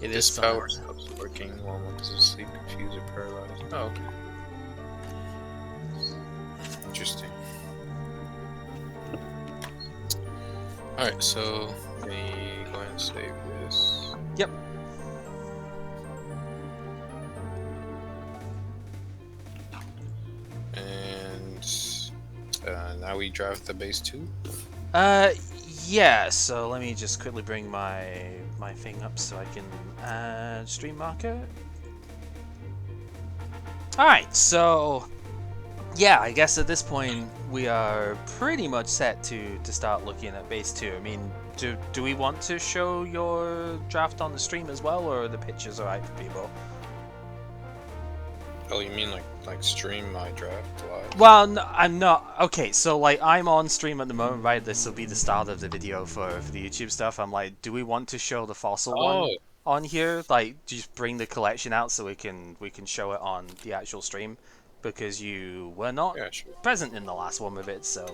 It This is power stops working while one is asleep, confused, or paralyzed. Oh, okay. Interesting. Alright, so let me go ahead and save this. Yep. And now we draft the base 2. Yeah, so let me just quickly bring my thing up so I can add stream marker. Alright, so yeah, I guess at this point we are pretty much set to start looking at base 2. I mean, do we want to show your draft on the stream as well, or are the pictures alright for people? Oh, you mean like stream my draft live? Well, no, I'm not. Okay, so like I'm on stream at the moment, right? This will be the start of the video for the YouTube stuff. I'm like, do we want to show the fossil one on here? Like, just bring the collection out so we can show it on the actual stream, because you were not present in the last one with it. So.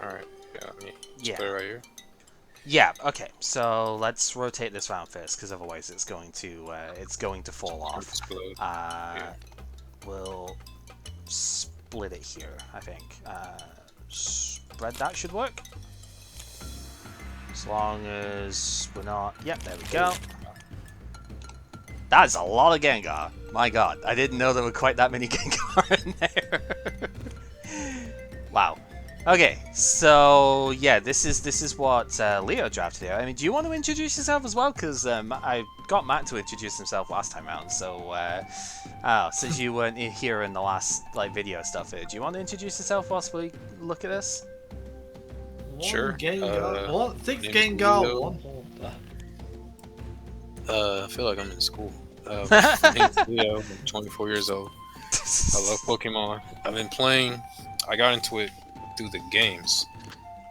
All right. Yeah. Let me put it right here. Yeah. Okay. So let's rotate this round first, because otherwise it's going to fall off. We'll split it here, I think. Spread that should work. As long as we're not... Yep, there we go. That's a lot of Gengar. My god, I didn't know there were quite that many Gengar in there. Wow. Okay, so yeah, this is what Leo drafted here. I mean, do you want to introduce yourself as well? Because I got Matt to introduce himself last time around. So, since you weren't here in the last video stuff, do you want to introduce yourself whilst we look at this? Sure. Gengar. What? 6 Gengar, 1 Haunter. I feel like I'm in school. My name's Leo. I'm 24 years old. I love Pokemon. I've been playing. I got into it through the games.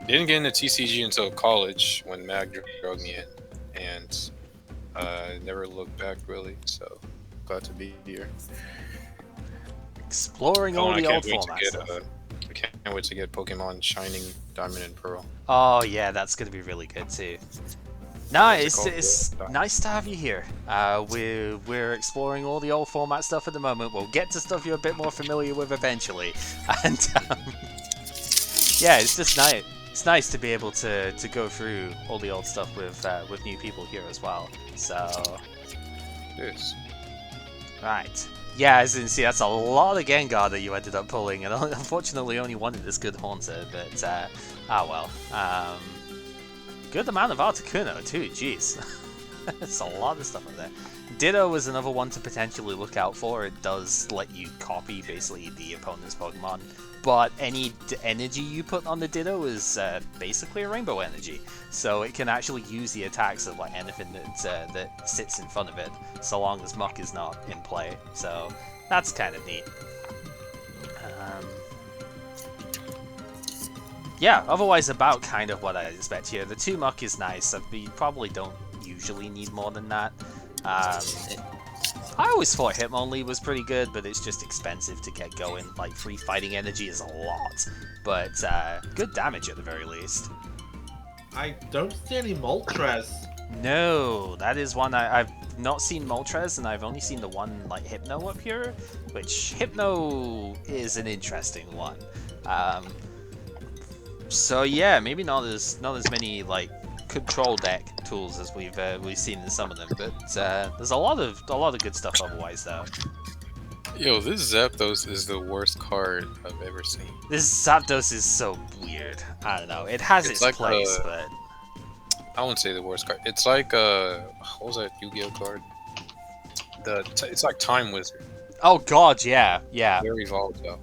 Didn't get into TCG until college when Mag drug me in, and never looked back really. So glad to be here. Exploring all the old formats. I can't wait to get Pokemon Shining Diamond and Pearl. Oh yeah, that's gonna be really good too. No, it's nice to have you here. We're exploring all the old format stuff at the moment. We'll get to stuff you're a bit more familiar with eventually, and yeah, it's just nice. It's nice to be able to go through all the old stuff with new people here as well. So, yes. Right. Yeah, as you can see, that's a lot of Gengar that you ended up pulling, and unfortunately only one of this good Haunter. But oh well. Good amount of Articuno too. Jeez, there's a lot of stuff up there. Ditto is another one to potentially look out for. It does let you copy basically the opponent's Pokemon, but any energy you put on the Ditto is basically a rainbow energy, so it can actually use the attacks of like anything that sits in front of it, so long as Muck is not in play. So that's kind of neat. Yeah, otherwise about kind of what I expect here. The 2 Muck is nice, you probably don't usually need more than that. I always thought Hitmonlee was pretty good, but it's just expensive to get going. Like, free fighting energy is a lot, but good damage at the very least. I don't see any Moltres. No, that is one I've not seen Moltres, and I've only seen the one like Hypno up here, which Hypno is an interesting one. So yeah, maybe not as many like control deck tools as we've seen in some of them, but there's a lot of good stuff otherwise though. Yo, this Zapdos is the worst card I've ever seen. This Zapdos is so weird. I don't know. It has its like place, but I wouldn't say the worst card. It's like what was that Yu-Gi-Oh card? It's like Time Wizard. Oh god, yeah. Very volatile.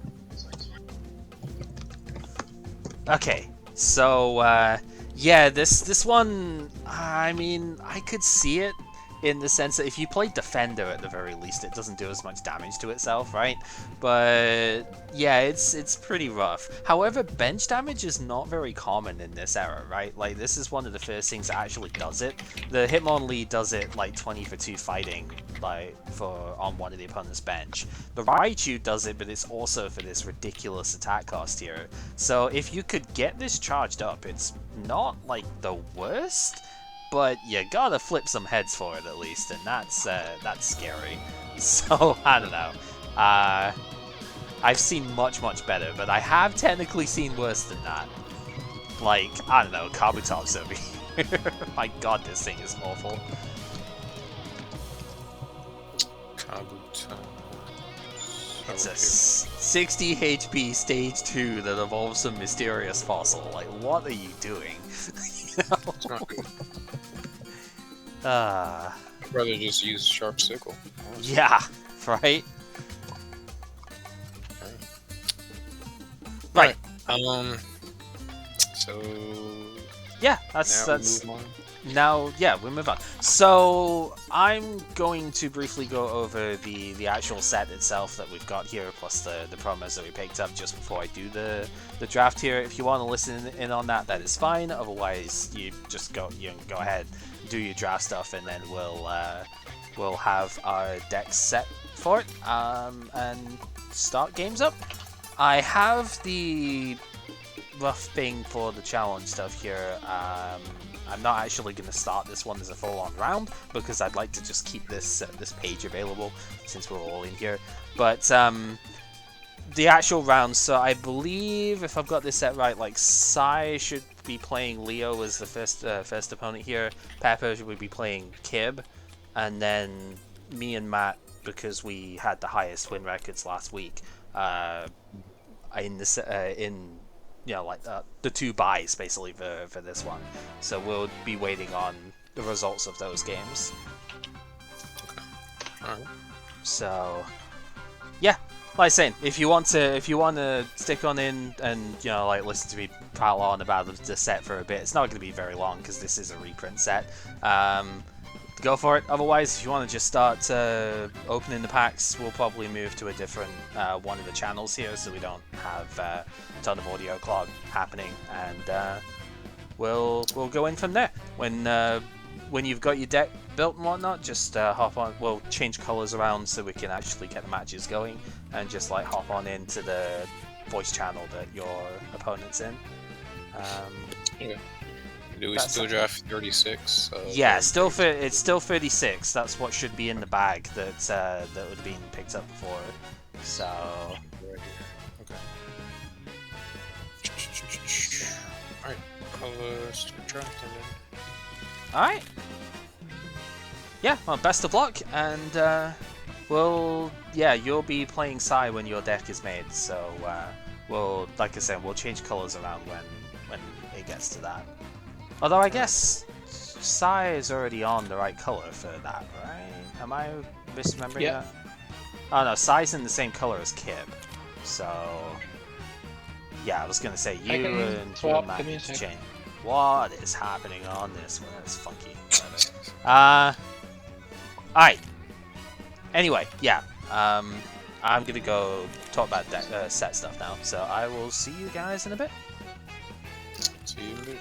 Okay, so yeah, this one, I mean, I could see it in the sense that if you play Defender at the very least, it doesn't do as much damage to itself, right? But yeah, it's pretty rough. However, bench damage is not very common in this era, right? Like, this is one of the first things that actually does it. The Hitmonlee does it like 20 for 2 fighting, like on one of the opponent's bench. The Raichu does it, but it's also for this ridiculous attack cost here. So if you could get this charged up, it's not like the worst. but you gotta flip some heads for it at least, and that's scary. So, I don't know. I've seen much better, but I have technically seen worse than that. Like, I don't know, Kabutops over here. My god, this thing is awful. Kabutops. It's a 60 HP stage 2 that evolves some mysterious fossil. Like, what are you doing? You know? It's not good. Uh, I'd rather just use Sharp Sickle. Honestly. yeah, right? Right. So Yeah, now that's we move on. now, yeah, we move on. So I'm going to briefly go over the actual set itself that we've got here, plus the promos that we picked up just before I do the draft here. If you want to listen in on that, that is fine. Otherwise, you just go ahead, do your draft stuff, and then we'll have our decks set for it and start games up. I have the rough thing for the challenge stuff here. I'm not actually going to start this one as a full-on round because I'd like to just keep this page available since we're all in here. But the actual round, so I believe if I've got this set right, like Sai should be playing Leo as the first opponent here. Pepper would be playing Kib, and then me and Matt, because we had the highest win records last week. In like the 2 buys basically for this one, so we'll be waiting on the results of those games. Okay. Alright. So yeah, like I was saying, if you want to stick on in and like listen to me prattle on about the set for a bit, it's not going to be very long because this is a reprint set. Go for it. Otherwise, if you want to just start opening the packs, we'll probably move to a different one of the channels here, so we don't have a ton of audio clog happening, and we'll go in from there. When you've got your deck built and whatnot, just hop on. We'll change colors around so we can actually get the matches going, and just like hop on into the voice channel that your opponent's in. Okay. Do we still draft 36? Yeah, it's still 36. That's what should be in the bag that would have been picked up before. So Right here. Okay. Alright, I'll start drafting then. alright. Yeah, well, best of luck, and you'll be playing Sai when your deck is made. So like I said, we'll change colors around when it gets to that. Although I guess Sai is already on the right color for that, right? Am I misremembering that? Oh no, Sai's in the same color as Kib. So yeah, I was gonna say you and Matt can change. What is happening on this one? That's funky. Alright. Anyway, yeah. I'm gonna go talk about set stuff now. So I will see you guys in a bit. See you in a bit.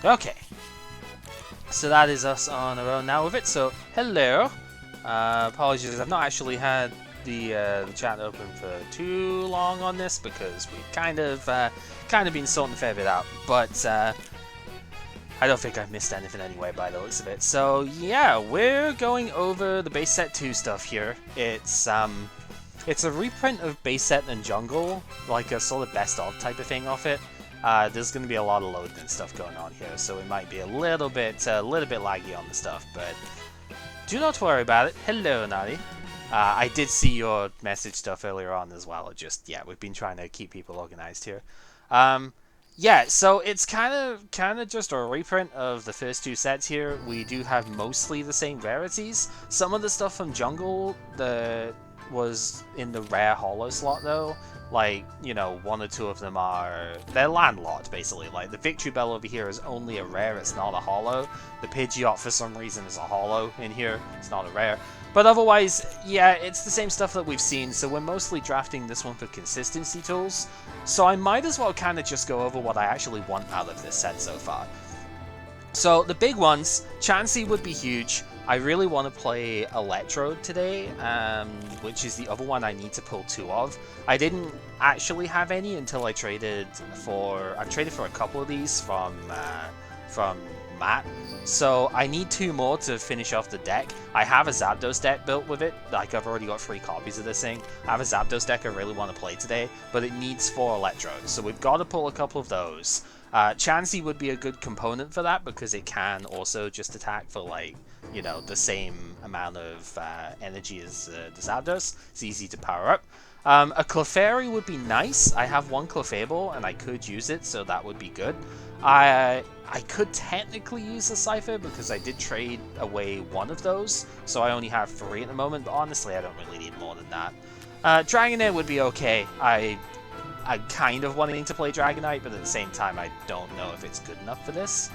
Okay, so that is us on our own now with it. So hello, apologies, I've not actually had the chat open for too long on this because we've kind of been sorting a fair bit out. But I don't think I've missed anything anyway by the looks of it. So yeah, we're going over the base set 2 stuff here. It's a reprint of base set and jungle, like a sort of best of type of thing off it. There's going to be a lot of loading and stuff going on here, so it might be a little bit laggy on the stuff, but do not worry about it. Hello, Nari. I did see your message stuff earlier on as well. We've been trying to keep people organized here. Yeah, so it's kind of just a reprint of the first 2 sets here. We do have mostly the same rarities. Some of the stuff from Jungle that was in the rare holo slot though, like, 1 or 2 of them they're landlocked basically. Like the Victory Bell over here is only a rare, it's not a holo. The Pidgeot for some reason is a holo in here, it's not a rare. But otherwise, yeah, it's the same stuff that we've seen, so we're mostly drafting this one for consistency tools. So I might as well kind of just go over what I actually want out of this set so far. So the big ones, Chansey would be huge. I really want to play Electrode today, which is the other one I need to pull 2 of. I didn't actually have any until I traded for... I've traded for a couple of these from Matt. So I need 2 more to finish off the deck. I have a Zapdos deck built with it. Like, I've already got 3 copies of this thing. I have a Zapdos deck I really want to play today, but it needs 4 Electrodes. So we've got to pull a couple of those. Chansey would be a good component for that because it can also just attack for, like, you know, the same amount of energy as the Zapdos. It's easy to power up. A Clefairy would be nice. I have 1 Clefable and I could use it, so that would be good. I could technically use a Cypher because I did trade away 1 of those, so I only have 3 at the moment, but honestly I don't really need more than that. Dragonair would be okay. I'm kind of wanting to play Dragonite, but at the same time I don't know if it's good enough for this.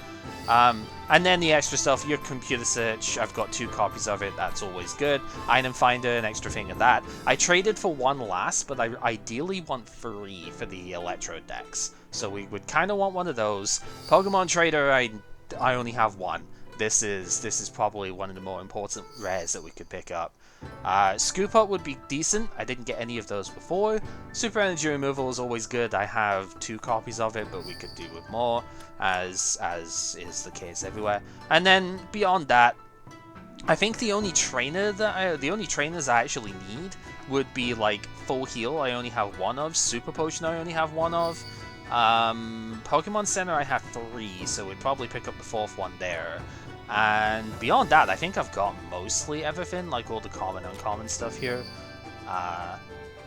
And then the extra stuff, your computer search, I've got 2 copies of it, that's always good. Item Finder, an extra thing of that. I traded for 1 last, but I ideally want 3 for the Electrode decks. So we would kind of want one of those. Pokemon Trader, I only have 1. This is probably one of the more important rares that we could pick up. Scoop Up would be decent. I didn't get any of those before. Super Energy Removal is always good. I have 2 copies of it, but we could do with more, as is the case everywhere. And then beyond that, I think the only trainers I actually need would be like Full Heal. I only have 1 of. Super Potion I only have 1 of. Pokemon Center I have 3, so we'd probably pick up the 4th one there. And beyond that, I think I've got mostly everything, like all the common, uncommon stuff here.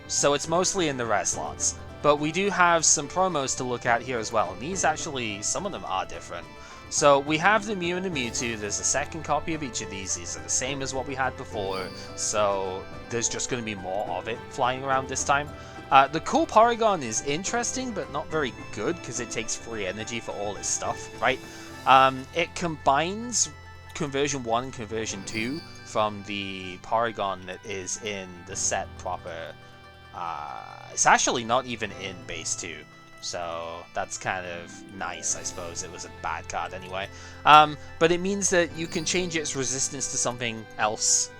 So it's mostly in the rare slots. But we do have some promos to look at here as well, and these actually, some of them are different. So we have the Mew and the Mewtwo. There's a second copy of each of these. These are the same as what we had before, so there's just going to be more of it flying around this time. The cool Porygon is interesting, but not very good, because it takes free energy for all its stuff, right? It combines Conversion 1 and Conversion 2 from the Porygon that is in the set proper. It's actually not even in Base 2, so that's kind of nice, I suppose. It was a bad card anyway. But it means that you can change its resistance to something else,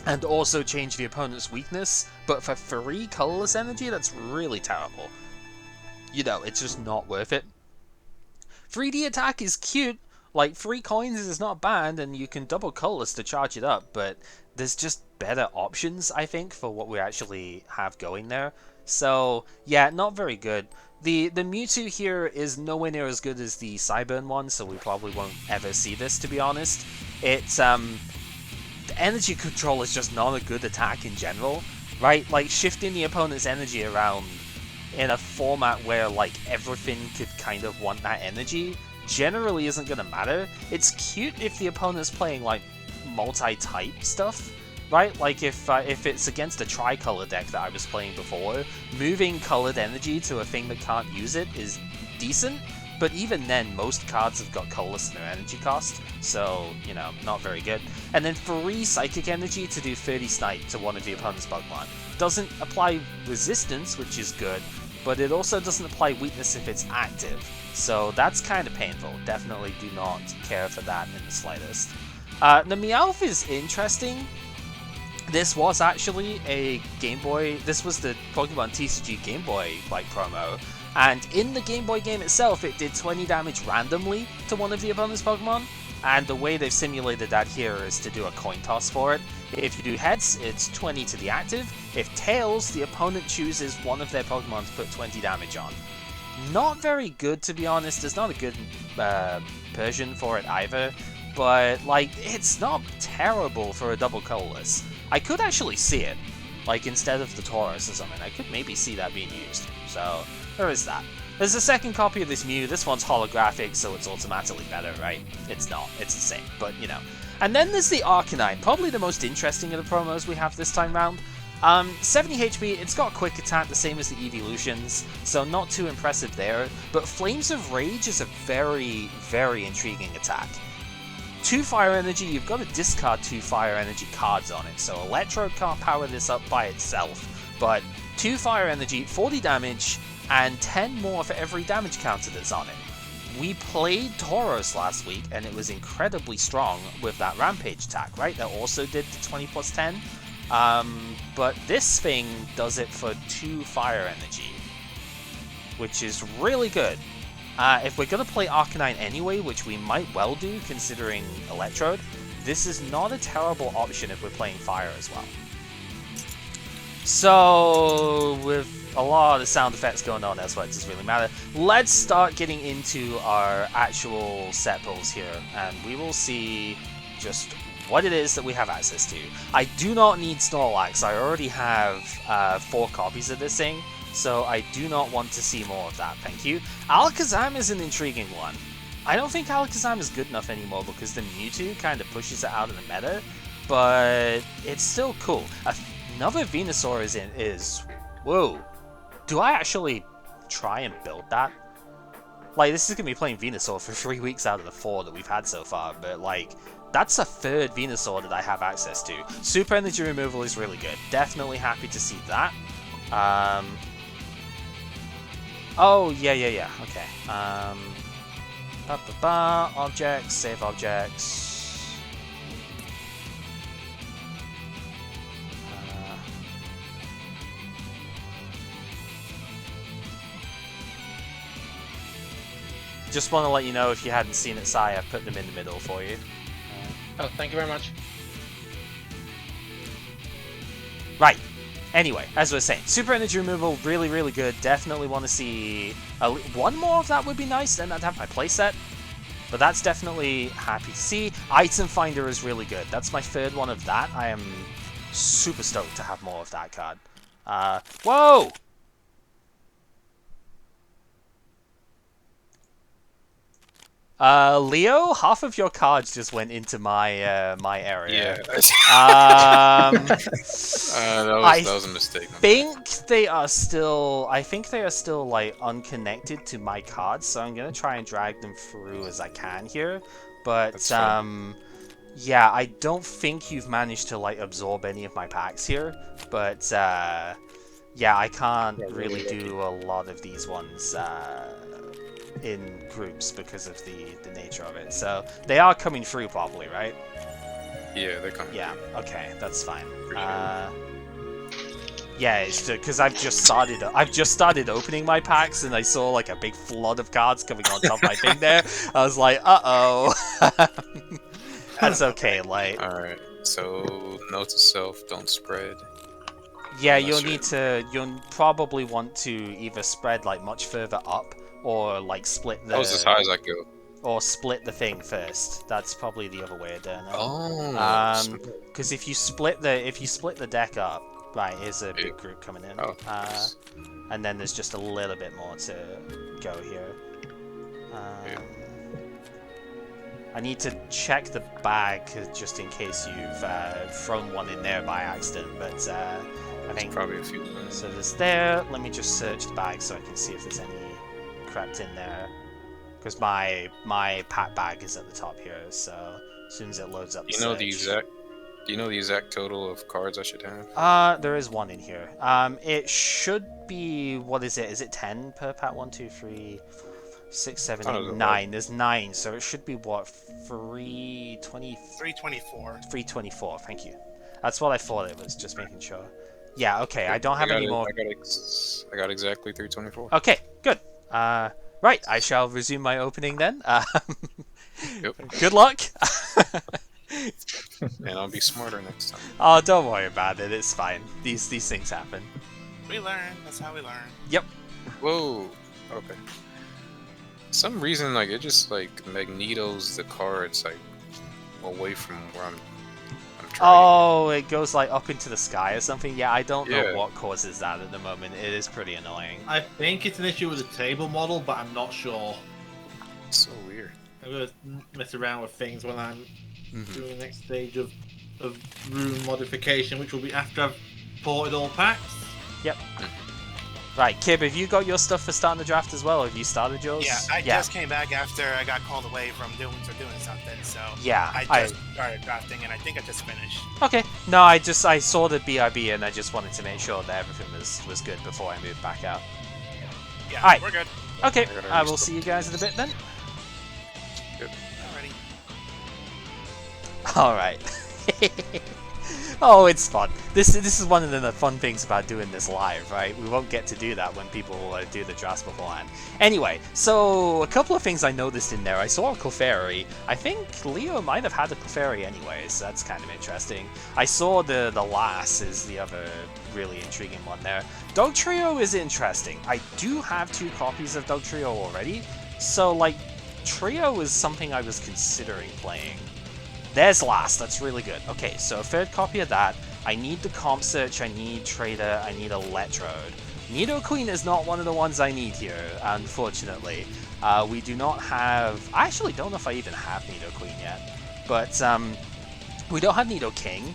and also change the opponent's weakness, but for free colorless energy, that's really terrible. You know, it's just not worth it. 3D attack is cute, like 3 coins is not bad, and you can double colorless to charge it up, but there's just better options, I think, for what we actually have going there. So, yeah, not very good. The Mewtwo here is nowhere near as good as the Cyburn one, so we probably won't ever see this, to be honest. It's, the energy control is just not a good attack in general, right? Like, shifting the opponent's energy around in a format where, like, everything could kind of want that energy generally isn't going to matter. It's cute if the opponent's playing, like, multi-type stuff, right? Like, if it's against a tricolor deck that I was playing before, moving colored energy to a thing that can't use it is decent, but even then, most cards have got colorless in their energy cost, so, you know, not very good. And then free Psychic Energy to do 30 Snipe to one of the opponent's Pokemon. Doesn't apply resistance, which is good, but it also doesn't apply weakness if it's active, so that's kind of painful. Definitely do not care for that in the slightest. The Meowth is interesting. This was actually a Game Boy, this was the Pokemon TCG Game Boy like promo, and in the Game Boy game itself it did 20 damage randomly to one of the opponent's Pokemon, and the way they've simulated that here is to do a coin toss for it. If you do heads, it's 20 to the active. If tails, the opponent chooses one of their Pokemon to put 20 damage on. Not very good, to be honest. There's not a good version for it either, but like, it's not terrible for a double colorless. I could actually see it, like instead of the Taurus or something. I could maybe see that being used, so there is that. There's a second copy of this Mew. This one's holographic, so it's automatically better, right? It's not. It's the same, but you know. And then there's the Arcanine, probably the most interesting of the promos we have this time round. 70 HP, it's got quick attack, the same as the Evolutions, so not too impressive there, but Flames of Rage is a very, very intriguing attack. 2 Fire Energy, you've got to discard 2 Fire Energy cards on it, so Electrode can't power this up by itself, but 2 Fire Energy, 40 damage, and 10 more for every damage counter that's on it. we played Tauros last week, and it was incredibly strong with that Rampage attack, right? That also did the 20+10. But this thing does it for 2 fire energy, which is really good. If we're going to play Arcanine anyway, which we might well do considering Electrode, this is not a terrible option if we're playing fire as well. So, with a lot of sound effects going on, that's why it doesn't really matter. Let's start getting into our actual set pulls here, and we will see just what it is that we have access to. I do not need Snorlax. I already have 4 copies of this thing, so I do not want to see more of that, thank you. Alakazam is an intriguing one. I don't think Alakazam is good enough anymore because the Mewtwo kind of pushes it out of the meta, but it's still cool. Another Venusaur is... Whoa. Do I actually try and build that? Like, this is going to be playing Venusaur for 3 weeks out of the 4 that we've had so far, but, like, that's a 3rd Venusaur that I have access to. Super Energy Removal is really good. Definitely happy to see that. Oh, yeah. Okay. Objects, save objects. Just want to let you know, if you hadn't seen it, Sai, I've put them in the middle for you. Oh, thank you very much. Right. Anyway, as I was saying, Super Energy Removal, really, really good. Definitely want to see... one more of that would be nice, then I'd have my playset. But that's definitely happy to see. Item Finder is really good. That's my 3rd one of that. I am super stoked to have more of that card. Whoa! Leo, half of your cards just went into my my area. Yeah. That was a mistake. I think they are still like unconnected to my cards, so I'm gonna try and drag them through as I can here. But yeah, I don't think you've managed to like absorb any of my packs here. But yeah, I can't really do a lot of these ones in groups because of the nature of it. So they are coming through properly, right? Yeah, they're coming. Yeah, okay, that's fine. Yeah, it's because I've just started opening my packs, and I saw like a big flood of cards coming on top of my thing there. I was like, uh-oh. That's okay, like... Alright, so note to self, don't spread. Yeah, you'll probably want to either spread like much further up, or like split the... That was as high as I go. Or split the thing first. That's probably the other way of doing it. Oh. Because if you split the deck up, right, here's a big group coming in. Oh. And then there's just a little bit more to go here. I need to check the bag just in case you've thrown one in there by accident, but I think probably a few. So there's there. Let me just search the bag so I can see if there's any crept in there. Because my pack bag is at the top here, so as soon as it loads up, Do you know the exact total of cards I should have? There is one in here. It should be, what is it? Is it 10 per pack? 1, 2, 3, 6, 7, 8, 9. There's 9, so it should be what? 324. 324. Thank you. That's what I thought it was. Just making sure. Yeah. Okay. I don't have any more. I got exactly 324. Okay. Good. Right, I shall resume my opening then. Yep. Good luck! And I'll be smarter next time. Oh, don't worry about it, it's fine. These things happen. We learn, that's how we learn. Yep. Whoa, okay. Some reason, like, it just, like, magnetos the cards, like, away from where I'm trying. Oh, it goes, like, up into the sky or something? Yeah, I don't know what causes that at the moment. It is pretty annoying. I think it's an issue with the table model, but I'm not sure. It's so weird. I'm going to mess around with things when I'm doing the next stage of rune modification, which will be after I've ported all packs. Yep. Right, Kib, have you got your stuff for starting the draft as well? Have you started yours? Yeah, I just came back after I got called away from doing something, so yeah, I just started drafting, and I think I just finished. Okay. No, I saw the BRB, and I just wanted to make sure that everything was good before I moved back out. Yeah, Alright. we're good. Okay, I will see you guys in a bit then. I'm ready. Alright. Oh, it's fun. This is one of the fun things about doing this live, right? We won't get to do that when people do the drafts beforehand. Anyway, so a couple of things I noticed in there. I saw a Clefairy. I think Leo might have had a Clefairy anyways, so that's kind of interesting. I saw the Lass is the other really intriguing one there. Dugtrio is interesting. I do have 2 copies of Dugtrio already, so like, Trio is something I was considering playing. There's Last, that's really good. Okay, so a 3rd copy of that. I need the Comp Search, I need Trader, I need Electrode. Nidoqueen is not one of the ones I need here, unfortunately. We do not have... I actually don't know if I even have Nidoqueen yet. But, we don't have Nidoking.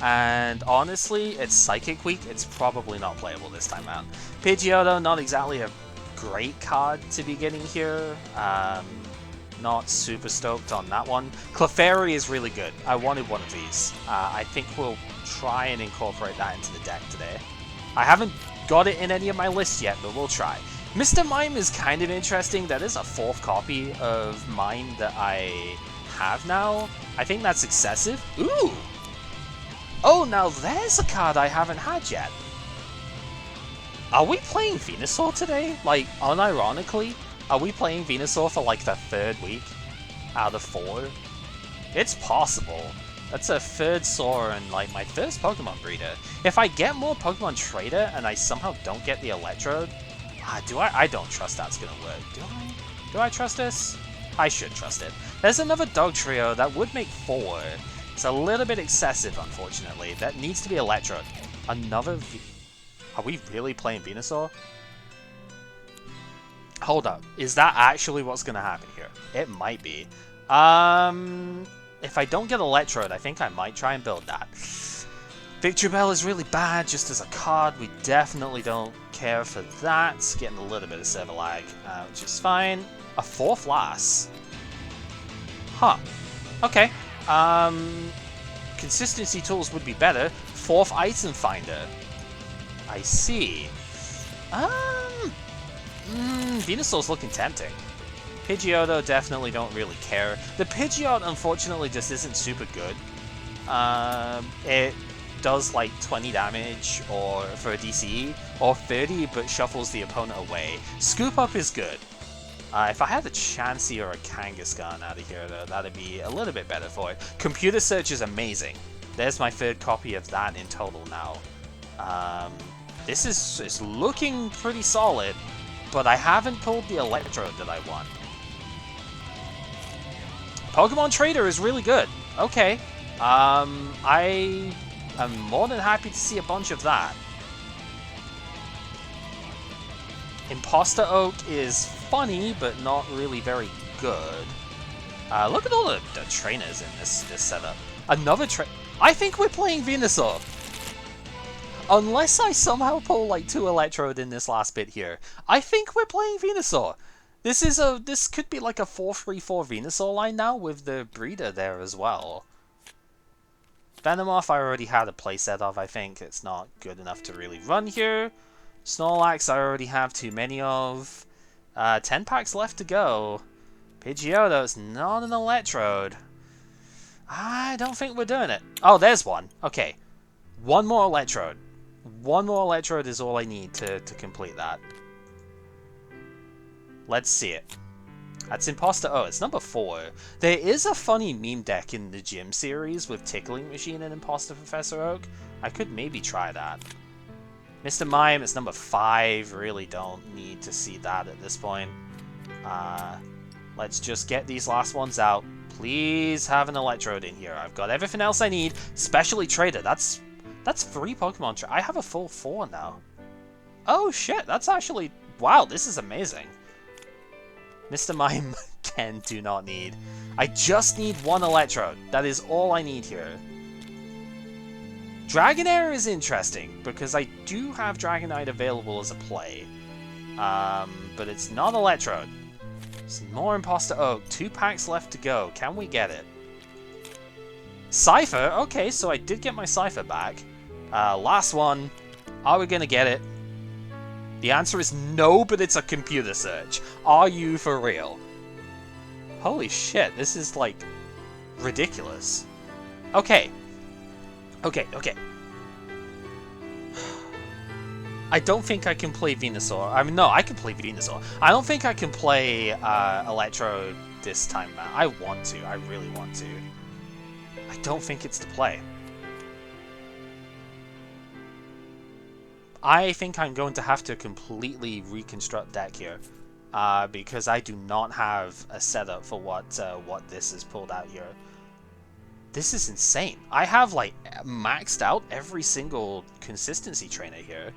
And honestly, it's Psychic Week, it's probably not playable this time around. Pidgeotto, not exactly a great card to be getting here. Not super stoked on that one. Clefairy is really good. I wanted one of these. I think we'll try and incorporate that into the deck today. I haven't got it in any of my lists yet, but we'll try. Mr. Mime is kind of interesting. That is a 4th copy of mine that I have now. I think that's excessive. Ooh! Oh, now there's a card I haven't had yet. Are we playing Venusaur today? Like, unironically? Are we playing Venusaur for like the 3rd week out of 4? It's possible. That's a 3rd Saur and like my 1st Pokemon breeder. If I get more Pokemon Trader and I somehow don't get the Electrode, I don't trust that's gonna work. Do I trust this? I should trust it. There's another Dugtrio that would make 4. It's a little bit excessive, unfortunately. That needs to be Electrode. Another Are we really playing Venusaur? Hold up, is that actually what's going to happen here? It might be. If I don't get Electrode, I think I might try and build that. Victory Bell is really bad just as a card. We definitely don't care for that. It's getting a little bit of server lag, which is fine. A 4th Lass. Huh. Okay. Consistency tools would be better. 4th Item Finder. I see. Venusaur's looking tempting. Pidgeotto definitely don't really care. The Pidgeot unfortunately just isn't super good. It does like 20 damage or for a DCE, or 30 but shuffles the opponent away. Scoop Up is good. If I had a Chansey or a Kangaskhan out of here though, that'd be a little bit better for it. Computer Search is amazing. There's my 3rd copy of that in total now. This is looking pretty solid. But I haven't pulled the Electrode that I want. Pokemon Trader is really good. Okay. I am more than happy to see a bunch of that. Imposter Oak is funny, but not really very good. Look at all the trainers in this setup. Another I think we're playing Venusaur. Unless I somehow pull like 2 Electrode in this last bit here, I think we're playing Venusaur. This could be like a 4-3-4 Venusaur line now with the breeder there as well. Venomoth I already had a playset of, I think. It's not good enough to really run here. Snorlax I already have too many of. 10 packs left to go. Pidgeotto's not an Electrode. I don't think we're doing it. Oh, there's one. Okay. One more Electrode. One more Electrode is all I need to complete that. Let's see it. That's Imposter. Oh, it's number 4. There is a funny meme deck in the Gym series with Tickling Machine and Imposter Professor Oak. I could maybe try that. Mr. Mime is number 5. Really don't need to see that at this point. Let's just get these last ones out. Please have an Electrode in here. I've got everything else I need, especially Trader. That's 3 Pokemon. I have a full 4 now. Oh shit, that's actually... Wow, this is amazing. Mr. Mime do not need. I just need 1 Electrode. That is all I need here. Dragonair is interesting, because I do have Dragonite available as a play. But it's not Electrode. Some more Imposter Oak. 2 packs left to go. Can we get it? Cypher? Okay, so I did get my Cypher back. Last one. Are we gonna get it? The answer is no, but it's a computer search. Are you for real? Holy shit, this is like ridiculous. Okay. Okay. I don't think I can play Venusaur. I mean, no, I can play Venusaur. I don't think I can play Electro this time, man. I want to. I really want to. I don't think it's the play. I think I'm going to have to completely reconstruct deck here. Because I do not have a setup for what this is pulled out here. This is insane. I have, like, maxed out every single consistency trainer here.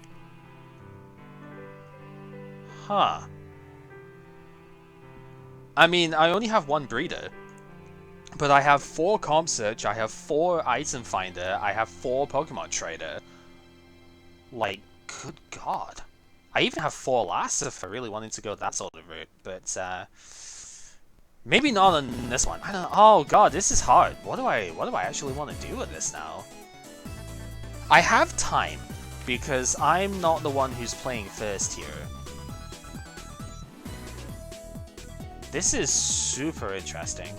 Huh. I mean, I only have one breeder. But I have 4 Comp Search, I have 4 Item Finder, I have 4 Pokemon Trader. Like, good god. I even have 4 Lasts if I really wanted to go that sort of route, but maybe not on this one. I don't know. Oh god, this is hard. What do I actually want to do with this now? I have time, because I'm not the one who's playing first here. This is super interesting.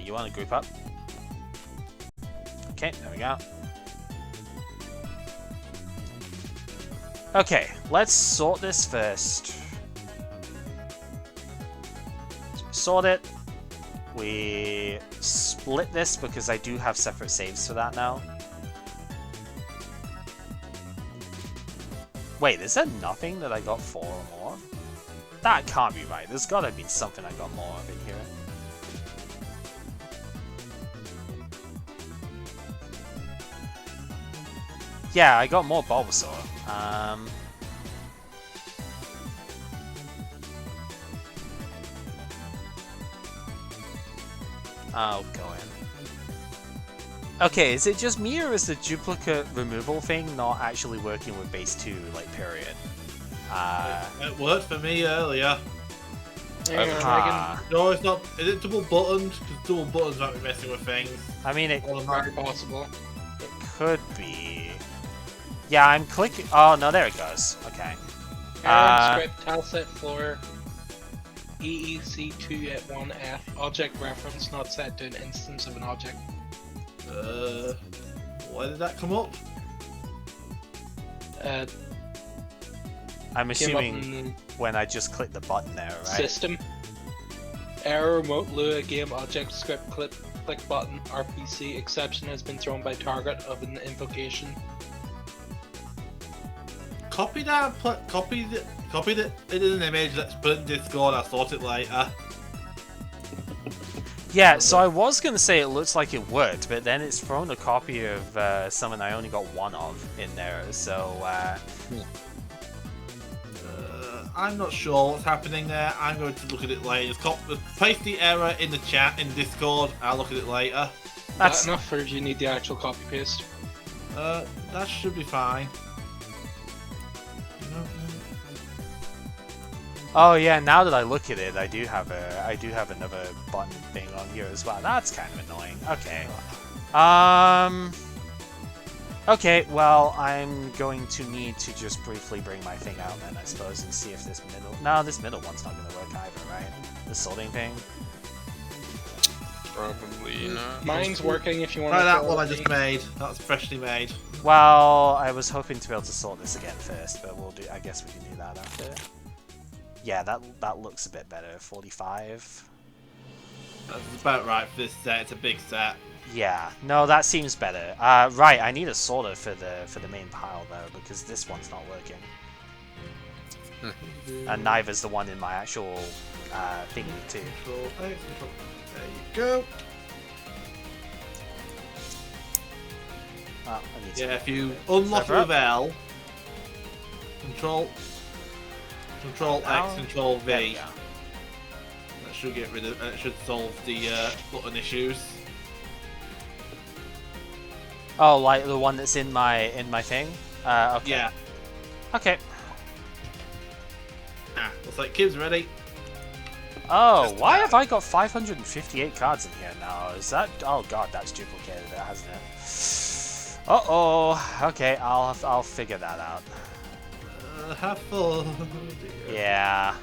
You want to group up? Okay, there we go. Okay, let's sort this first. Sort it. We split this because I do have separate saves for that now. Wait, is there nothing that I got 4 or more? That can't be right. There's gotta be something I got more of in here. Yeah, I got more Bulbasaur. I'll go in. Okay, is it just me, or is the duplicate removal thing not actually working with base 2, like, period? It worked for me earlier. No, it's not. Is it double buttoned? Because double buttons might be messing with things. I mean, it very possible. could be. Yeah, I'm clicking. Oh, no, there it goes. Okay. Script, Talset floor, EEC2 at 1F, object reference not set to an instance of an object. Why did that come up? I'm assuming when I just click the button there, right? System. Error remote Lua game object script click button RPC exception has been thrown by target of an invocation. Copy that. Copy it in an image. Let's put it in Discord. I'll sort it later. Yeah, so I was going to say it looks like it worked, but then it's thrown a copy of something I only got 1 of in there, so... I'm not sure what's happening there. I'm going to look at it later. Just paste the error in the chat in Discord. I'll look at it later. That's enough, or do you need the actual copy paste? That should be fine. Oh yeah, now that I look at it, I do have another button thing on here as well. That's kind of annoying. Okay. Okay, well, I'm going to need to just briefly bring my thing out then, I suppose, and see if this middle... No, this middle one's not going to work either, right? The sorting thing? Probably not. Mine's working if you want Try to. that one I just made. That's freshly made. Well, I was hoping to be able to sort this again first, but we'll do... I guess we can do that after. Yeah, that looks a bit better. 45. That's about right for this set. It's a big set. Yeah, no, that seems better. Right, I need a sorter for the main pile though, because this one's not working. And neither's the one in my actual thingy too. Control X, control. There you go. Oh, I need to Yeah, if you unlock it with L, Control X, Control V. There we go. That should get rid of, and it should solve the button issues. Oh, like the one that's in my thing? Okay. Yeah. Okay. Looks like Kim's ready. Oh, Just why about. have I got 558 cards in here now? Is that... Oh god, that's duplicated it, hasn't it? Uh-oh. Okay, I'll figure that out. Have fun. Yeah.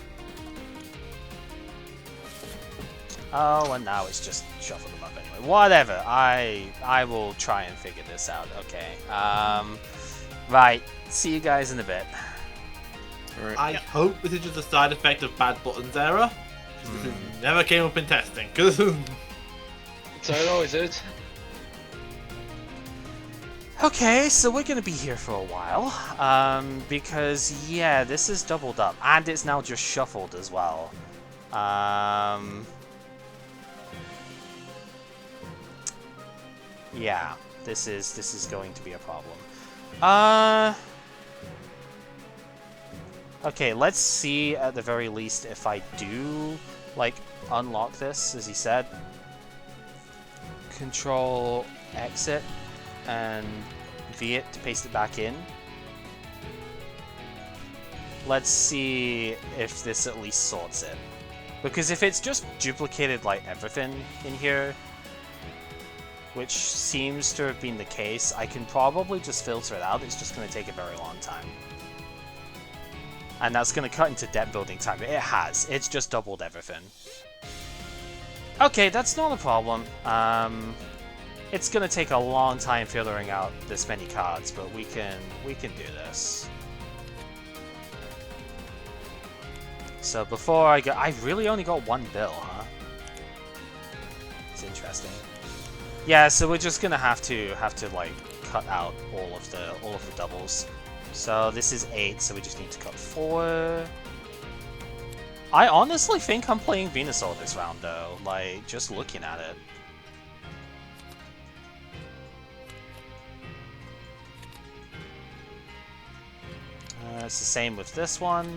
Oh, and now it's just shuffle them up anyway. Whatever. I will try and figure this out. Okay. Right. See you guys in a bit. Alright. I hope this is just a side effect of bad buttons error. This never came up in testing. So it always is. Okay, so we're gonna be here for a while, because yeah, this is doubled up, and it's now just shuffled as well. Yeah, this is going to be a problem. Okay, let's see at the very least if I do like unlock this, as he said. Control exit and V it to paste it back in. Let's see if this at least sorts it. Because if it's just duplicated like everything in here, which seems to have been the case, I can probably just filter it out. It's just going to take a very long time. And that's going to cut into deck building time. It has. It's just doubled everything. Okay, that's not a problem. It's gonna take a long time filtering out this many cards, but we can do this. So before I go, I really only got one bill, huh? It's interesting. Yeah, so we're just gonna have to like cut out all of the doubles. So this is 8, so we just need to cut 4. I honestly think I'm playing Venusaur this round though, like just looking at it. It's the same with this one.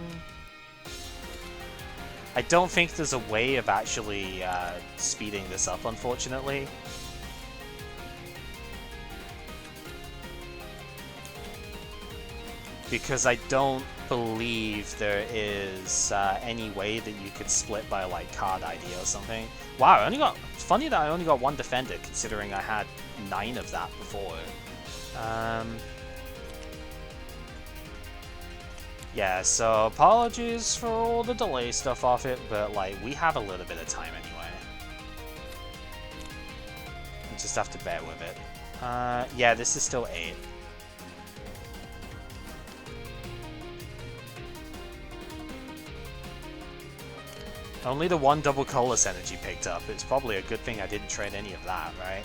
I don't think there's a way of actually speeding this up, unfortunately. Because I don't believe there is any way that you could split by like card ID or something. Wow, I only got. It's funny that I only got one defender, considering I had 9 of that before. Yeah, so apologies for all the delay stuff off it, but like we have a little bit of time anyway. You just have to bear with it. Yeah, this is still 8. Only the one double colorless energy picked up. It's probably a good thing I didn't trade any of that, right?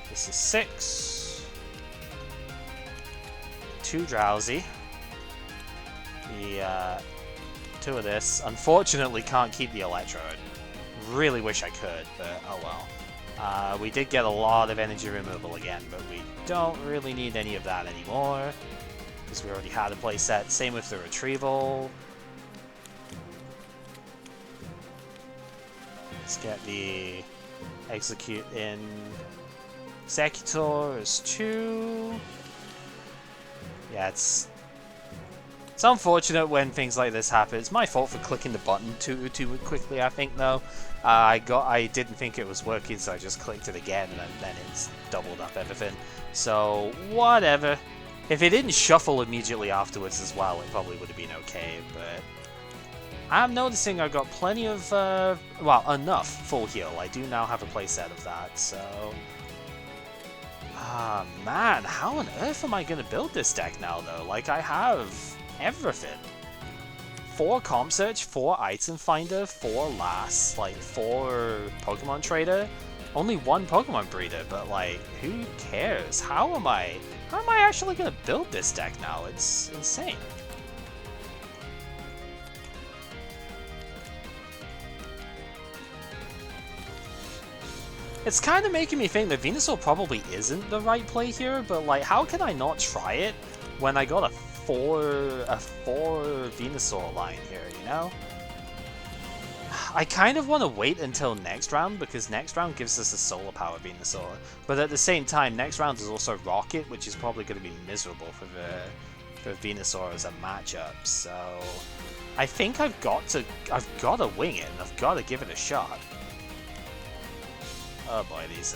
This is 6. 2 drowsy. The 2 of this. Unfortunately, can't keep the electrode. Really wish I could, but oh well. We did get a lot of energy removal again, but we don't really need any of that anymore because we already had a playset. Same with the retrieval. Let's get the execute in Executor as 2. Yeah, it's unfortunate when things like this happen. It's my fault for clicking the button too quickly, I think, though. I didn't think it was working, so I just clicked it again, and then it's doubled up everything. So, whatever. If it didn't shuffle immediately afterwards as well, it probably would have been okay, but I'm noticing I got plenty of, well, enough full heal. I do now have a playset of that, so ah, man, how on earth am I going to build this deck now, though? Like, I have everything. 4 Comp Search, 4 Item Finder, 4 Lass, like, 4 Pokemon Trader, only 1 Pokemon Breeder, but, like, who cares? How am I actually going to build this deck now? It's insane. It's kind of making me think that Venusaur probably isn't the right play here, but like, how can I not try it when I got a 4 Venusaur line here, you know? I kind of want to wait until next round, because next round gives us a Solar Power Venusaur, but at the same time, next round is also Rocket, which is probably going to be miserable for Venusaur as a matchup, so I think I've got to wing it, and I've got to give it a shot. Oh boy, these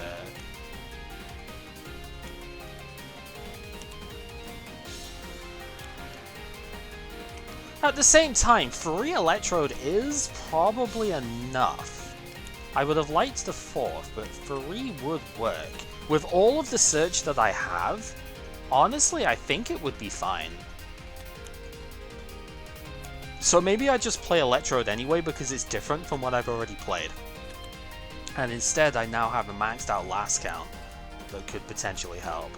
At the same time, 3 Electrode is probably enough. I would have liked the 4th, but 3 would work. With all of the search that I have, honestly, I think it would be fine. So maybe I just play Electrode anyway because it's different from what I've already played. And instead, I now have a maxed out last count that could potentially help.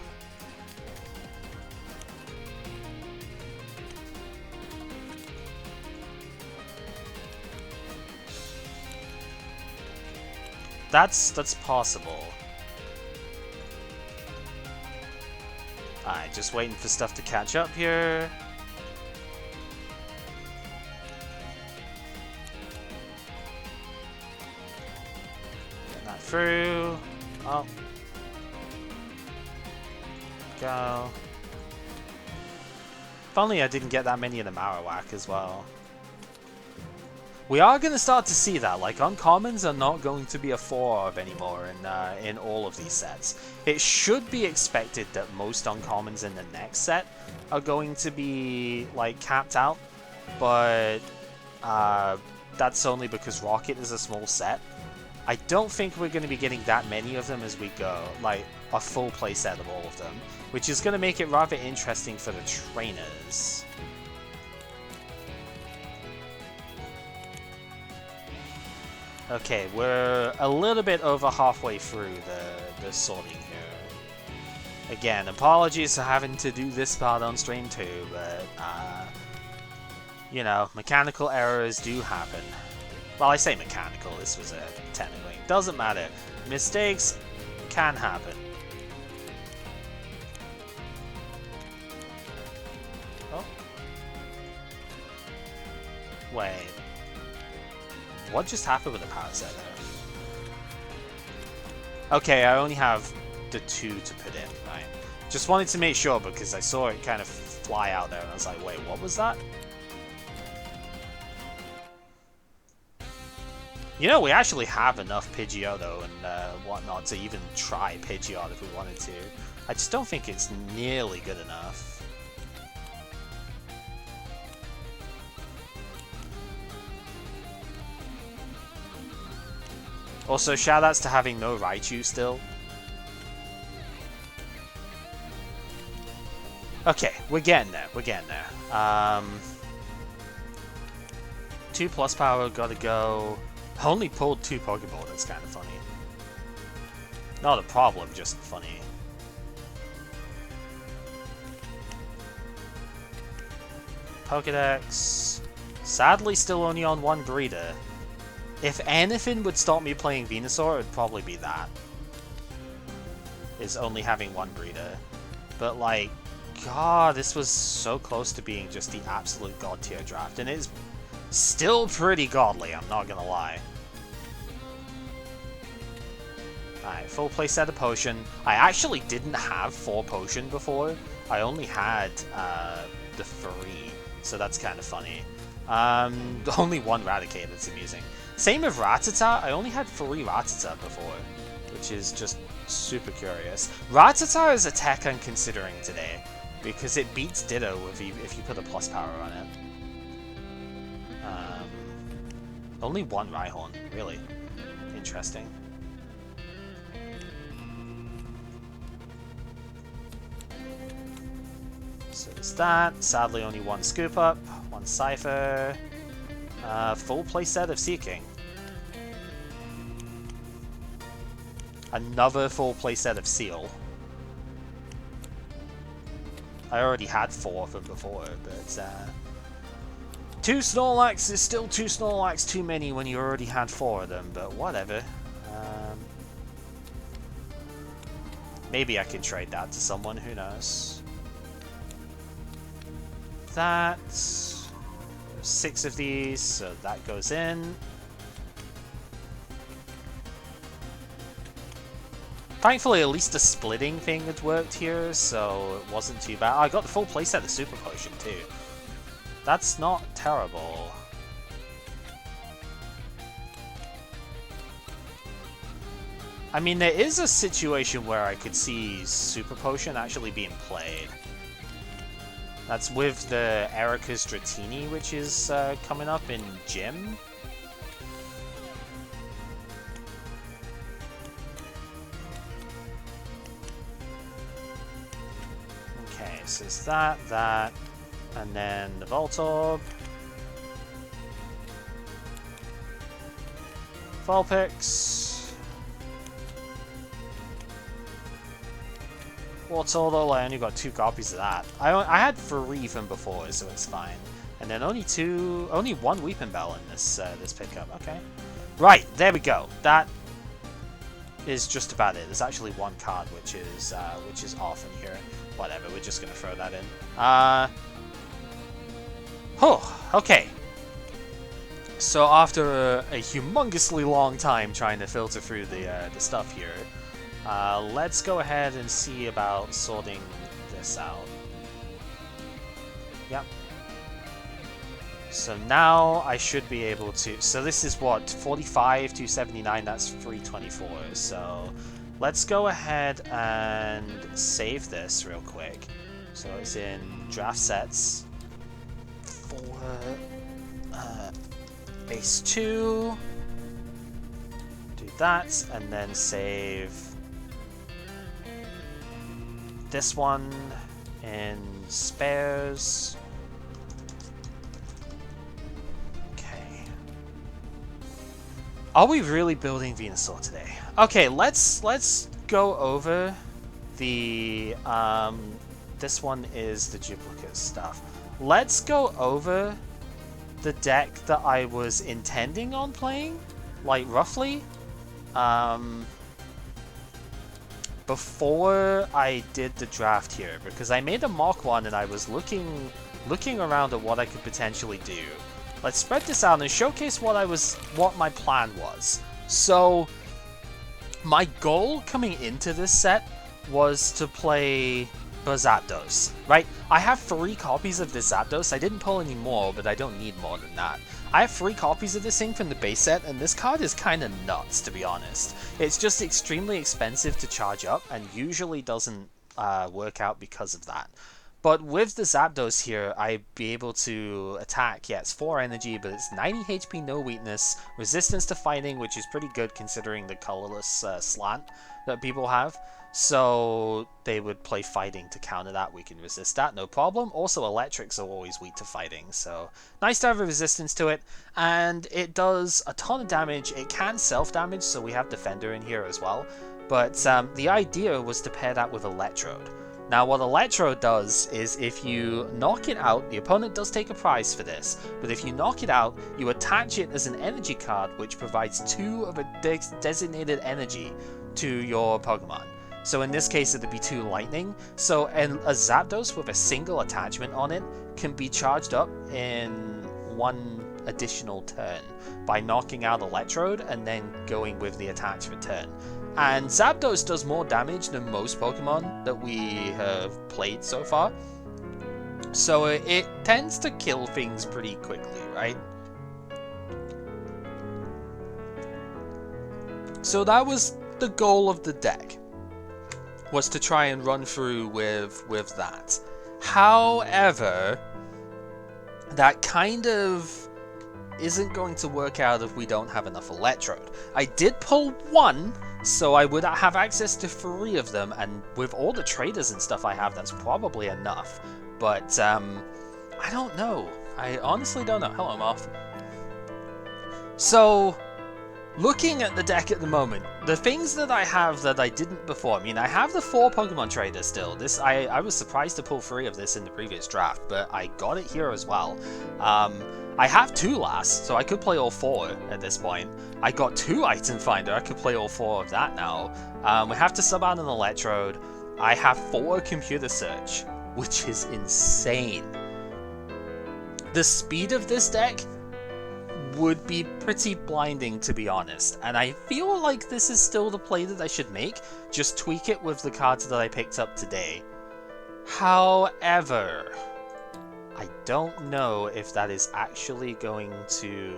That's possible. Alright, just waiting for stuff to catch up here. Get that through. Oh. Go. If only I didn't get that many in the Marowak as well. We are going to start to see that, like, uncommons are not going to be a 4-of anymore in all of these sets. It should be expected that most uncommons in the next set are going to be, like, capped out, but that's only because Rocket is a small set. I don't think we're going to be getting that many of them as we go, like, a full playset of all of them, which is going to make it rather interesting for the trainers. Okay, we're a little bit over halfway through the sorting here. Again, apologies for having to do this part on stream too, but, you know, mechanical errors do happen. Well, I say mechanical, this was a technically. Doesn't matter. Mistakes can happen. Oh. Wait. What just happened with the power set there? Okay, I only have the 2 to put in, right? Just wanted to make sure because I saw it kind of fly out there and I was like, wait, what was that? You know, we actually have enough Pidgeotto and whatnot to even try Pidgeot if we wanted to. I just don't think it's nearly good enough. Also, shoutouts to having no Raichu still. Okay, we're getting there, we're getting there. 2 plus power, gotta go. I only pulled 2 Pokeball, that's kind of funny. Not a problem, just funny. Pokedex. Sadly, still only on 1 breeder. If anything would stop me playing Venusaur, it would probably be that. Is only having 1 breeder. But like, god, this was so close to being just the absolute god tier draft, and it's still pretty godly, I'm not gonna lie. Alright, full playset of Potion. I actually didn't have 4 Potion before. I only had the 3, so that's kind of funny. Only 1 Raticate, that's amusing. Same with Rattata, I only had 3 Rattata before, which is just super curious. Rattata is a tech I'm considering today, because it beats Ditto if you put a plus power on it. Only 1 Rhyhorn, really. Interesting. So there's that. Sadly only 1 Scoop Up, 1 Cypher. Full playset of Seeking. Another full playset of Seal. I already had 4 of them before, but 2 Snorlax is still 2 Snorlax too many when you already had 4 of them, but whatever. Maybe I can trade that to someone, who knows. That... 6 of these, so that goes in. Thankfully, at least the splitting thing had worked here, so it wasn't too bad. I got the full playset of Super Potion, too. That's not terrible. I mean, there is a situation where I could see Super Potion actually being played. That's with the Erica's Dratini, which is coming up in Gym. Okay, so it's that, and then the Voltorb. Vulpix. Wartortle, I only got 2 copies of that. I had 3 from before, so it's fine. And then only 1 Weeping Bell in this this pickup. Okay, right, there we go. That is just about it. There's actually 1 card which is off in here. Whatever, we're just gonna throw that in. Okay. So after a humongously long time trying to filter through the stuff here, let's go ahead and see about sorting this out. Yep. So now I should be able to... So this is what? 45, 279, that's 324. So let's go ahead and save this real quick. So it's in draft sets for base 2. Do that and then save this one in spares. Okay. Are we really building Venusaur today? Okay, let's go over the this one is the duplicate stuff. Let's go over the deck that I was intending on playing, like roughly, before I did the draft here, because I made a mock one and I was looking around at what I could potentially do. Let's spread this out and showcase what my plan was. So my goal coming into this set was to play Zapdos, right? I have 3 copies of this Zapdos. I didn't pull any more, but I don't need more than that. I have 3 copies of this thing from the base set, and this card is kind of nuts, to be honest. It's just extremely expensive to charge up, and usually doesn't work out because of that. But with the Zapdos here, I'd be able to attack. Yeah, it's 4 energy, but it's 90 HP, no weakness, resistance to fighting, which is pretty good considering the colorless slant that people have. So they would play fighting to counter that. We can resist that, no problem. Also, electrics are always weak to fighting, so nice to have a resistance to it. And it does a ton of damage. It can self-damage, so we have Defender in here as well. But the idea was to pair that with Electrode. Now, what Electrode does is if you knock it out, the opponent does take a prize for this, but if you knock it out, you attach it as an energy card, which provides 2 of a designated energy to your Pokemon. So in this case, it'd be 2 lightning. So a Zapdos with a single attachment on it can be charged up in 1 additional turn by knocking out Electrode and then going with the attached return. And Zapdos does more damage than most Pokemon that we have played so far. So it tends to kill things pretty quickly, right? So that was the goal of the deck, was to try and run through with that. However, that kind of isn't going to work out if we don't have enough Electrode. I did pull 1, so I would have access to 3 of them, and with all the traders and stuff I have, that's probably enough. But, I don't know. I honestly don't know. Hello, Moth. So, looking at the deck at the moment, the things that I have that I didn't before, I mean, I have the 4 Pokemon traders still. I was surprised to pull 3 of this in the previous draft, but I got it here as well. I have 2 last, so I could play all 4 at this point. I got 2 Item Finder, I could play all 4 of that now. We have to sub out an Electrode. I have 4 Computer Search, which is insane. The speed of this deck would be pretty blinding, to be honest, and I feel like this is still the play that I should make, just tweak it with the cards that I picked up today. However, I don't know if that is actually going to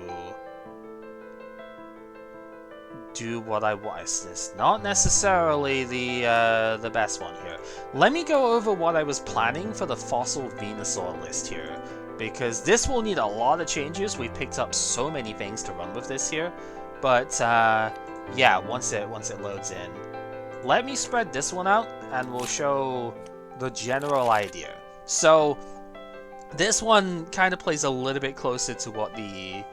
do what I want. It's not necessarily the best one here. Let me go over what I was planning for the Fossil Venusaur list here, because this will need a lot of changes. We've picked up so many things to run with this here, but yeah, once it loads in, let me spread this one out, and we'll show the general idea. So this one kind of plays a little bit closer to what the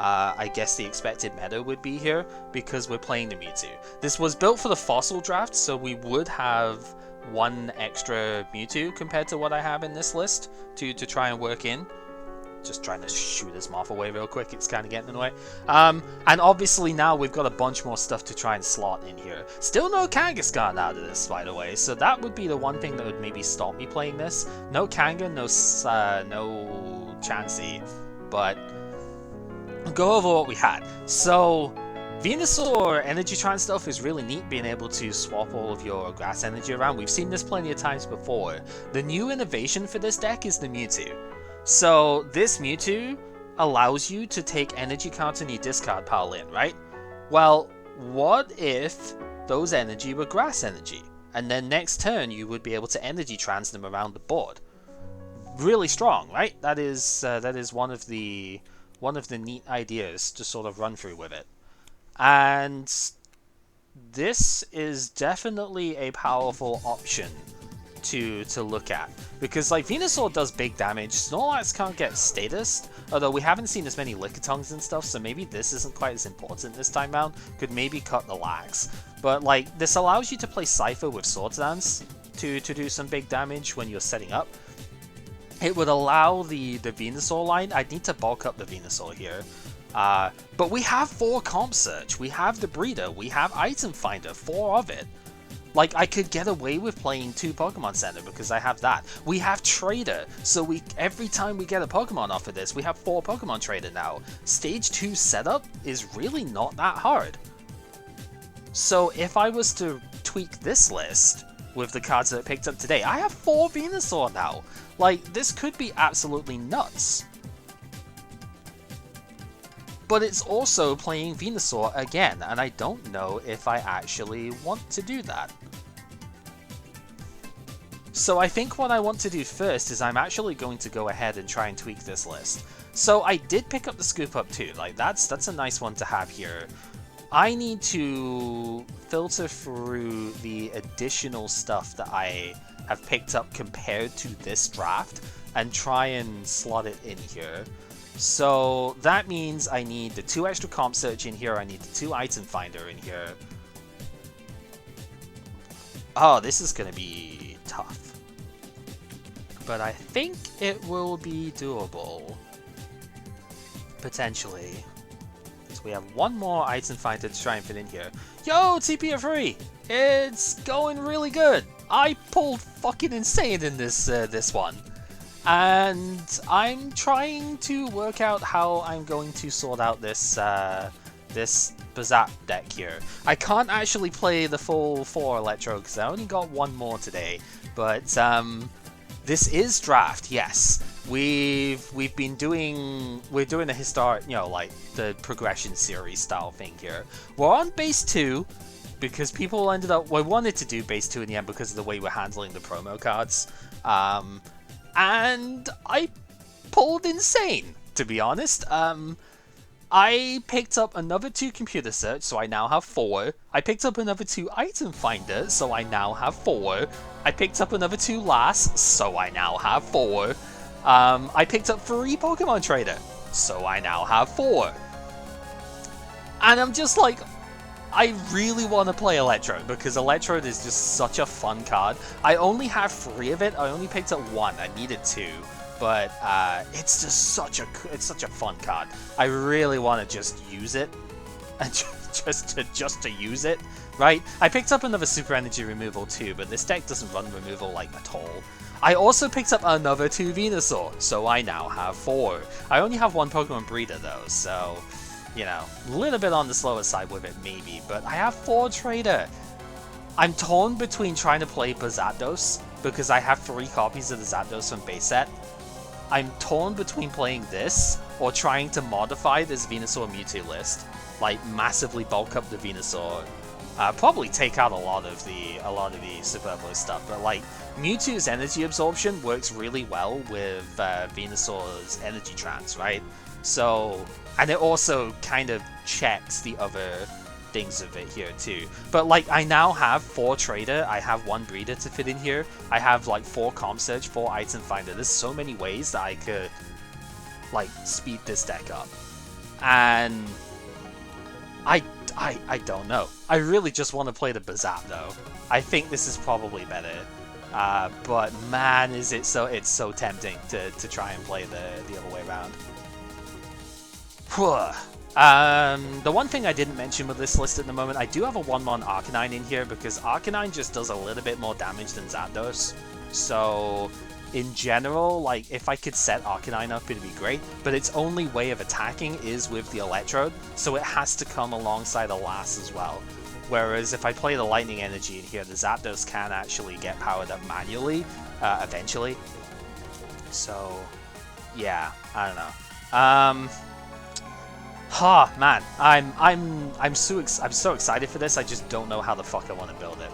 I guess the expected meta would be here, because we're playing the Mewtwo. This was built for the fossil draft, so we would have one extra Mewtwo compared to what I have in this list to try and work in. Just trying to shoot his moth away real quick, it's kind of getting in the way. And obviously now we've got a bunch more stuff to try and slot in here. Still no Kangaskhan out of this, by the way, so that would be the one thing that would maybe stop me playing this. No Kanga, no Chansey, but I'll go over what we had. So Venusaur Energy Trance stuff is really neat, being able to swap all of your grass energy around. We've seen this plenty of times before. The new innovation for this deck is the Mewtwo. So this Mewtwo allows you to take energy cards in your discard pile in, right? Well, what if those energy were grass energy? And then next turn you would be able to energy trans them around the board. Really strong, right? That is one of the neat ideas to sort of run through with it. And this is definitely a powerful option to look at, because like Venusaur does big damage, Snorlax can't get status, although we haven't seen as many Lickitungs and stuff, so maybe this isn't quite as important this time round, could maybe cut the lags. But like, this allows you to play Cypher with Swords Dance to do some big damage when you're setting up. It would allow the Venusaur line. I'd need to bulk up the Venusaur here. But we have 4 Comp Search, we have the Breeder, we have Item Finder, 4 of it. Like, I could get away with playing 2 Pokemon Center because I have that. We have Trader, so every time we get a Pokemon off of this, we have 4 Pokemon Trader now. Stage 2 setup is really not that hard. So if I was to tweak this list with the cards that I picked up today, I have 4 Venusaur now. Like, this could be absolutely nuts. But it's also playing Venusaur again, and I don't know if I actually want to do that. So I think what I want to do first is I'm actually going to go ahead and try and tweak this list. So I did pick up the Scoop Up too, like that's a nice one to have here. I need to filter through the additional stuff that I have picked up compared to this draft and try and slot it in here. So that means I need the 2 extra Comp Search in here, I need the 2 Item Finder in here. Oh, this is gonna be tough. But I think it will be doable. Potentially. So we have 1 more Item Finder to try and fit in here. Yo, TP3! It's going really good! I pulled fucking insane in this one. And I'm trying to work out how I'm going to sort out this this Bazat deck here. I can't actually play the full 4 Electro because I only got 1 more today. But this is draft, yes. We're doing a historic, you know, like the progression series style thing here. We're on base 2 because people ended up, we wanted to do base 2 in the end because of the way we're handling the promo cards. And I pulled insane, to be honest. I picked up another 2 Computer Search, so I now have 4. I picked up another 2 Item Finder, so I now have 4. I picked up another 2 Lass, so I now have 4. I picked up 3 Pokemon Trader, so I now have 4. And I'm just like, I really want to play Electrode, because Electrode is just such a fun card. I only have 3 of it, I only picked up 1, I needed 2. But it's just such a fun card. I really want to just use it, and just to use it, right? I picked up another Super Energy removal too, but this deck doesn't run removal like at all. I also picked up another 2 Venusaur, so I now have 4. I only have 1 Pokemon Breeder though, so you know, a little bit on the slower side with it maybe, but I have 4 Trader. I'm torn between trying to play Zapdos, because I have 3 copies of the Zapdos from base set, I'm torn between playing this or trying to modify this Venusaur Mewtwo list. Like, massively bulk up the Venusaur. Probably take out a lot of the superfluous stuff, but like, Mewtwo's energy absorption works really well with Venusaur's energy trance, right? So, and it also kind of checks the other things of it here too. But like, I now have 4 Trader, I have 1 Breeder to fit in here, I have like 4 Comp Search, 4 Item Finder. There's so many ways that I could like speed this deck up. And I don't know. I really just want to play the Bazap though. I think this is probably better. But man, is it so, it's so tempting to try and play the other way around. The one thing I didn't mention with this list at the moment, I do have a 1-mon Arcanine in here because Arcanine just does a little bit more damage than Zapdos. So, in general, like, if I could set Arcanine up, it'd be great, but its only way of attacking is with the Electrode, so it has to come alongside a Lass as well. Whereas if I play the Lightning Energy in here, the Zapdos can actually get powered up manually, eventually. So, yeah, I don't know. Man, I'm so excited for this. I just don't know how the fuck I want to build it.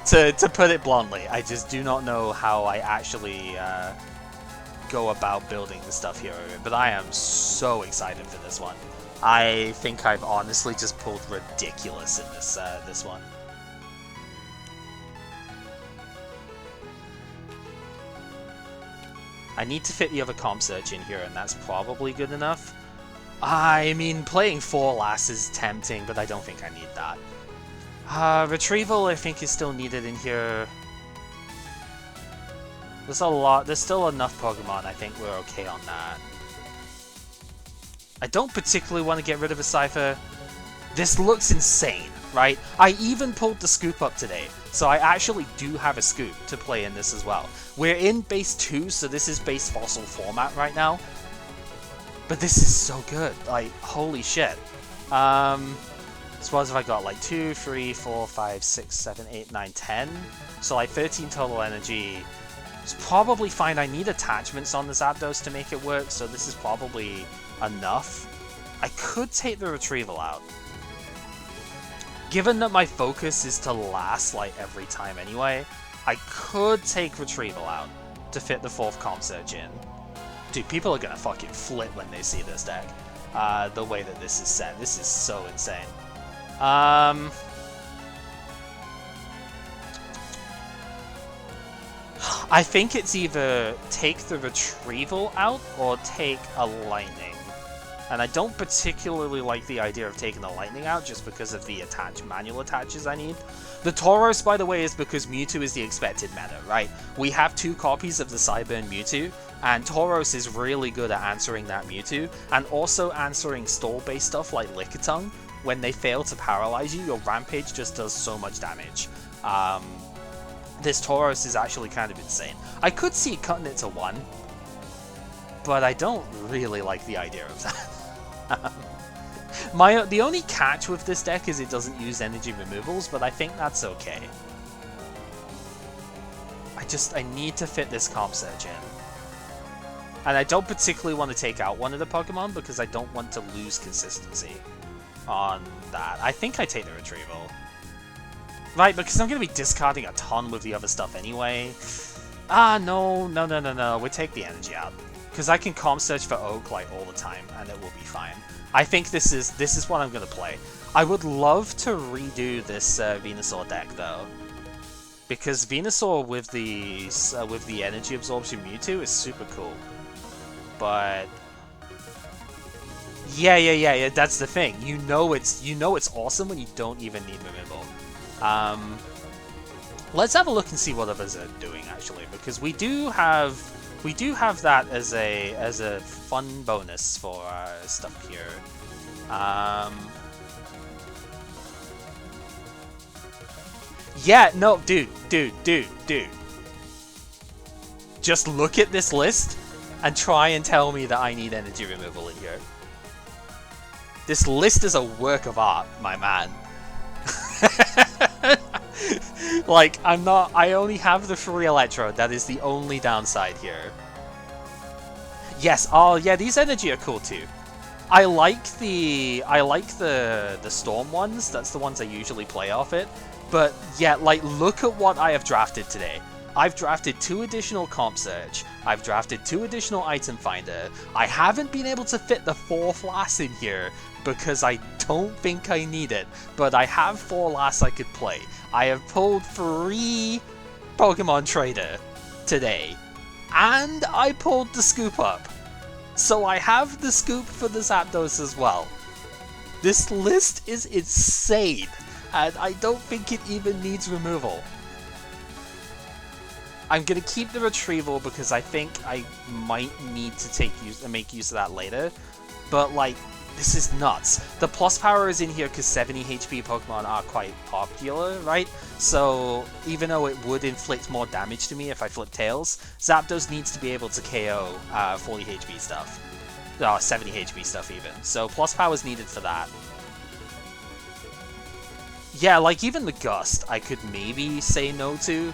to put it bluntly, I just do not know how I actually go about building the stuff here. But I am so excited for this one. I think I've honestly just pulled ridiculous in this one. I need to fit the other Comp Search in here, and that's probably good enough. I mean, playing 4 Lass is tempting, but I don't think I need that. Retrieval, I think, is still needed in here. There's still enough Pokemon, I think we're okay on that. I don't particularly want to get rid of a Cypher. This looks insane, right? I even pulled the Scoop up today, so I actually do have a Scoop to play in this as well. We're in base 2, so this is base fossil format right now. But this is so good, like, holy shit. So what have I got? Like 2, 3, 4, 5, 6, 7, 8, 9, 10. So like 13 total energy. It's probably fine. I need attachments on the Zapdos to make it work, so this is probably enough. I could take the Retrieval out. Given that my focus is to last like every time anyway, I could take Retrieval out to fit the 4th Comp Search in. Dude, people are gonna fucking flip when they see this deck. The way that this is set. This is so insane. I think it's either take the Retrieval out or take a Lightning. And I don't particularly like the idea of taking the Lightning out just because of the manual attaches I need. The Tauros, by the way, is because Mewtwo is the expected meta, right? We have 2 copies of the Cyburn Mewtwo, and Tauros is really good at answering that Mewtwo, and also answering stall-based stuff like Lickitung. When they fail to paralyze you, your Rampage just does so much damage. This Tauros is actually kind of insane. I could see cutting it to 1, but I don't really like the idea of that. The only catch with this deck is it doesn't use energy removals, but I think that's okay. I need to fit this Comp Search in. And I don't particularly want to take out one of the Pokemon because I don't want to lose consistency on that. I think I take the Retrieval. Right, because I'm going to be discarding a ton with the other stuff anyway. No. We take the energy out. Because I can Comp Search for Oak like all the time, and it will be fine. I think this is what I'm going to play. I would love to redo this Venusaur deck, though. Because Venusaur with the energy absorption Mewtwo is super cool. But yeah, that's the thing. You know it's awesome when you don't even need removal. Let's have a look and see what others are doing actually, because we do have that as a fun bonus for stuff here. Yeah, no, dude. Just look at this list and try and tell me that I need energy removal in here. This list is a work of art, my man. Like, I only have the free Electrode, that is the only downside here. Yes. Oh, yeah. These energy are cool too. I like the storm ones. That's the ones I usually play off it. But yeah, like look at what I have drafted today. I've drafted 2 additional Comp Search. I've drafted 2 additional Item Finder. I haven't been able to fit the 4th Lass in here because I don't think I need it. But I have 4 Lass I could play. I have pulled 3 Pokemon Trader today. And I pulled the Scoop Up. So I have the Scoop for the Zapdos as well. This list is insane. And I don't think it even needs removal. I'm gonna keep the retrieval because I think I might need to make use of that later. But like, this is nuts. The plus power is in here because 70 HP Pokemon are quite popular, right? So even though it would inflict more damage to me if I flip Tails, Zapdos needs to be able to KO 40 HP stuff. 70 HP stuff even. So plus power is needed for that. Yeah, like even the Gust I could maybe say no to.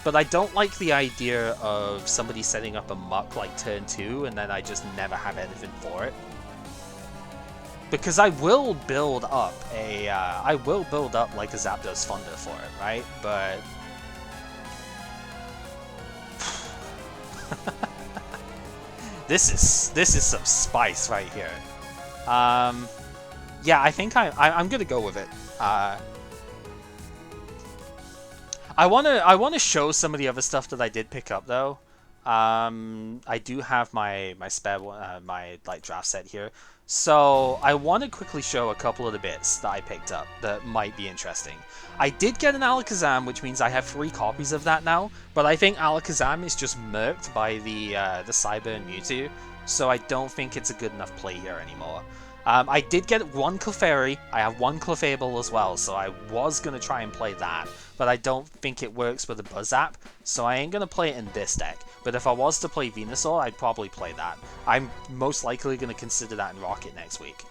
But I don't like the idea of somebody setting up a Muck like turn 2 and then I just never have anything for it. Because I will build up like a Zapdos Thunder for it, right? But this is some spice right here. Yeah, I think I'm gonna go with it. I wanna show some of the other stuff that I did pick up though. I do have my spare my like draft set here, so I want to quickly show a couple of the bits that I picked up that might be interesting. I did get an Alakazam, which means I have 3 copies of that now, but I think Alakazam is just murked by the Cyber and Mewtwo, so I don't think it's a good enough play here anymore. I did get 1 Clefairy, I have 1 Clefable as well, so I was going to try and play that, but I don't think it works with a Buzzap, so I ain't going to play it in this deck. But if I was to play Venusaur, I'd probably play that. I'm most likely going to consider that in Rocket next week.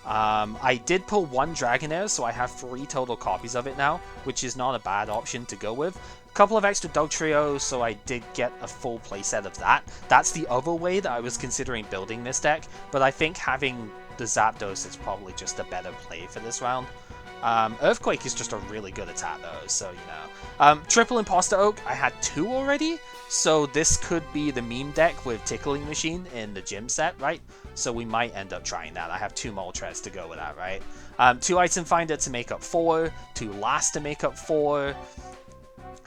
I did pull 1 Dragonair, so I have 3 total copies of it now, which is not a bad option to go with. A couple of extra Dugtrio, so I did get a full playset of that. That's the other way that I was considering building this deck, but I think having the Zapdos is probably just a better play for this round. Earthquake is just a really good attack though, so you know. Triple Imposter Oak, I had 2 already, so this could be the meme deck with Tickling Machine in the gym set, right? So we might end up trying that. I have 2 Moltres to go with that, right? 2 Item Finder to make up 4, 2 Last to make up 4.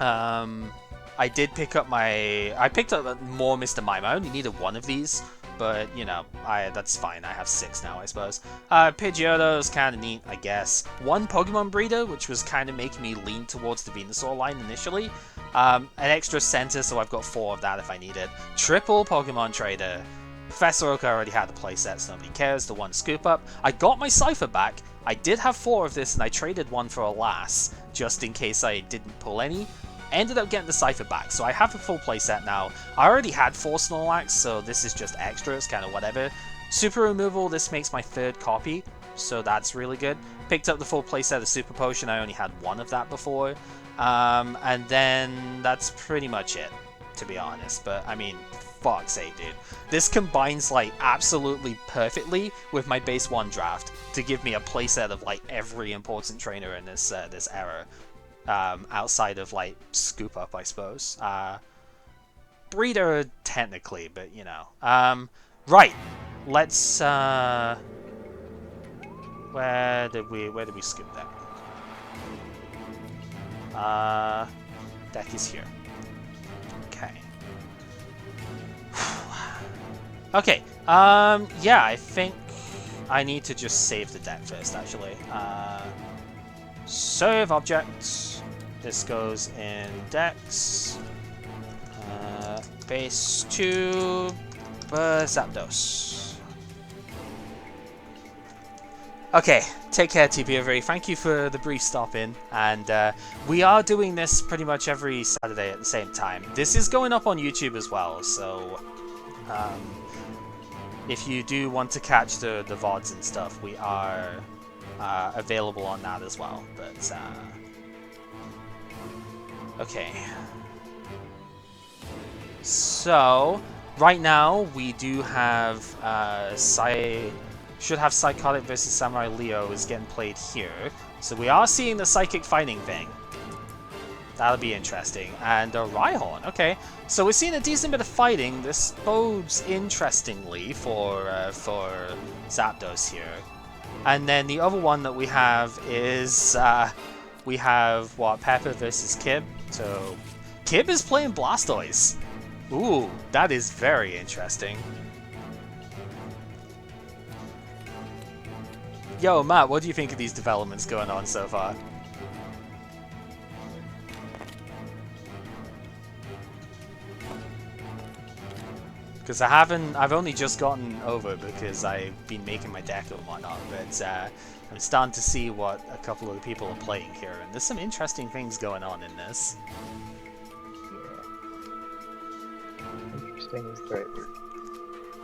I did pick up I picked up more Mr. Mime. I only needed 1 of these. But, you know, that's fine. I have 6 now, I suppose. Pidgeotto's kind of neat, I guess. 1 Pokemon Breeder, which was kind of making me lean towards the Venusaur line initially. An extra center, so I've got 4 of that if I need it. Triple Pokemon Trader. Professor Oak, I already had the playset, so nobody cares. The 1 Scoop Up. I got my Cypher back. I did have 4 of this, and I traded 1 for a Lass, just in case I didn't pull any. Ended up getting the Cypher back, so I have a full playset now. I already had 4 Snorlax, so this is just extra, it's kind of whatever. Super Removal, this makes my 3rd copy, so that's really good. Picked up the full playset of Super Potion, I only had 1 of that before. And then that's pretty much it, to be honest. But, I mean, fuck's sake, dude. This combines, like, absolutely perfectly with my base 1 draft to give me a playset of, like, every important trainer in this era. Outside of, like, Scoop Up, I suppose. Breeder, technically, but, you know. Right. Let's, where did we skip that? Deck is here. Okay. Okay, yeah, I think I need to just save the deck first, actually. Save object. This goes in decks. Base 2. Zapdos. Okay, take care, TPOV. Thank you for the brief stop in. And we are doing this pretty much every Saturday at the same time. This is going up on YouTube as well, so if you do want to catch the VODs and stuff, we are available on that as well. But okay. So, right now we do have should have Psychotic versus Samurai Leo is getting played here. So we are seeing the psychic fighting thing. That'll be interesting. And a Rhyhorn, okay. So we're seeing a decent bit of fighting. This bodes interestingly for Zapdos here. And then the other one that we have is we have Pepper versus Kib. So Kib is playing Blastoise. Ooh, that is very interesting. Yo, Matt, what do you think of these developments going on so far? Because I've only just gotten over because I've been making my deck and whatnot, but I'm starting to see what a couple of the people are playing here, and there's some interesting things going on in this. Yeah. Interesting is the right word.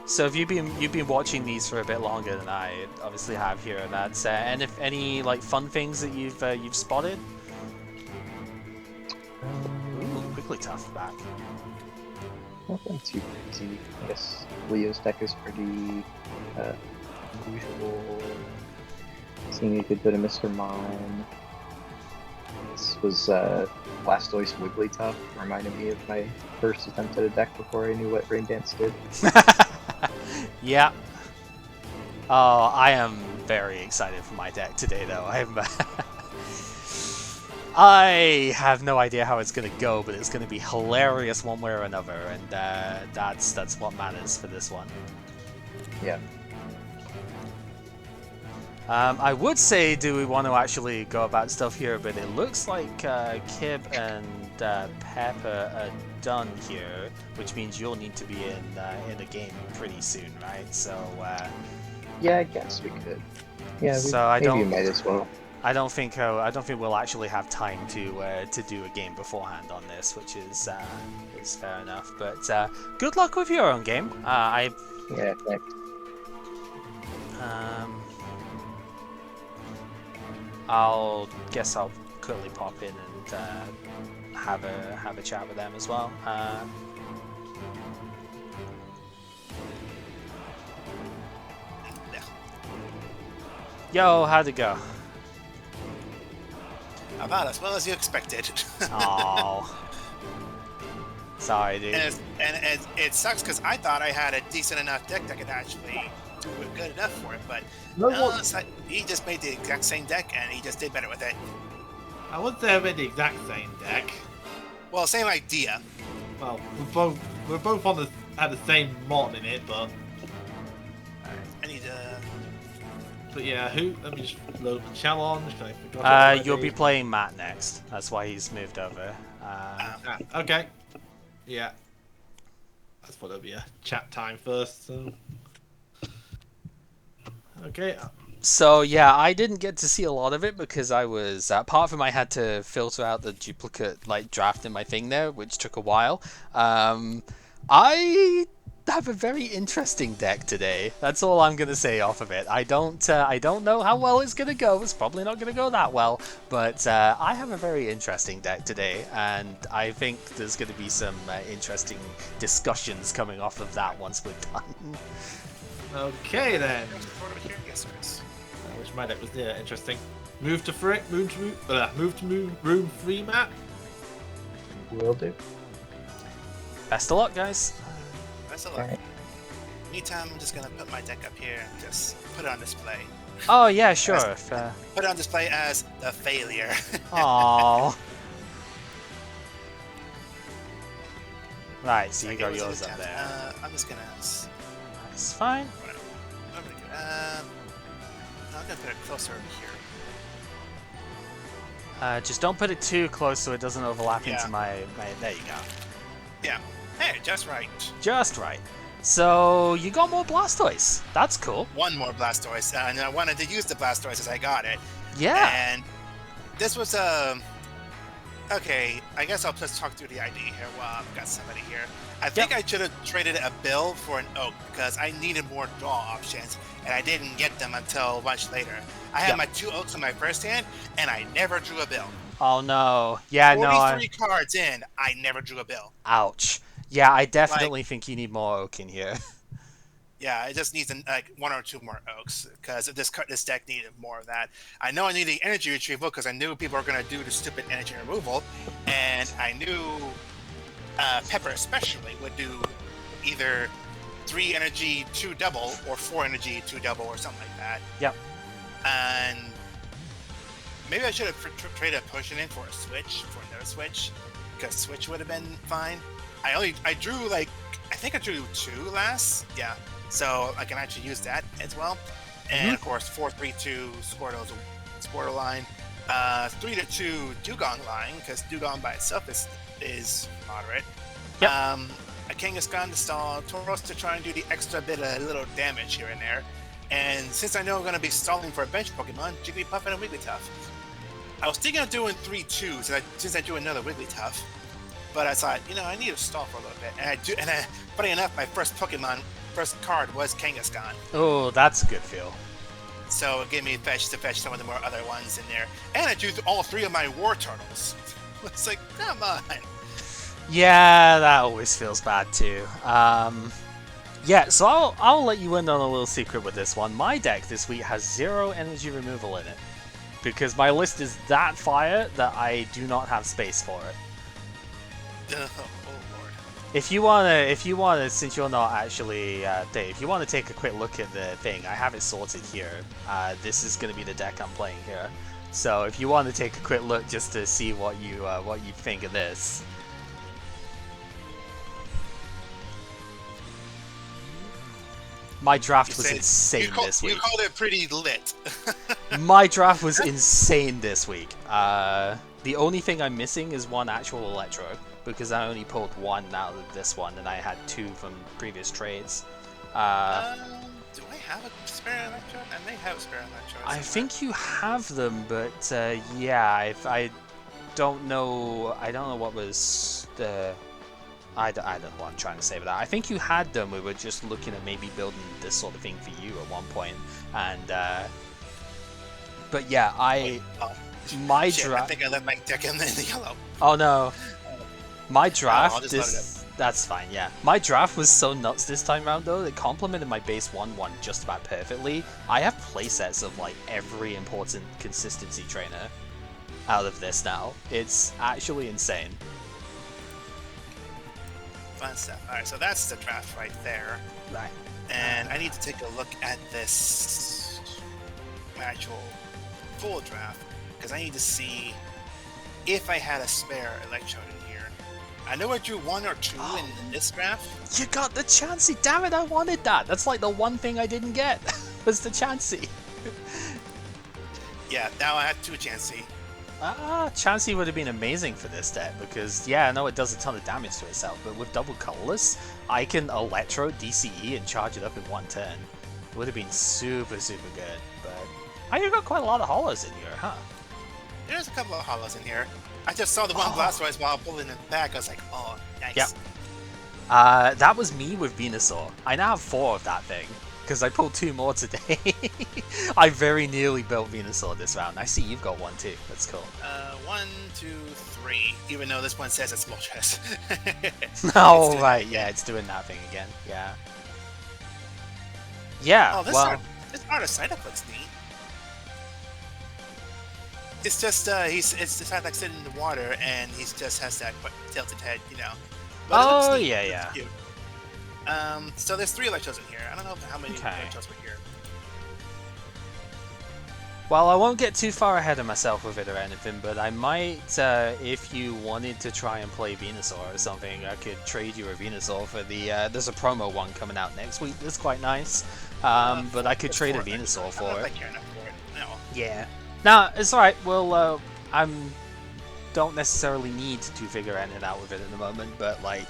So have you've been watching these for a bit longer than I obviously have here, and and if any like fun things that you've spotted? Ooh, quickly tough back. Nothing too crazy. I guess Leo's deck is pretty unusual. Seeing a good bit of Mr. Mime. This was Blastoise Wigglytuff. Reminded me of my first attempt at a deck before I knew what Rain Dance did. Yeah. Oh, I am very excited for my deck today, though. I have no idea how it's going to go, but it's going to be hilarious one way or another, and that's what matters for this one. Yeah. I would say, do we want to actually go about stuff here, but it looks like Kib and Pepper are done here, which means you'll need to be in a game pretty soon, right? So. Yeah, I guess we could. Yeah, so maybe you might as well. I don't think we'll actually have time to do a game beforehand on this, which is fair enough. But good luck with your own game. Yeah, thanks. I'll quickly pop in and have a chat with them as well. Yo, how'd it go? About as well as you expected. Oh, sorry, dude. And it sucks because I thought I had a decent enough deck that could actually do good enough for it, but it's like he just made the exact same deck and he just did better with it. I wouldn't say I made the exact same deck. Well, same idea. Well, we're both had the same mod in it, but. I need to. But yeah, let me just load the challenge. I forgot You'll be playing Matt next. That's why he's moved over. Okay. Yeah. I thought it'll be a chat time first. So. Okay. So yeah, I didn't get to see a lot of it because I was apart from I had to filter out the duplicate draft in my thing there, which took a while. I have a very interesting deck today. That's all I'm gonna say off of it. I don't know how well it's gonna go. It's probably not gonna go that well, but I have a very interesting deck today, and I think there's gonna be some interesting discussions coming off of that once we're done. Okay then. Yes, Chris. I wish my deck was interesting. Move to room 3 map. Will do. Best of luck, guys. Best of luck. Alright. Meantime, I'm just gonna put my deck up here and just put it on display. Oh yeah, sure. Put it on display as the failure. Aww. Right, so you got yours up there. I'm just gonna. It's fine. I'm gonna put it closer over here. Just don't put it too close so it doesn't overlap into my. There you go. Yeah. Hey, just right. Just right. So you got more Blastoise. That's cool. One more Blastoise, and I wanted to use the Blastoise as I got it. Yeah. And this was okay, I guess I'll just talk through the ID here while I've got somebody here. I think I should have traded a Bill for an Oak because I needed more draw options, and I didn't get them until much later. I had my 2 Oaks in my first hand, and I never drew a Bill. Oh no. Yeah, 43 cards in, I never drew a Bill. Ouch. Yeah, I definitely think you need more oak in here. Yeah, it just needs like 1 or 2 more oaks because this deck needed more of that. I know I need the energy retrieval because I knew people were gonna do the stupid energy removal, and I knew Pepper especially would do either 3 energy 2 double or 4 energy 2 double or something like that. Yep. And maybe I should have traded a potion in for a switch, for another switch, because switch would have been fine. I drew like, I think I drew 2 last. Yeah. So I can actually use that as well. And of course, 4-3-2 Squirtle line. 3-2 Dugong line, because Dugong by itself is moderate. Yep. A Kangaskhan to stall, Tauros to try and do the extra bit of little damage here and there. And since I know I'm going to be stalling for a bench Pokemon, Jigglypuff and a Wigglytuff. I was thinking of doing 3-2 since I do another Wigglytuff. But I thought, I need to stall for a little bit. And funny enough, my first card was Kangaskhan. Oh, that's a good feel. So it gave me fetch to fetch some of the more other ones in there. And I drew all 3 of my War Turtles. It's like, come on. Yeah, that always feels bad too. Yeah, so I'll let you in on a little secret with this one. My deck this week has 0 energy removal in it. Because my list is that fire that I do not have space for it. Oh lord. If you wanna, since you're not actually Dave, if you wanna take a quick look at the thing, I have it sorted here. This is gonna be the deck I'm playing here. So if you want to take a quick look just to see what you think of this. My draft was insane this week. You called it pretty lit. My draft was insane this week. The only thing I'm missing is 1 actual Electro, because I only pulled 1 out of this one, and I had 2 from previous trades. Do I have a spare Electro? I may have a spare Electro. I think you have them, but yeah, I don't know. I don't know what was the. I don't know what I'm trying to say with that. I think you had them. We were just looking at maybe building this sort of thing for you at one point, and but yeah, my draft. I think I left my deck in the yellow. Oh no, my draft. I'll just That's fine. Yeah, my draft was so nuts this time round though. It complemented my base 1/1 just about perfectly. I have playsets of like every important consistency trainer out of this now. It's actually insane. Fun stuff. Alright, so that's the draft right there. Right. And I need to take a look at this actual full draft, because I need to see if I had a spare Electrode in here. I know I drew 1 or 2 in this draft. You got the Chansey! Damn it, I wanted that! That's like the one thing I didn't get, was the Chansey. Yeah, now I have 2 Chansey. Chansey would have been amazing for this deck, because, yeah, I know it does a ton of damage to itself, but with double colorless, I can Electro, DCE, and charge it up in 1 turn. It would have been super, super good, but... you've got quite a lot of hollows in here, huh? There's a couple of hollows in here. I just saw the one Blastoise while pulling it back, I was like, oh, nice. Yep. That was me with Venusaur. I now have 4 of that thing, because I pulled 2 more today. I very nearly built Venusaur this round. I see you've got 1 too. That's cool. 1, 2, 3. Even though this one says it's Moltres. Oh, right. Yeah, it's doing that thing again. Yeah. Yeah, oh, this art of Psyduck looks neat. It's just, it's just like sitting in the water, and he just has that tilted head, you know. But oh, it looks neat. yeah. It's cute. So there's 3 Electros in here. I don't know how many Electros were here. Well, I won't get too far ahead of myself with it or anything, but I might, if you wanted to try and play Venusaur or something, I could trade you a Venusaur for the, there's a promo one coming out next week that's quite nice, but I could trade a Venusaur for it. I don't know if I care enough for it, no. Yeah. Nah, it's alright, well, don't necessarily need to figure anything out with it at the moment, but, like,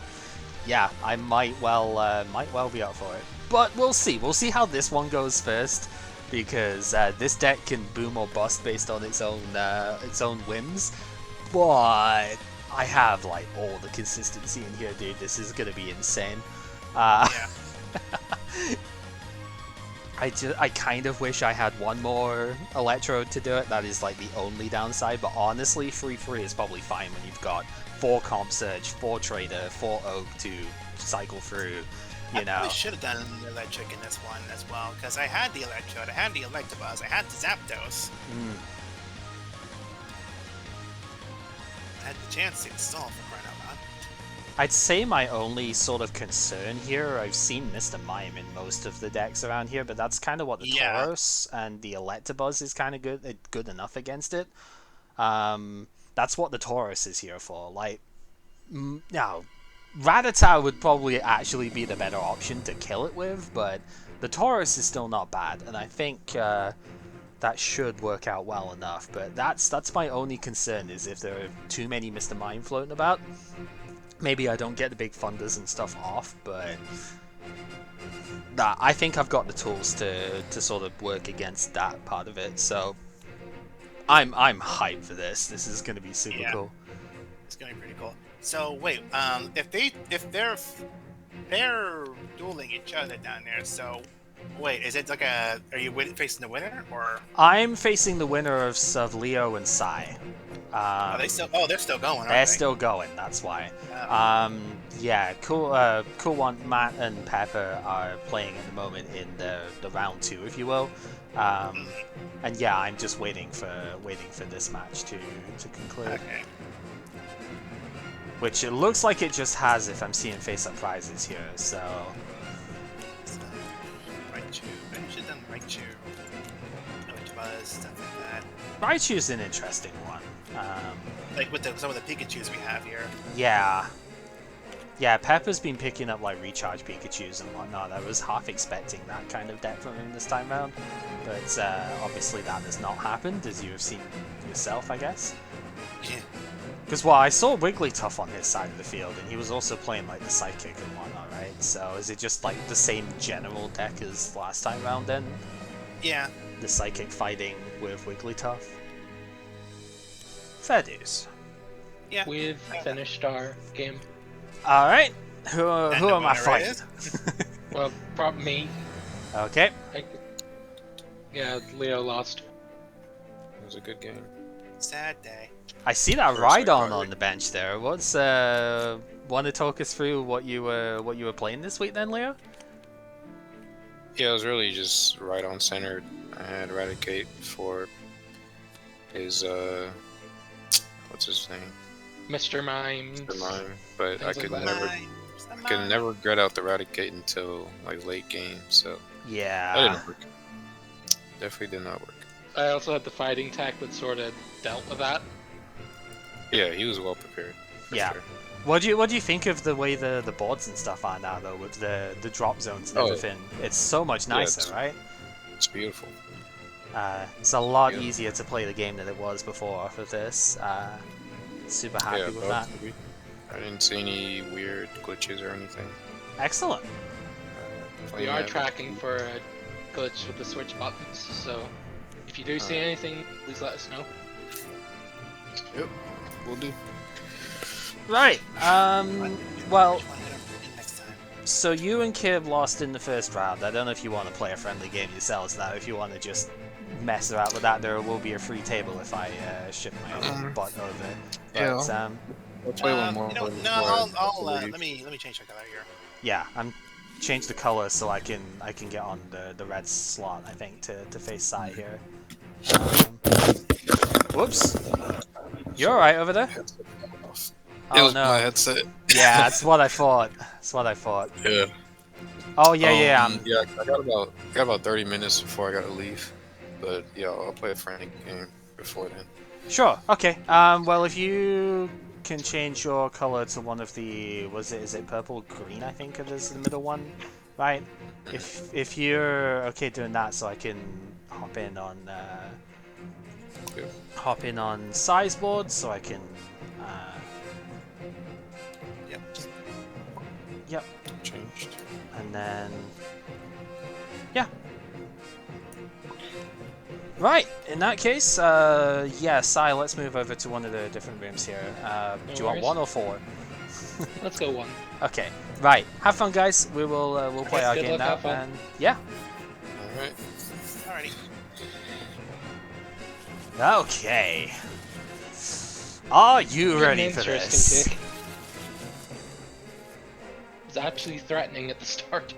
yeah, I might well be up for it. But we'll see how this one goes first, because this deck can boom or bust based on its own whims. But I have like all the consistency in here, dude. This is gonna be insane. Yeah. I kind of wish I had one more Electrode to do it. That is like the only downside. But honestly, 3-3 is probably fine when you've got 4 Comp Surge, 4 Trader, 4 Oak to cycle through. You know. I should have done the Electric in this one as well, because I had the Electrode, I had the Electabuzz, I had the Zapdos. I had the chance to install for crying out loud. I'd say my only sort of concern here, I've seen Mr. Mime in most of the decks around here, but that's kind of what the Tauros and the Electabuzz is kind of good enough against it. That's what the Tauros is here for. Like, now, Rattata would probably actually be the better option to kill it with, but the Tauros is still not bad, and I think that should work out well enough. But that's my only concern, is if there are too many Mr. Mime floating about. Maybe I don't get the big funders and stuff off, but I think I've got the tools to sort of work against that part of it. So I'm hyped for this. This is going to be super cool. It's going to be pretty cool. So wait, if they're dueling each other down there, so wait, is it like are you facing the winner, or? I'm facing the winner of Leo and Sai. They're still going. Aren't They're they? still going. That's why. Yeah, cool one. Matt and Pepper are playing at the moment in the round 2, if you will. And yeah, I'm just waiting for this match to conclude. Okay. Which it looks like it just has, if I'm seeing face-up prizes here. So. Raichu. I should have done Raichu. Buzz, stuff like that. Raichu's an interesting one. Like with some of the Pikachus we have here. Yeah. Yeah, Pepper's been picking up like recharge Pikachus and whatnot. I was half expecting that kind of deck from him this time round. But obviously that has not happened, as you have seen yourself, I guess. Yeah. Because, well, I saw Wigglytuff on his side of the field, and he was also playing like the Psychic and whatnot, right? So is it just like the same general deck as last time round then? Yeah. The Psychic fighting with Wigglytuff? Fair dues. Yeah. We've finished our game. Alright, who am I fighting? Well, probably me. Okay. Yeah, Leo lost. It was a good game. Sad day. I see that First Rhydon I on the bench there. What's want to talk us through what you were playing this week then, Leo? Yeah, it was really just right on centered. I had Eradicate for his what's his name? Mr. Mime. Mr. Mime, but I Things could like that. never get out the Eradicate until like late game, so that Yeah. didn't work. Definitely did not work. I also had the fighting tech that sort of dealt with that. Yeah, he was well prepared. for Yeah. sure. What do you think of the way the boards and stuff are now though, with the drop zones and everything? It's so much nicer, it's- right? It's beautiful. It's a lot Yeah. easier to play the game than it was before off of this. Super happy Yeah, with that. I didn't see any weird glitches or anything. Excellent. We Playing are that- tracking for a glitch with the switch buttons, so if you do see anything, please let us know. Yep, we'll do. Right. Well, Next time. so you and Kib lost in the first round. I don't know if you want to play a friendly game yourselves now. If you want to just mess around with that, there will be a free table if I ship my butt over. Yeah. But, We'll play one more. No, before I'll I leave. let me change my color here. yeah, I'm change the color so I can get on the red slot. I think to face Sai here. Whoops. You all right over there? It Oh was no. my headset. Yeah, that's what I thought. That's what I thought. Yeah. Oh yeah, yeah. Yeah, I got about 30 minutes before I gotta leave. But yeah, I'll play a friendly game before then. Sure. Okay. Well, if you can change your color to one of the is it purple green? I think it is the middle one, right? If you're okay doing that, so I can hop in on size board, so I can. Yep. Yep. Changed. And then, yeah. Right, in that case, yeah, Sai, let's move over to one of the different rooms here. Do you want worries. 1 or 4? Let's go one. Okay, right. Have fun, guys. We'll play Okay, our good game luck, now, have fun. and yeah. Alright. Alrighty. Okay. Are you ready An for interesting this? pick. It's actually threatening at the start.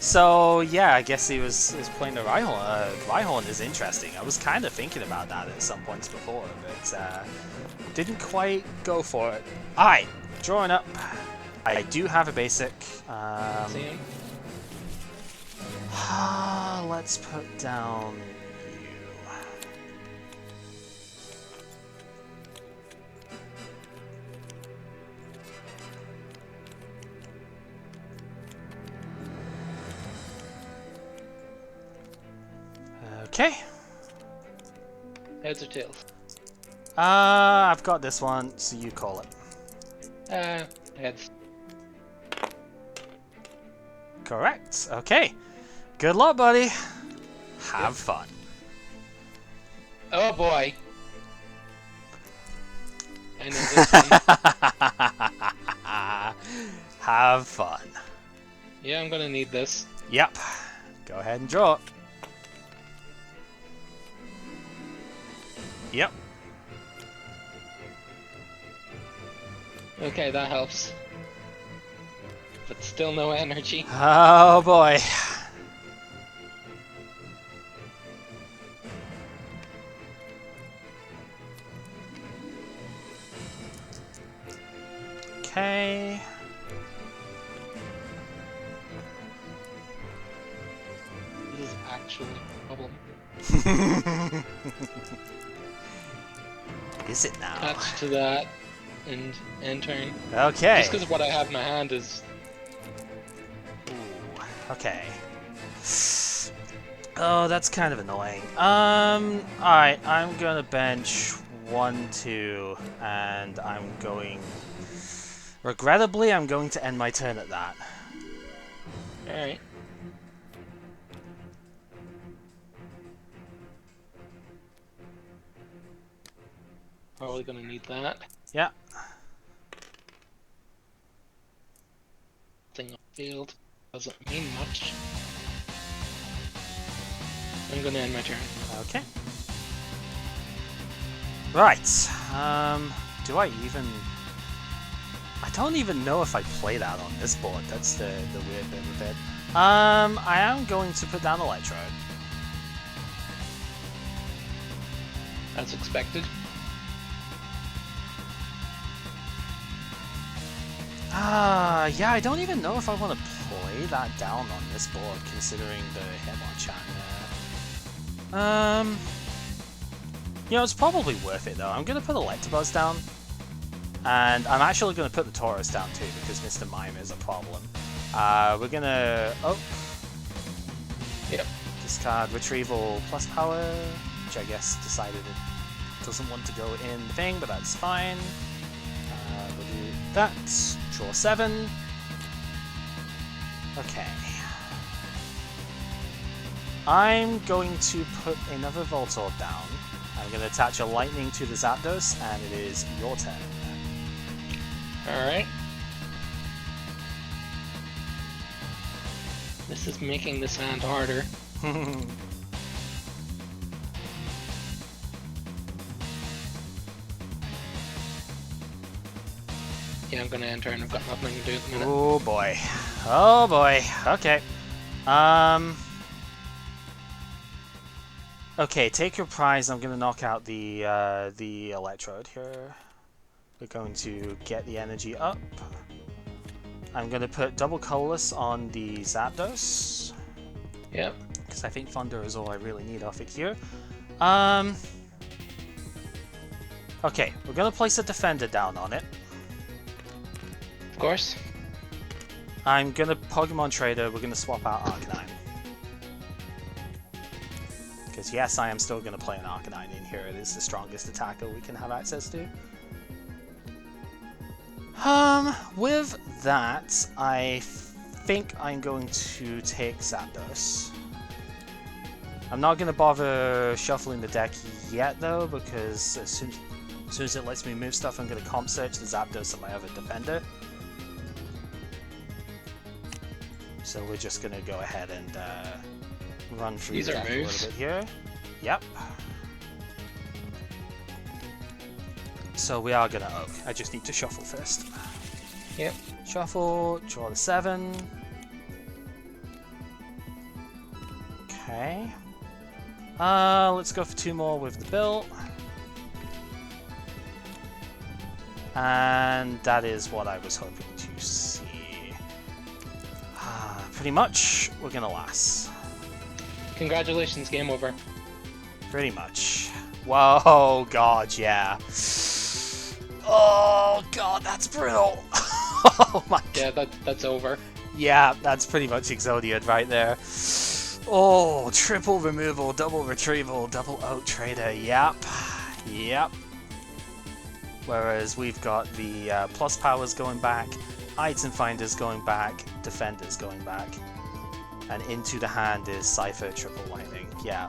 So yeah, I guess he was playing the Rhyhorn. Rhyhorn is interesting. I was kind of thinking about that at some points before, but didn't quite go for it. Alright, drawing up. I do have a basic. See him? Let's put down you. Okay. Heads or tails? I've got this one, so you call it. Heads. Correct. Okay. Good luck, buddy. Have fun. Oh boy. I know this one. Have fun. Yeah, I'm gonna need this. Yep. Go ahead and draw. Yep. Okay, that helps. But still no energy. Oh boy. Okay. This is actually a problem. Is it now? Attach to that and end turn. Okay. Just because what I have in my hand is Ooh, okay. Oh, that's kind of annoying. Alright, I'm gonna bench 1, 2, and I'm going... Regrettably, I'm going to end my turn at that. alright. Probably gonna need that. Yeah. Thing on field doesn't mean much. I'm gonna end my turn. Okay. Right. Do I even... I don't even know if I play that on this board. That's the weird bit of it. I am going to put down Electrode. As expected. Yeah, I don't even know if I want to play that down on this board, considering the Hitmonchan. You know, it's probably worth it though. I'm going to put Electabuzz down, and I'm actually going to put the Taurus down too, because Mr. Mime is a problem. We're going to... Oh. Yep. Discard Retrieval plus Power, which I guess decided it doesn't want to go in the thing, but that's fine. We'll do that. Draw 7. Okay. I'm going to put another Voltorb down. I'm going to attach a Lightning to the Zapdos, and it is your turn. Alright. This is making this hand harder. Yeah, I'm gonna enter and I've got nothing to do at the minute. Oh boy. Oh boy. Okay. Okay, take your prize. I'm gonna knock out the Electrode here. We're going to get the energy up. I'm gonna put double colorless on the Zapdos. Yep. Because I think Thunder is all I really need off it here. Okay, we're gonna place a Defender down on it. Of course. I'm gonna Pokemon Trader, we're gonna swap out Arcanine. Because yes, I am still gonna play an Arcanine in here, it is the strongest attacker we can have access to. With that, I think I'm going to take Zapdos. I'm not gonna bother shuffling the deck yet though, because as soon as it lets me move stuff, I'm gonna comp search the Zapdos and my other Defender. So we're just gonna go ahead and run through These the are deck a moves. little bit here. Yep. So we are gonna oak. I just need to shuffle first. Yep. Shuffle, draw the 7. Okay. Let's go for 2 more with the bill. And that is what I was hoping to see. Pretty much, we're gonna last. Congratulations, game over. Pretty much. Whoa, god, yeah. Oh god, that's brutal. Oh my god. Yeah, that's over. Yeah, that's pretty much Exodiad right there. Oh, triple removal, double retrieval, double oak trader. Yep. Yep. Whereas we've got the plus powers going back, item finders going back, defenders going back, and into the hand is Cypher triple lightning. Yeah.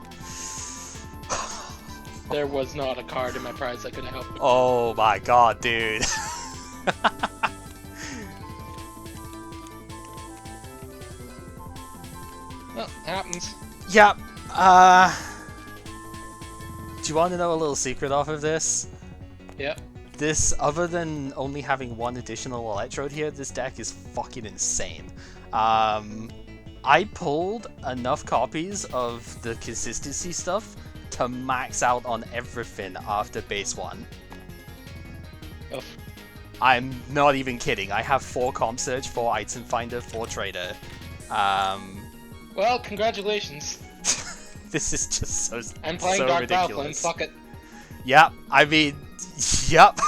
There was not a card in my prize that could have helped me. Oh my god, dude. Well, happens. Yep. Do you want to know a little secret off of this? Yep. This, other than only having 1 additional electrode here, this deck is fucking insane. I pulled enough copies of the consistency stuff to max out on everything after base 1. Oof. I'm not even kidding. I have 4 comp search, 4 item finder, 4 trader. Well, congratulations. This is just so I'm playing so Dark Valkyrie, ridiculous. fuck it. Yep, I mean, yep.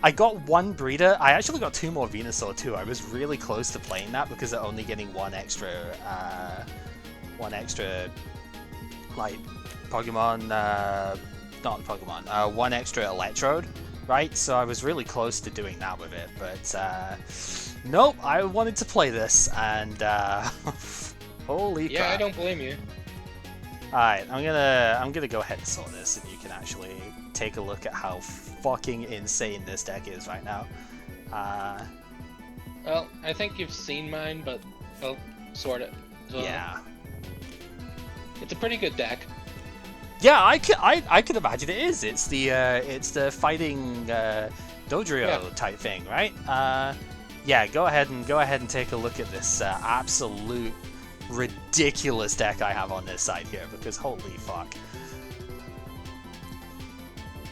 I got 1 breeder. I actually got 2 more Venusaur too. I was really close to playing that because they're only getting one extra, like Pokemon, not Pokemon, 1 extra Electrode, right? So I was really close to doing that with it, but nope. I wanted to play this, and holy crap! Yeah, I don't blame you. Alright, I'm gonna go ahead and sort this, and you can actually take a look at how fucking insane this deck is right now. Well, I think you've seen mine, but I'll sort it. So, Yeah. It's a pretty good deck. Yeah, I can imagine it is. It's the fighting Dodrio type thing, right? Yeah, go ahead and take a look at this absolute ridiculous deck I have on this side here, because holy fuck.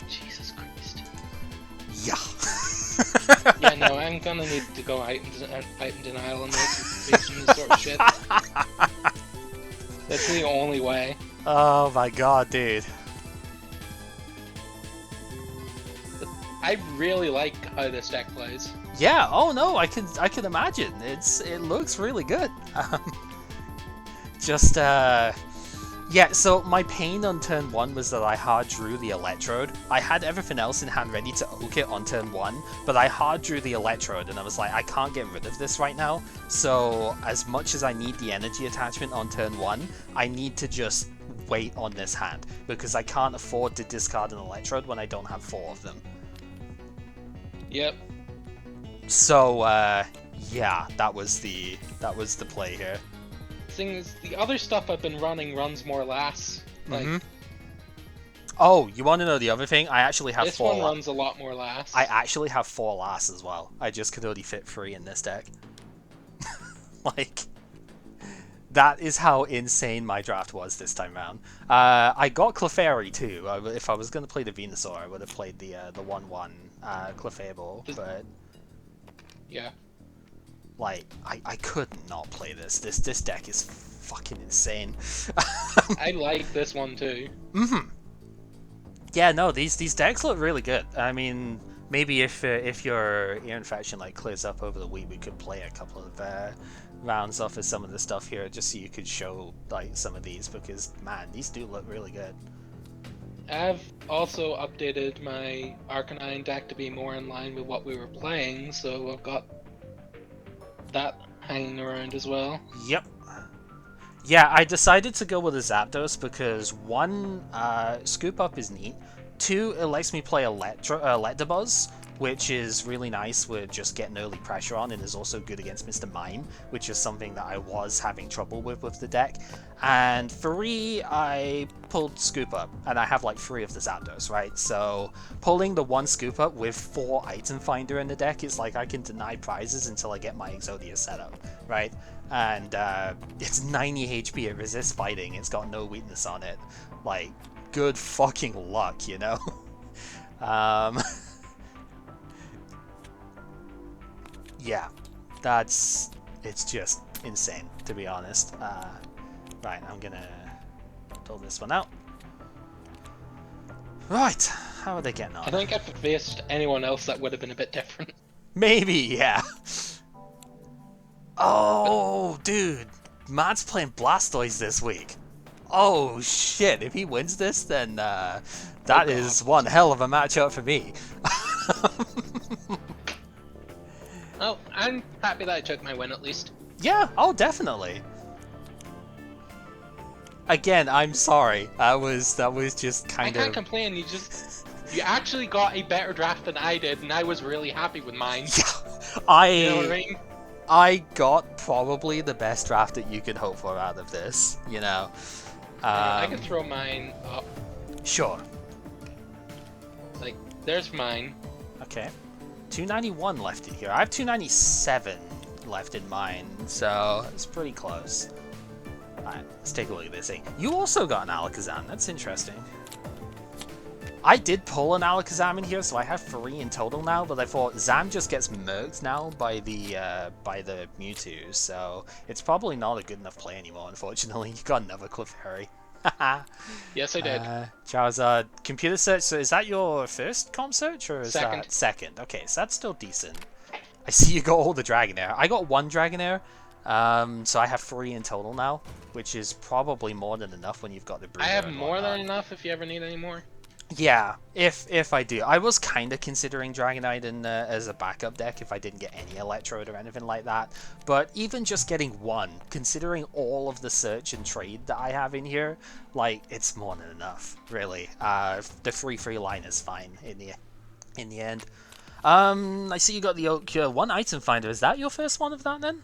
Jesus Christ. Yeah. Yeah, no, I'm gonna need to go item denial on this and this sort of shit. That's the only way. Oh my god, dude. I really like how this deck plays. Yeah. Oh no, I can imagine. It looks really good. Just yeah. So my pain on turn 1 was that I hard drew the Electrode. I had everything else in hand ready to oak it on turn 1, but I hard drew the Electrode, and I was like, I can't get rid of this right now. So as much as I need the energy attachment on turn 1, I need to just wait on this hand because I can't afford to discard an Electrode when I don't have 4 of them. Yep. So yeah, that was the play here. Thing is, the other stuff I've been running runs more lass. Like, Oh, you want to know the other thing? I actually have this 4. one runs a lot more lass. I actually have 4 lass as well. I just could only fit 3 in this deck. Like, that is how insane my draft was this time around. I got Clefairy too. If I was going to play the Venusaur, I would have played the 1/1 Clefable, but Yeah. like, I could not play this. This deck is fucking insane. I like this one too. Yeah, no, these decks look really good. I mean, maybe if your ear infection like clears up over the week, we could play a couple of rounds off of some of the stuff here, just so you could show like some of these, because man, these do look really good. I've also updated my Arcanine deck to be more in line with what we were playing, so I've got that hanging around as well. Yep. Yeah, I decided to go with a Zapdos because 1, Scoop Up is neat. 2, it lets me play Electabuzz, which is really nice with just getting early pressure on, and is also good against Mr. Mime, which is something that I was having trouble with the deck. And 3, I pulled Scoop Up, and I have like 3 of the Zapdos, right? So pulling the 1 Scoop Up with 4 Item Finder in the deck is like I can deny prizes until I get my Exodia set up, right? And it's 90 HP, it resists fighting, it's got no weakness on it. Like, good fucking luck, you know? Yeah, it's just insane, to be honest. Right, I'm gonna pull this one out. Right, how are they getting on? I think if it faced anyone else, that would have been a bit different. Maybe, yeah. Oh, dude, Matt's playing Blastoise this week. Oh shit, if he wins this, then that is one hell of a matchup for me. Oh, I'm happy that I took my win at least. Yeah, oh, definitely. Again, I'm sorry. That was just kind of... I can't complain, you actually got a better draft than I did, and I was really happy with mine. Yeah, You know what I mean? I got probably the best draft that you could hope for out of this, you know. I can throw mine up. Sure. Like, there's mine. Okay. 291 left in here. I have 297 left in mine, so it's pretty close. Alright, let's take a look at this thing. You also got an Alakazam. That's interesting. I did pull an Alakazam in here, so I have 3 in total now, but I thought Zam just gets murked now by the Mewtwo, so it's probably not a good enough play anymore, unfortunately. You got another Clefairy. Yes, I did. Charizard, computer search, so is that your first comp search, or is Second. that second? Okay, so that's still decent. I see you got all the Dragonair. I got 1 Dragonair, so I have 3 in total now, which is probably more than enough when you've got the Breeder. I have and more whatnot. than enough if you ever need any more. Yeah, if I do. I was kind of considering Dragonite as a backup deck if I didn't get any Electrode or anything like that. But even just getting 1, considering all of the search and trade that I have in here, like, it's more than enough, really. The 3/3 line is fine in the end. I see you got the 1 Item Finder. Is that your first one of that then?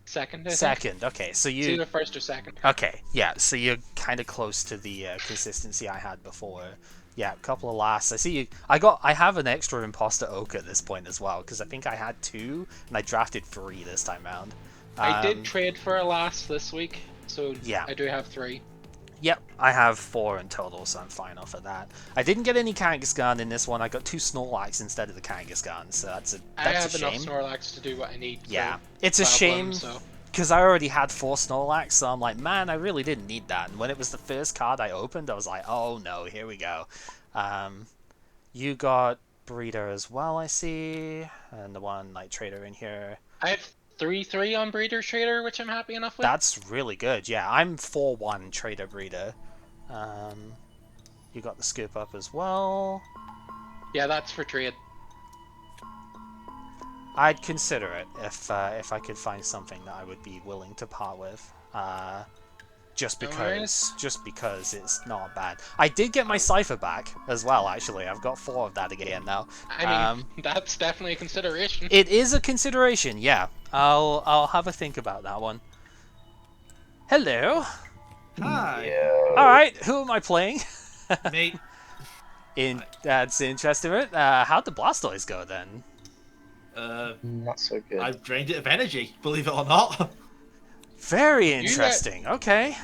Second, I think. Second, okay. So It's you... either first or second. Okay, yeah, so you're kind of close to the consistency I had before. Yeah, a couple of lasts. I see you. I have an extra Imposter Oak at this point as well, because I think I had 2, and I drafted 3 this time round. I did trade for a last this week, so yeah. I do have 3. Yep, I have 4 in total, so I'm fine off of that. I didn't get any Kangaskhan in this one. I got 2 Snorlax instead of the Kangaskhan, so that's a shame. I have enough Snorlax to do what I need. Yeah, it's a shame. So. Because I already had 4 Snorlax, so I'm like, man, I really didn't need that. And when it was the first card I opened, I was like, oh no, here we go. You got Breeder as well, I see, and the 1 Night Trader in here. I have 3/3 on Breeder Trader, which I'm happy enough with. That's really good, yeah. I'm 4/1 Trader Breeder. You got the Scoop Up as well. Yeah, that's for trade. I'd consider it if I could find something that I would be willing to part with. Just because it's not bad. I did get my Cypher back as well, actually. I've got 4 of that again now. I mean, that's definitely a consideration. It is a consideration, yeah. I'll have a think about that one. Hello. Hi. Alright, who am I playing? Mate. That's interesting. How'd the Blastoise go then? Not so good. I've drained it of energy, believe it or not. Very interesting. Okay.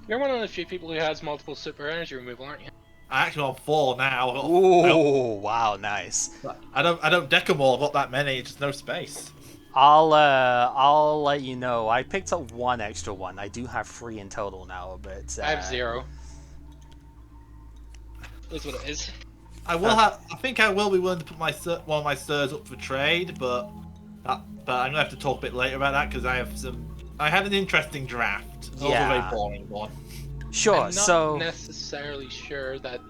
You're one of the few people who has multiple super energy removal, aren't you? I'm actually on 4 now. Ooh, wow, nice. I don't deck them all. I've got that many. Just no space. I'll let you know. I picked up 1 extra one. I do have 3 in total now, but I have 0. That's what it is. I will have. I think I will be willing to put one of my Sirs up for trade, but I'm gonna have to talk a bit later about that because I had an interesting draft. Also a very boring one. Sure. I'm not necessarily sure that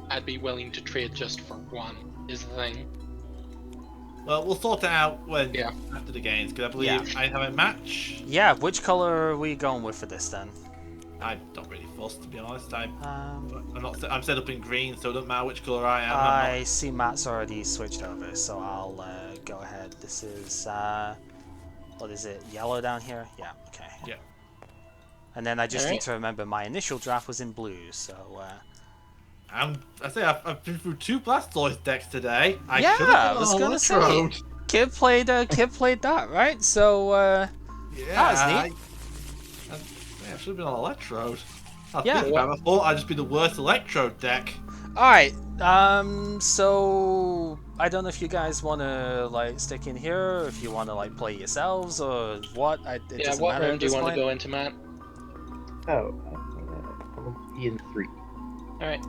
I'd be willing to trade just for 1. Is the thing. Well, we'll sort it out after the games because I believe I have a match. Yeah. Which color are we going with for this then? I don't really fuss, to be honest. I'm Um, set up in green, so it doesn't matter which colour I am. I see Matt's already switched over, so I'll go ahead. This is what is it? Yellow down here? Yeah. Okay. Yeah. And then I just need Alright. to remember my initial draft was in blue, so. I've been through 2 Blastoise decks today. Yeah, should've I done was a gonna say. Electrode. Kid played that, right? So Yeah, that was neat. I should have been on Electrode. I Yeah. think about it, I thought I'd just be the worst Electrode deck. Alright, so I don't know if you guys want to like stick in here, or if you want to like play yourselves, or what. It Yeah, doesn't what matter room at do you this want to point. go into, Matt? Oh, I'll be in 3. Alright.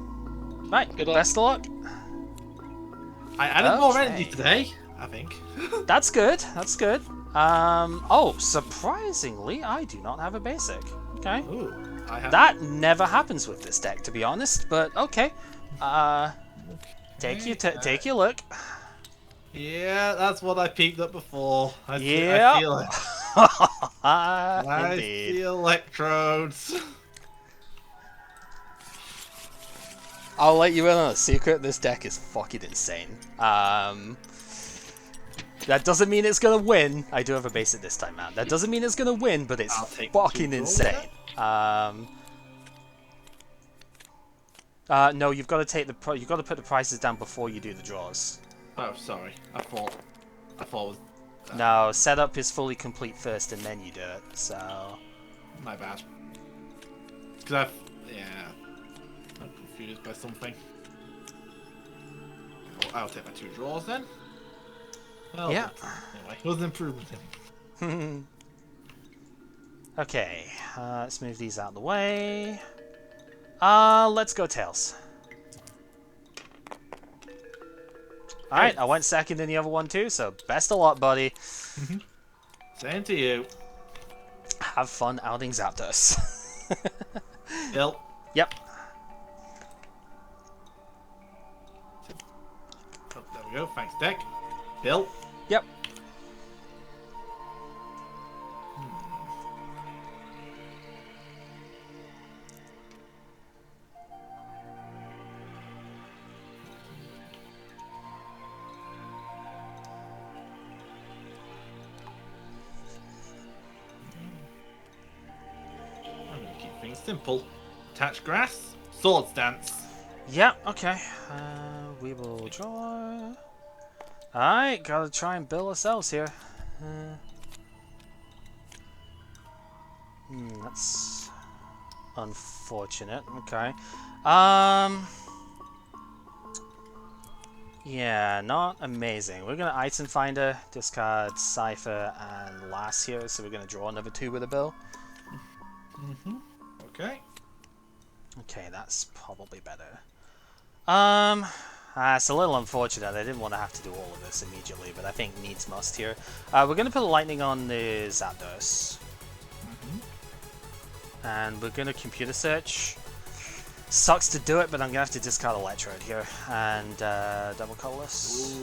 Right, Good luck. best of luck. I added more Okay. energy today, I think. That's good. That's good. Oh, surprisingly, I do not have a basic. Okay. Ooh, I have. That never happens with this deck, to be honest. But okay. Take your look. Yeah, that's what I peeked up before. I Yeah. feel it. I Indeed. see electrodes. I'll let you in on a secret. This deck is fucking insane. That doesn't mean it's gonna win. I do have a basic this time, man. That doesn't mean it's gonna win, but it's I'll take fucking 2 draws insane. No, you've got to take you've got to put the prices down before you do the draws. Oh, sorry. I thought it was No, setup is fully complete first, and then you do it. So. my bad. Because I'm confused by something. I'll take my 2 draws then. Well, Yeah. Anyway, it was an improvement. Okay, let's move these out of the way. Let's go Tails. Alright, I went second in the other one too, so best of luck, buddy. Same to you. Have fun outing Zapdos. Bill. Yep. Oh, there we go. Thanks, deck. Bill. Yep. I'm gonna keep things simple. Attach grass. Swords dance. Yep, okay. We will draw. Alright, gotta try and build ourselves here. That's unfortunate. Okay. Yeah, not amazing. We're gonna Item Finder, discard Cypher and Lass here, so we're gonna draw another 2 with a bill. Okay. Okay, that's probably better. It's a little unfortunate. I didn't want to have to do all of this immediately, but I think needs must here. We're gonna put lightning on the Zapdos. And we're gonna computer search. Sucks to do it, but I'm gonna have to discard Electrode here and double colorless.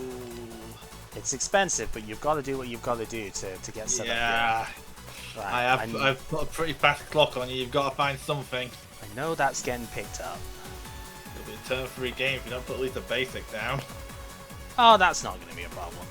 It's expensive, but you've got to do what you've got to do to get set Yeah. up here. Right, I've put a pretty fast clock on you. You've got to find something. I know that's getting picked up. It'll be a turn 3 game if you don't put at least a basic down. Oh, that's not gonna be a problem.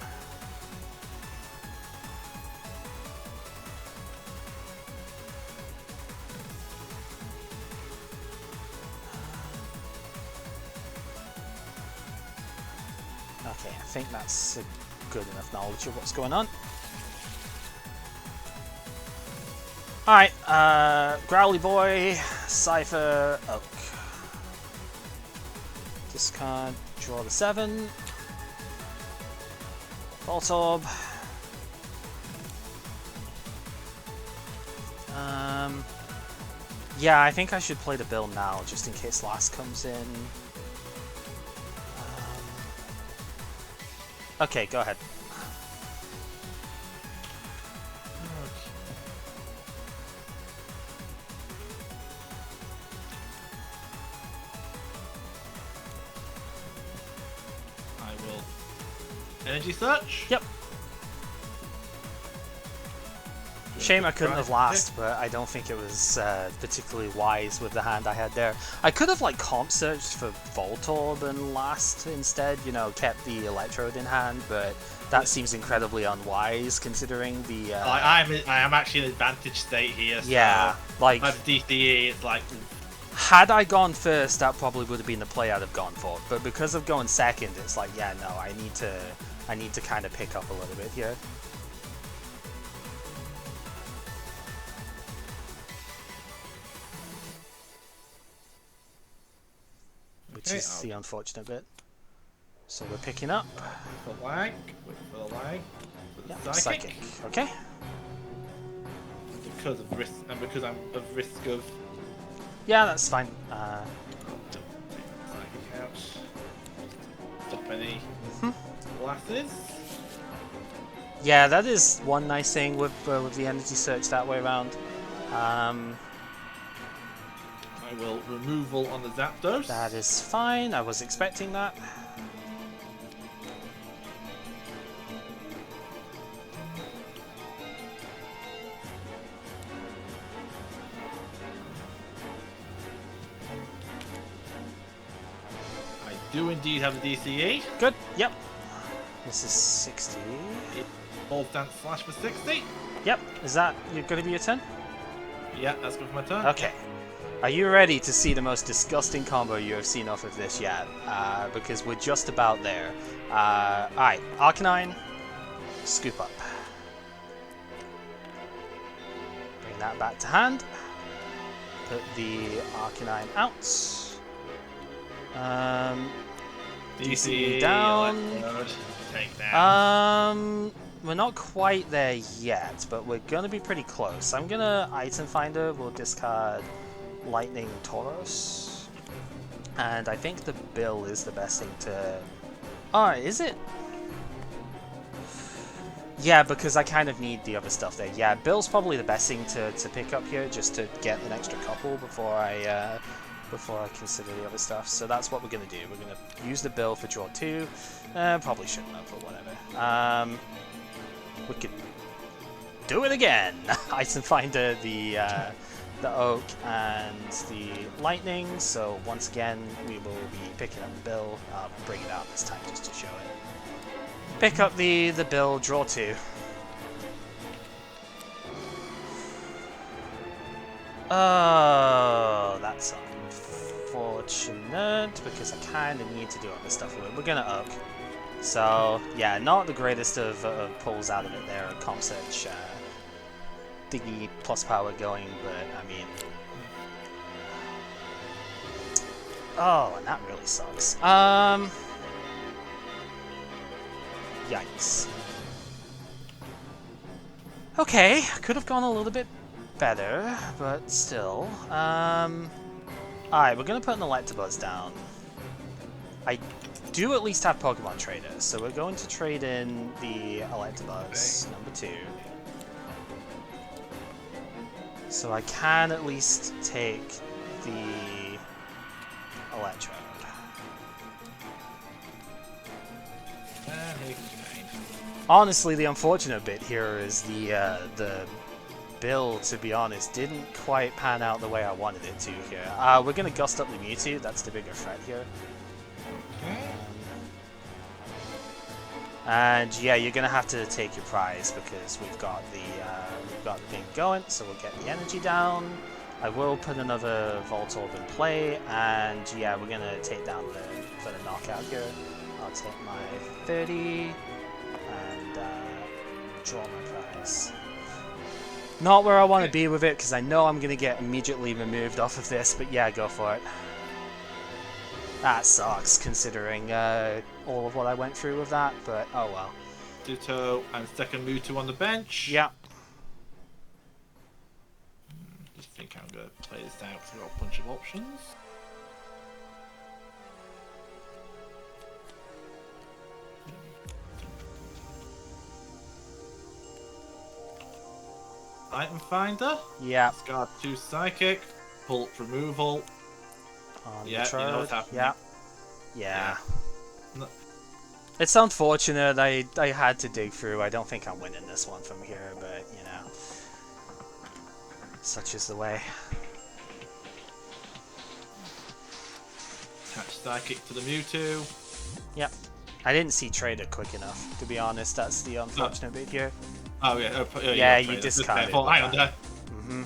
Okay, I think that's a good enough knowledge of what's going on. Alright, Growly Boy, Cypher, Oak. Discard, draw the 7. Voltorb. Yeah, I think I should play the bill now, just in case Last comes in. Okay, go ahead. I will energy search. Yep. Shame I couldn't have last, but I don't think it was particularly wise with the hand I had there. I could have like comp searched for Voltorb and last instead, you know, kept the Electrode in hand, but that seems incredibly unwise considering the. I am actually in advantage state here. So yeah, like I have DCE. It's like. Had I gone first, that probably would have been the play I'd have gone for. But because of going second, it's like, yeah, no, I need to kind of pick up a little bit here. Which is the unfortunate bit. So we're picking up. Wait for lag. Wait for the lag. Yeah, psychic. Okay. Because of risk, and because I'm of risk of. Yeah, that's fine. Psychic out. Stop any glasses. Yeah, that is one nice thing with the energy search that way around. I will removal on the Zapdos. That is fine. I was expecting that. I do indeed have a DCE. Good. Yep. This is 60. Hold dance slash for 60. Yep. Is that going to be your turn? Yeah, that's good for my turn. Okay. Are you ready to see the most disgusting combo you have seen off of this yet? Because we're just about there. Alright, Arcanine, scoop up. Bring that back to hand. Put the Arcanine out. DCE down. Take that. We're not quite there yet, but we're gonna be pretty close. I'm gonna Item Finder, we'll discard Lightning Tauros. And I think the Bill is the best thing to... Oh, is it? Yeah, because I kind of need the other stuff there. Yeah, Bill's probably the best thing to pick up here, just to get an extra couple before I consider the other stuff. So that's what we're going to do. We're going to use the Bill for draw 2. Probably shouldn't have, but whatever. We could do it again! Item Finder, the Oak and the Lightning, so once again we will be picking up the Bill. I'll bring it out this time just to show it. Pick up the Bill, draw 2. Oh, that's unfortunate because I kind of need to do other stuff with it. We're gonna Oak. So, yeah, not the greatest of pulls out of it there. Comp search, Diggy plus power going, but I mean... Oh, and that really sucks. Yikes. Okay, could have gone a little bit better, but still. Alright, we're gonna put an Electabuzz down. I do at least have Pokemon traders, so we're going to trade in the Electabuzz, number 2. So I can at least take the Electrode. Honestly, the unfortunate bit here is the Bill, to be honest, didn't quite pan out the way I wanted it to here. We're going to Gust up the Mewtwo, that's the bigger threat here. And yeah, you're gonna have to take your prize because we've got the thing going, so we'll get the energy down. I will put another Voltorb in play, and yeah, we're gonna take down for the knockout here. I'll take my 30 and draw my prize. Not where I want to be with it because I know I'm gonna get immediately removed off of this, but yeah, go for it. That sucks, considering all of what I went through with that, but oh well. Ditto and second Mewtwo on the bench. Yeah. Just think I'm going to play this out through a bunch of options. Item Finder. Yeah. Discard 2 Psychic. Pull up removal. On Yeah, the you know what's happening. Yeah. Yeah. No. It's unfortunate I had to dig through. I don't think I'm winning this one from here, but you know. Such is the way. Catch Psychic to the Mewtwo. Yep. I didn't see Trader quick enough, to be honest. That's the unfortunate bit here. Oh yeah. Yeah, you discarded. Hang on there. Mm-hmm.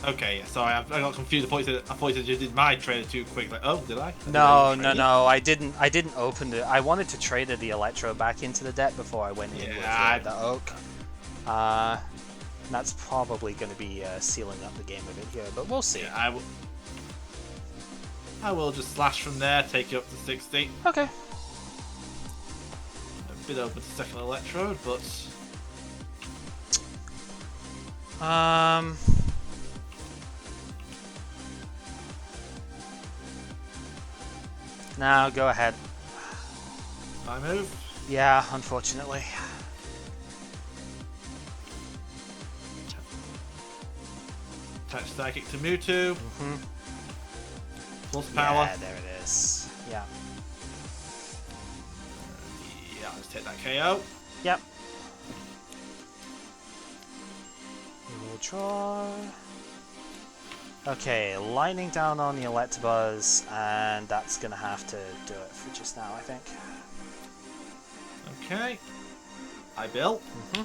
Okay, yeah, sorry, I got confused. I thought you said you did my trader too quick. Like, oh, did I? No, I didn't open it. I wanted to trader the Electro back into the deck before I went in with the Oak. That's probably going to be sealing up the game a bit here, but we'll see. Yeah, I will just slash from there, take you up to 60. Okay. A bit open to second Electrode, but now go ahead. I move. Yeah, unfortunately. Attach Psychic to Mewtwo. Mm-hmm. Plus power. Yeah, there it is. Yeah. Yeah, let's take that KO. Yep. We'll draw. Okay, lightning down on the Electabuzz, and that's gonna have to do it for just now, I think. Okay. I built. Mm-hmm.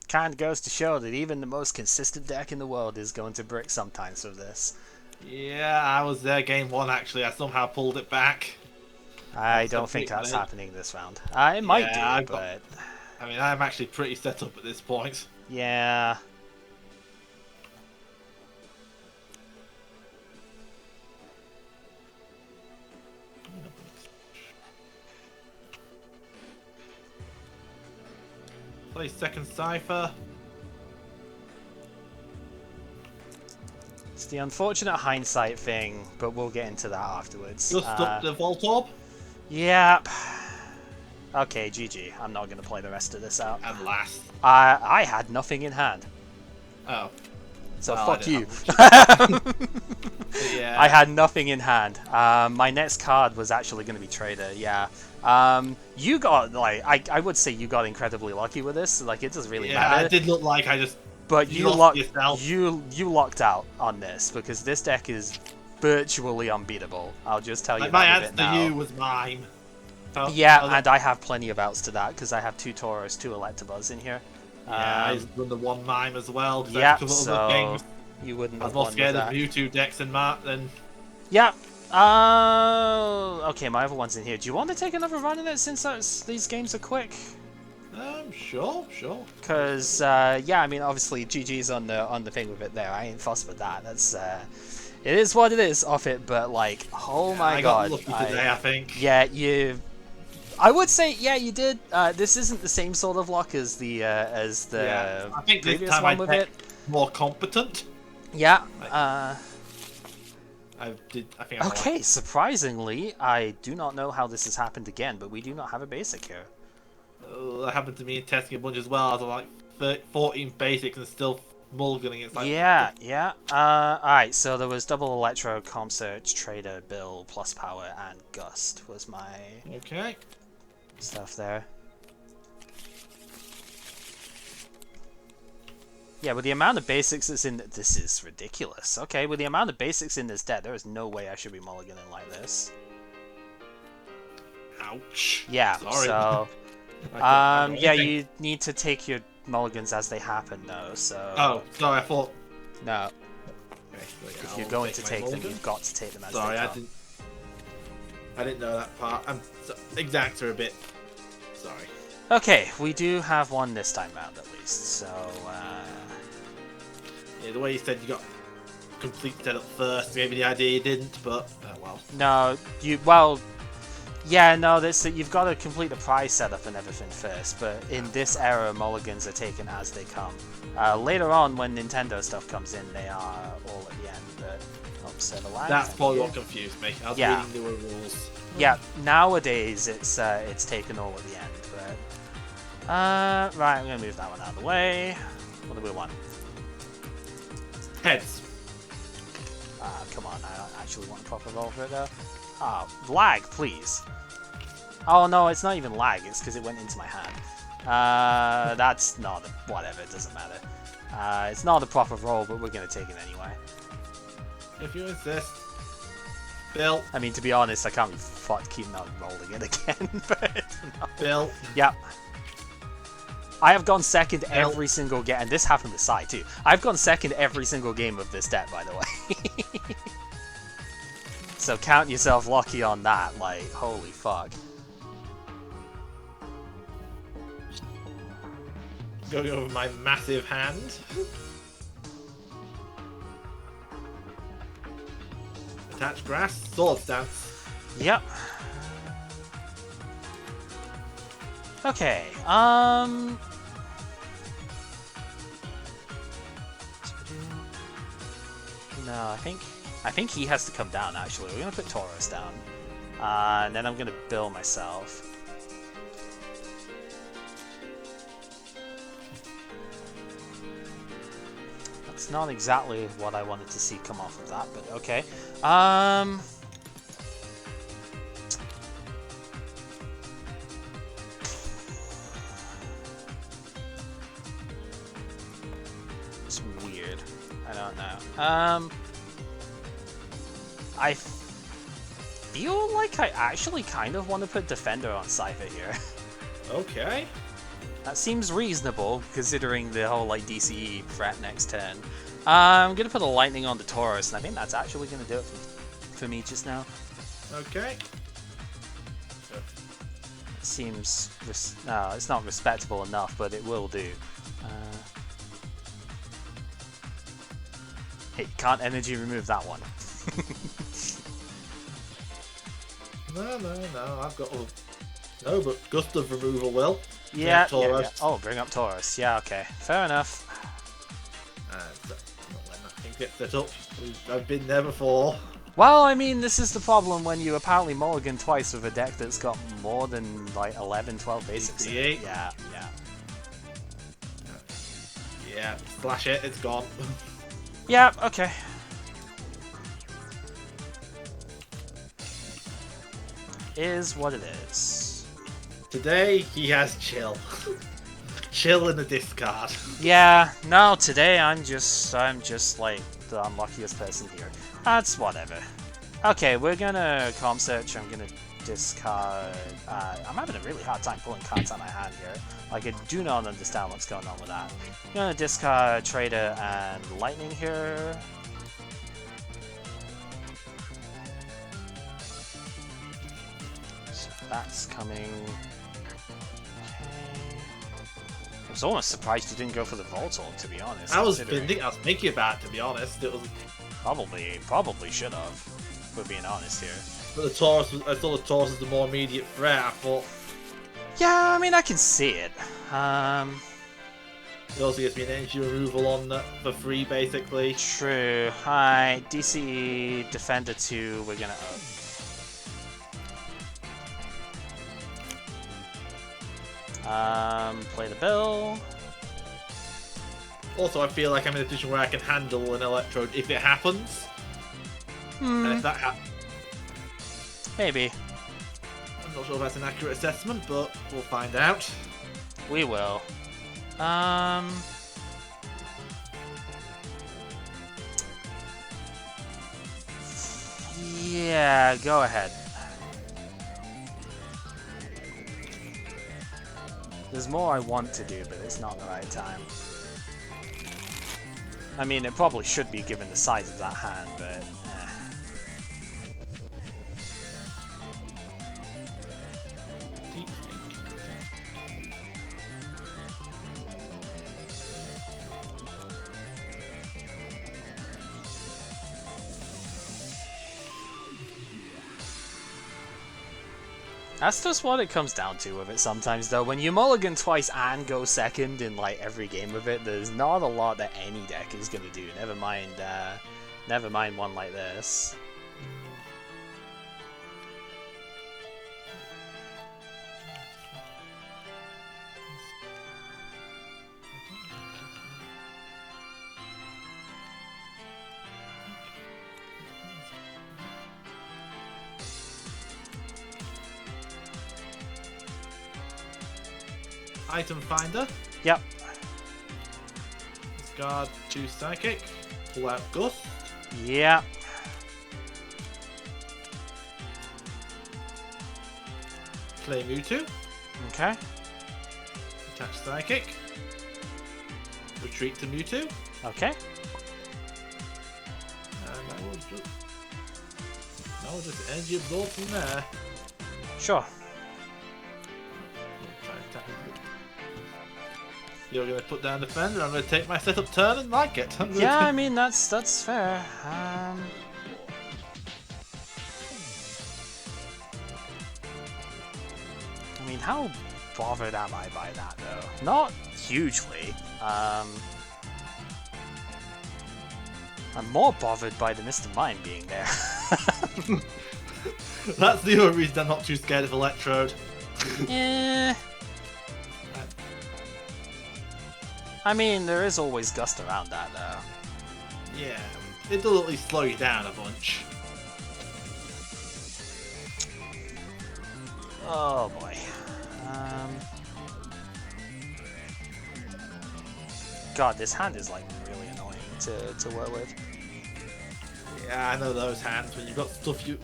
Kind of goes to show that even the most consistent deck in the world is going to brick sometimes with this. Yeah, I was there game one actually. I somehow pulled it back. I don't think that's happening this round. It might do, but... I mean, I'm actually pretty set up at this point. Yeah. Play second Cypher. It's the unfortunate hindsight thing, but we'll get into that afterwards. Just up the Voltorb. Yep. Okay, GG. I'm not going to play the rest of this out. And last. I had nothing in hand. Oh. So well, fuck you. Yeah. I had nothing in hand. My next card was actually going to be Trader, yeah. You got, like, I would say you got incredibly lucky with this. Like, it doesn't really matter. Yeah, it did look like I just... But you lucked out on this, because this deck is virtually unbeatable. I'll just tell you my that answer bit now. to you was mine. And I have plenty of outs to that, because I have 2 Tauros, 2 Electabuzz in here. Yeah, I run the 1 mime as well. Yeah, so you wouldn't I have was more won scared with of that. Mewtwo decks than Mark than... Yeah. Okay, my other one's in here. Do you want to take another run in it since these games are quick? Sure. Because yeah, I mean, obviously GG's on the thing with it there. I ain't fussed with that. That's it is what it is off it. But like, oh my god, I got lucky today, I think. Yeah, I would say, yeah, you did. This isn't the same sort of luck as the I think previous this time one with it. More competent. Yeah. I think. Okay, surprisingly, I do not know how this has happened again, but we do not have a basic here. That happened to me in testing a bunch as well. I was like 14 basics and still mulliganing. It's like yeah. Alright, so there was double Electro, Comp Search, Trader, Bill, Plus Power, and Gust was my stuff there. Yeah, with the amount of basics that's in... This is ridiculous. Okay, with the amount of basics in this deck, there is no way I should be mulliganing like this. Ouch. Yeah, sorry. So... yeah, you need to take your mulligans as they happen, though, so... Oh, sorry, I thought... No. Okay, If you're going to take them, you've got to take them as they come. I didn't know that part. Exacts are a bit... Sorry. Okay, we do have one this time round, at least, so... Yeah, the way you said you got complete setup first, maybe the idea you didn't, but... Oh, well. No, well... Yeah, no, you've got to complete the prize setup and everything first, but in this era, mulligans are taken as they come. Later on, when Nintendo stuff comes in, they are all at the end, but... Oops, that's probably what confused me. I was reading newer rules. Yeah, nowadays, it's taken all at the end, but... right, I'm going to move that one out of the way. What do we want? Heads. come on, I don't actually want a proper roll for it though. Ah, lag, please. Oh no, it's not even lag, it's because it went into my hand. That's not whatever, it doesn't matter. It's not a proper roll, but we're gonna take it anyway. If you insist. Bill. I mean, to be honest, I can't be fucked keeping on rolling it again, but no. Bill. Yep. I have gone second every single game, and this happened with Sai too. I've gone second every single game of this deck, by the way. So count yourself lucky on that, like, holy fuck. Going over my massive hand. Attach grass, sword stance. Yep. Okay, no, I think he has to come down, actually. We're gonna put Tauros down. And then I'm gonna bill myself. That's not exactly what I wanted to see come off of that, but okay. It's weird. I don't know. I feel like I actually kind of want to put Defender on Cypher here. Okay. That seems reasonable, considering the whole, like, DCE threat next turn. I'm gonna put a Lightning on the Tauros, and I think that's actually gonna do it for me just now. Okay. It seems... no, it's not respectable enough, but it will do. Hey, can't energy remove that one. No, I've got... No, but Gust of Removal will. Yeah, Tauros. yeah. Oh, bring up Tauros. Yeah, okay. Fair enough. So, not when that thing gets set up. I've been there before. Well, I mean, this is the problem when you apparently mulligan twice with a deck that's got more than, like, 11, 12 basics in it. Yeah. Yeah, flash it, it's gone. Yeah, okay. Is what it is. Today, he has chill. Chill in the discard. Yeah, no, today I'm just like the unluckiest person here. That's whatever. Okay, we're gonna comp search. I'm gonna discard. I'm having a really hard time pulling cards out of my hand here. Like, I do not understand what's going on with that. I'm gonna discard Trader and Lightning here. So that's coming. I was almost surprised you didn't go for the Voltorb, to be honest. I was considering- thinking about it, to be honest. It was, Probably should have, if we're being honest here. but the Taurus, I saw the Taurus as the more immediate threat. I thought Yeah, I mean, I can see it. it also gives me an energy removal on that for free, basically. True. Hi, DC Defender 2, we're gonna... play the bill. Also, I feel like I'm in a position where I can handle an Electrode if it happens. And if that happens, Maybe. I'm not sure if that's an accurate assessment, but we'll find out. We will. Yeah, go ahead. There's more I want to do, but it's not the right time. I mean, it probably should be given the size of that hand, but... That's just what it comes down to with it sometimes, though. When you mulligan twice and go second in, like, every game of it, there's not a lot that any deck is going to do. Never mind one like this. item finder. Yep. Discard 2 psychic. Pull out Gust. Yep. Play Mewtwo. Okay. Attach psychic. Retreat to Mewtwo. Okay. And I will just energy absorb from there. Sure. You're going to put down defender. I'm going to take my setup turn and like it. Yeah, I mean that's fair. I mean, how bothered am I by that though? Not hugely. I'm more bothered by the Mr. Mime being there. That's the only reason I'm not too scared of Electrode. Yeah. I mean, there is always Gust around that though. Yeah, it'll at least slow you down a bunch. Oh boy. God, this hand is like really annoying to work with. Yeah, I know those hands when you've got stuff you...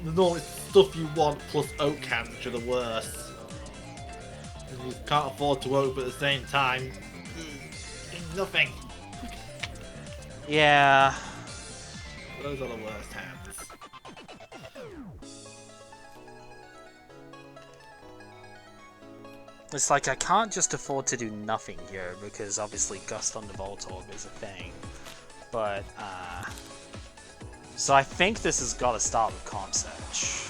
The normal stuff you want plus oak hands, which are the worst. And you can't afford to oak, but at the same time... Nothing. Yeah. Those are the worst hands. It's like I can't just afford to do nothing here because obviously Gust on the Voltorb is a thing. But, so I think this has got to start with Calm Search.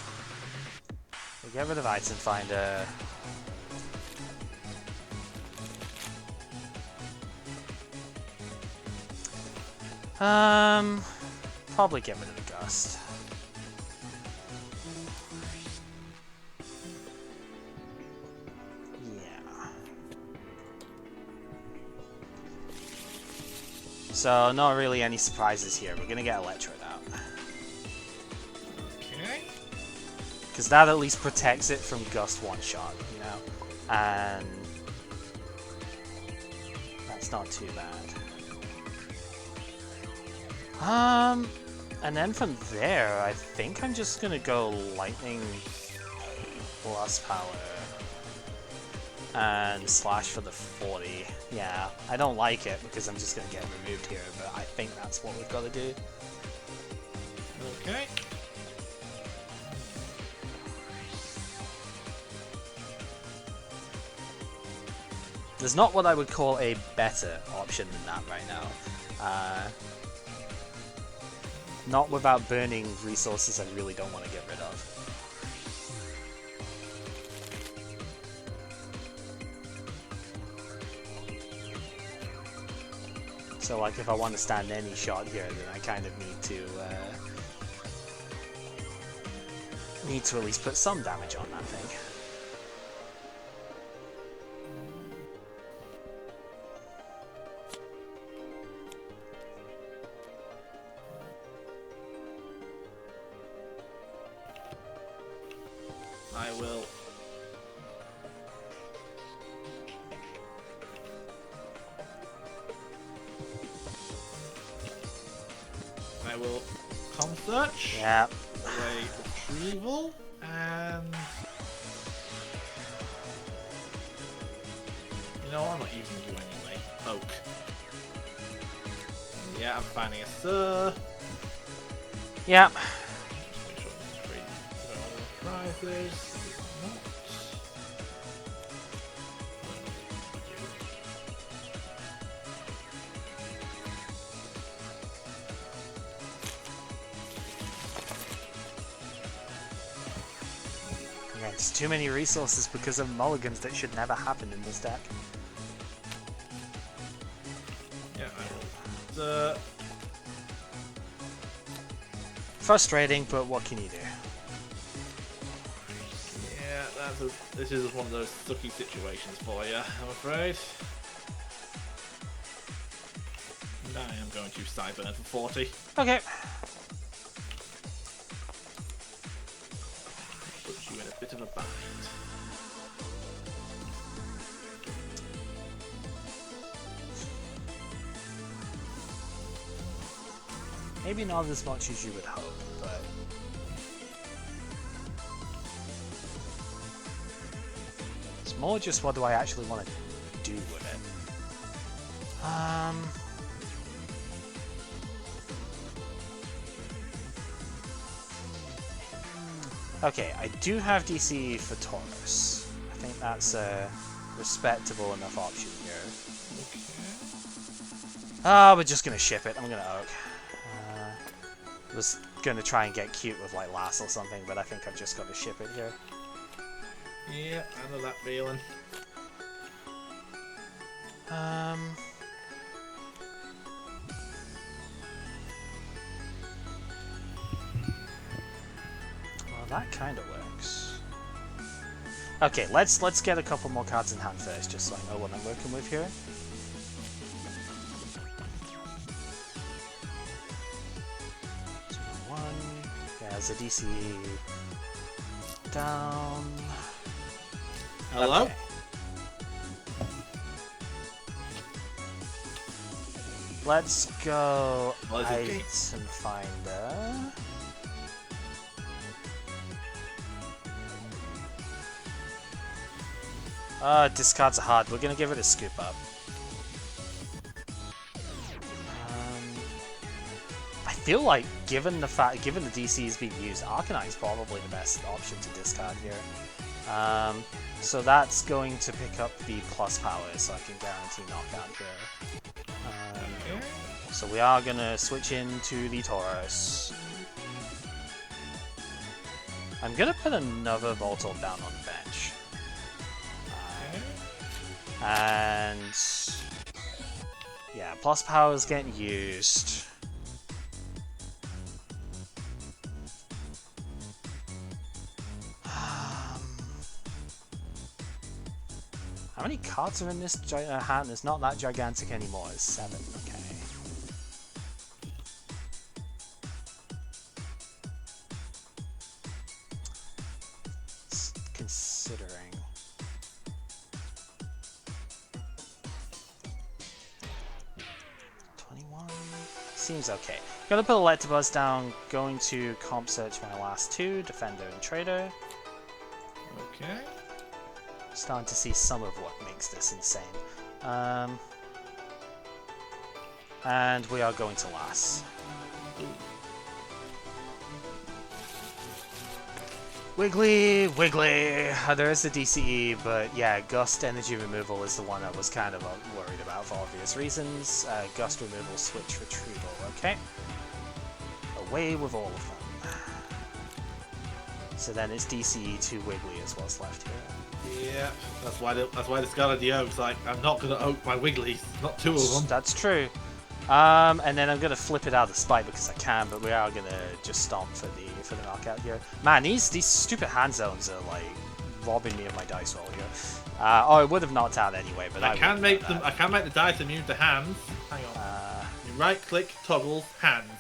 We'll get rid of Item Finder. Probably get rid of the Gust. Yeah. So, not really any surprises here. We're gonna get Electrode out. Okay. Because that at least protects it from Gust one-shot, you know? And... that's not too bad. And then from there, I think I'm just gonna go Lightning plus Power and Slash for the 40. Yeah, I don't like it because I'm just gonna get removed here, but I think that's what we've got to do. Okay. There's not what I would call a better option than that right now. Not without burning resources I really don't want to get rid of. So like if I want to stand any shot here, then I kind of need to at least put some damage on that thing. I will Calm Search. Yeah. Away Retrieval. And... you know what? I'm not using you anyway. Oak. Yeah, I'm finding a Sir. Yeah. Just make sure I'm free. Prizes. Not. Yeah, it's too many resources because of mulligans that should never happen in this deck. Yeah, I will. Frustrating, but what can you do? Yeah, this is one of those sucky situations for you, I'm afraid. And I am going to Cyburn for 40. Okay. Puts you in a bit of a bind. Maybe not as much as you would hope, but... It's more just what do I actually want to do with it. Okay, I do have DC for Taurus. I think that's a respectable enough option here. We're just gonna ship it. I'm gonna Oak. Was gonna try and get cute with like Lass or something, but I think I've just got to ship it here. Yeah, I know that feeling. Well, that kind of works. Okay, let's get a couple more cards in hand first, just so I know what I'm working with here. There's a DC down. Hello? Okay. Let's go Item Finder. Discards are hard. We're gonna give it a scoop up. I feel like, given the DC is being used, Arcanine is probably the best option to discard here. So that's going to pick up the plus power, so I can guarantee knockout here. So we are gonna switch into the Taurus. I'm gonna put another Voltorb down on the bench. And yeah, plus power is getting used. How many cards are in this hand? It's not that gigantic anymore. It's 7. Okay. Considering. Seems okay. Gonna put Electabuzz down, going to comp search my last 2, Defender and Trader. Okay. Starting to see some of what makes this insane. And we are going to Lass. Wiggly, Wiggly! There is the DCE, but yeah, Gust Energy Removal is the one I was kind of worried about for obvious reasons. Gust Removal, Switch Retrieval, okay. Away with all of them. So then it's DCE to Wiggly is what's left here. Yeah, that's why the Scarlet Oak's like, I'm not gonna oak my Wigglies, not 2 of them. That's true. And then I'm gonna flip it out of spite because I can, but we are gonna just stomp for the knockout here. Man, these stupid hand zones are like robbing me of my dice roll here. Oh, it would have knocked out anyway, but I can make them. I can make the dice immune to hands. Hang on. You right click, toggle, hands.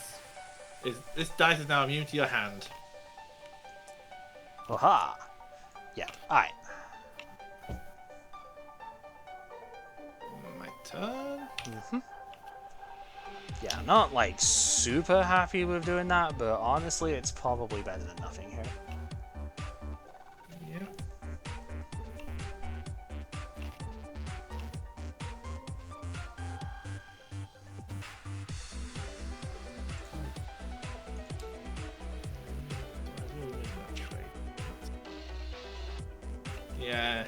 This dice is now immune to your hand. Aha! Yeah. All right. My turn. Yeah, I'm not like super happy with doing that, but honestly, it's probably better than nothing here. Yeah.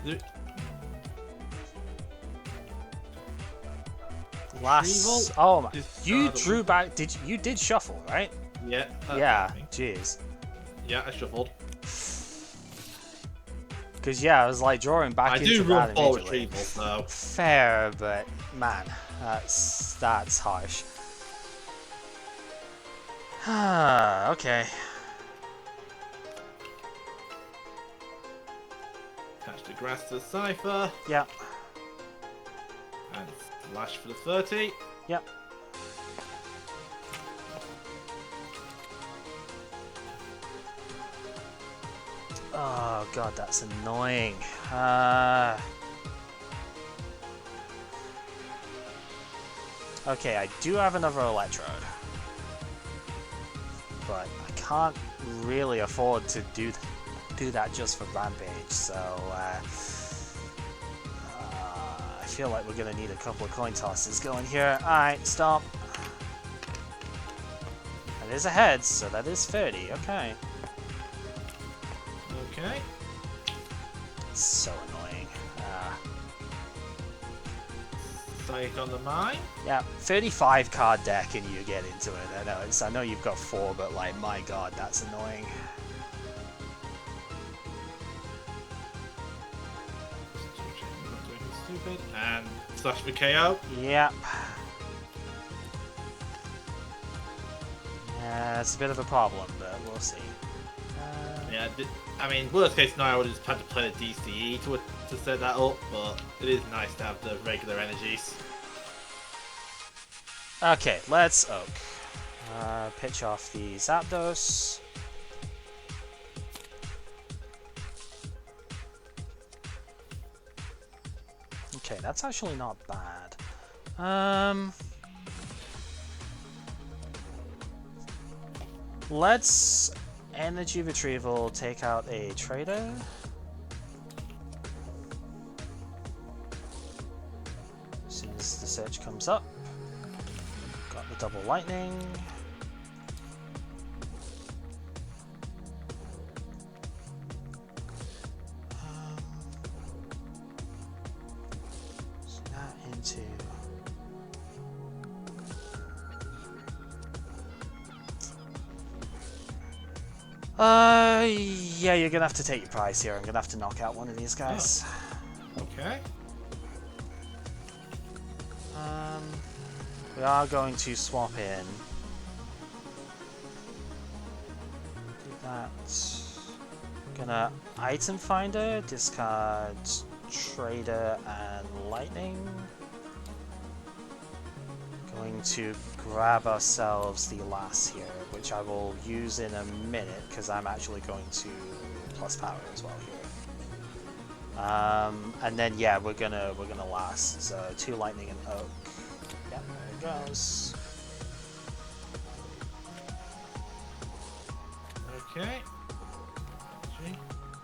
Yeah. Last, oh my! You drew back. You did shuffle, right? Yeah. Yeah. Jeez. Yeah, I shuffled. Because yeah, I was like drawing back into do that run 4 immediately. retrievals though. Fair, but man, that's harsh. Okay. Attach the grass to the cipher. Yeah. And slash for the 30. Yep. Oh god, that's annoying. Okay, I do have another Electrode. but I can't really afford to do that just for Rampage, so I feel like we're gonna need a couple of coin tosses going here. Alright, stop. That is a head, so that is 30, okay. Okay. So annoying. Psych on the mine. Yeah, 35 card deck and you get into it. I know you've got 4, but like, my god, that's annoying. Stupid. And slash for KO. Yep. Yeah, it's a bit of a problem, but we'll see. Yeah, I mean, worst case scenario, I would have just had to play the DCE to set that up, but it is nice to have the regular energies. Okay, let's Oak. Pitch off the Zapdos. Okay, that's actually not bad. Let's Energy Retrieval take out a Trader. As soon as the search comes up. Got the double lightning. So that into. Yeah, you're gonna have to take your prize here. I'm gonna have to knock out one of these guys. Oh. Okay. We are going to swap in. Do that. Gonna item finder, discard trader and lightning. Going to grab ourselves the lass here, which I will use in a minute because I'm actually going to plus power as well here. And then yeah, we're gonna last. So 2 lightning and oak. Yep, there it goes. Okay.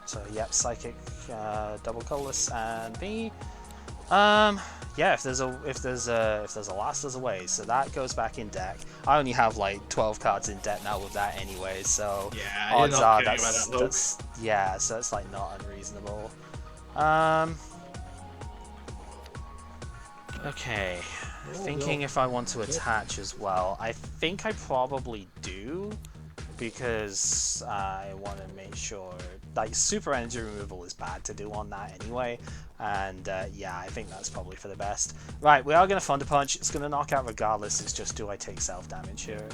So yep, psychic, double colorless, and B. Yeah, if there's a last, there's a way. So that goes back in deck. I only have like 12 cards in deck now with that anyway. So yeah, odds you're not are that's yeah. So it's like not unreasonable. Okay. Thinking if I want to attach as well. I think I probably do. Because I want to make sure, like, super energy removal is bad to do on that anyway, and yeah, I think that's probably for the best. Right, we are going to Thunder Punch. It's going to knock out regardless. It's just, do I take self damage here?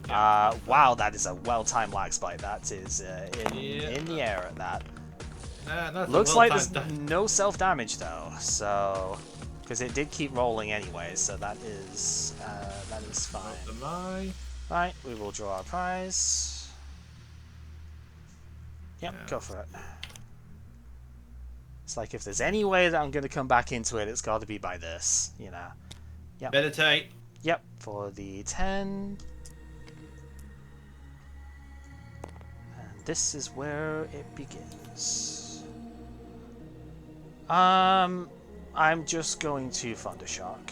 Wow, that is a well-timed lag spike. That is in the air at that. Looks like there's no self damage though, so because it did keep rolling anyway, so that is fine. Right, we will draw our prize. Yep, go for it. It's like if there's any way that I'm going to come back into it, it's got to be by this, you know. Yep. Meditate. Yep, for the 10. And this is where it begins. I'm just going to Thundershock.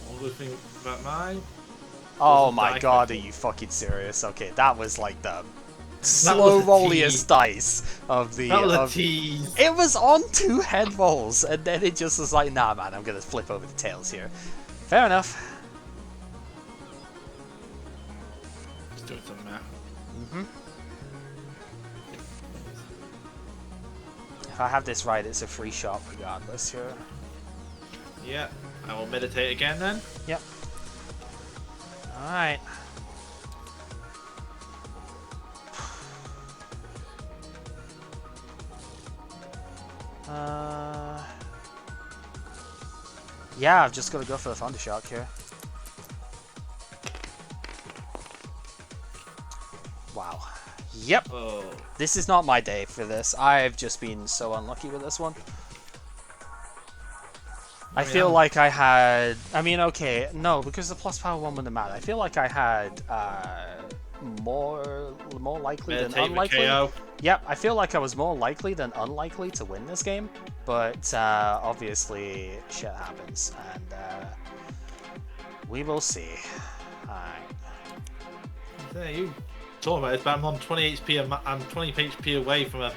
One good thing about mine. Oh my god, are you fucking serious? Okay, that was like the slow rolliest dice of the. That was a tease. It was on 2 head rolls, and then it just was like, nah, man, I'm gonna flip over the tails here. Fair enough. Just doing some math. If I have this right, it's a free shot regardless here. Yeah, I will meditate again then. Yep. Alright. Yeah, I've just got to go for the Thundershock here. Wow. Yep. Oh. This is not my day for this. I've just been so unlucky with this one. I feel like I had... I mean, okay, no, because the plus power one wouldn't matter. I feel like I had more likely than unlikely. KO. Yep, I feel like I was more likely than unlikely to win this game, but obviously shit happens, and we will see. Alright. Yeah, you talking about this, but I'm on 20 HP. I'm 20 HP away from a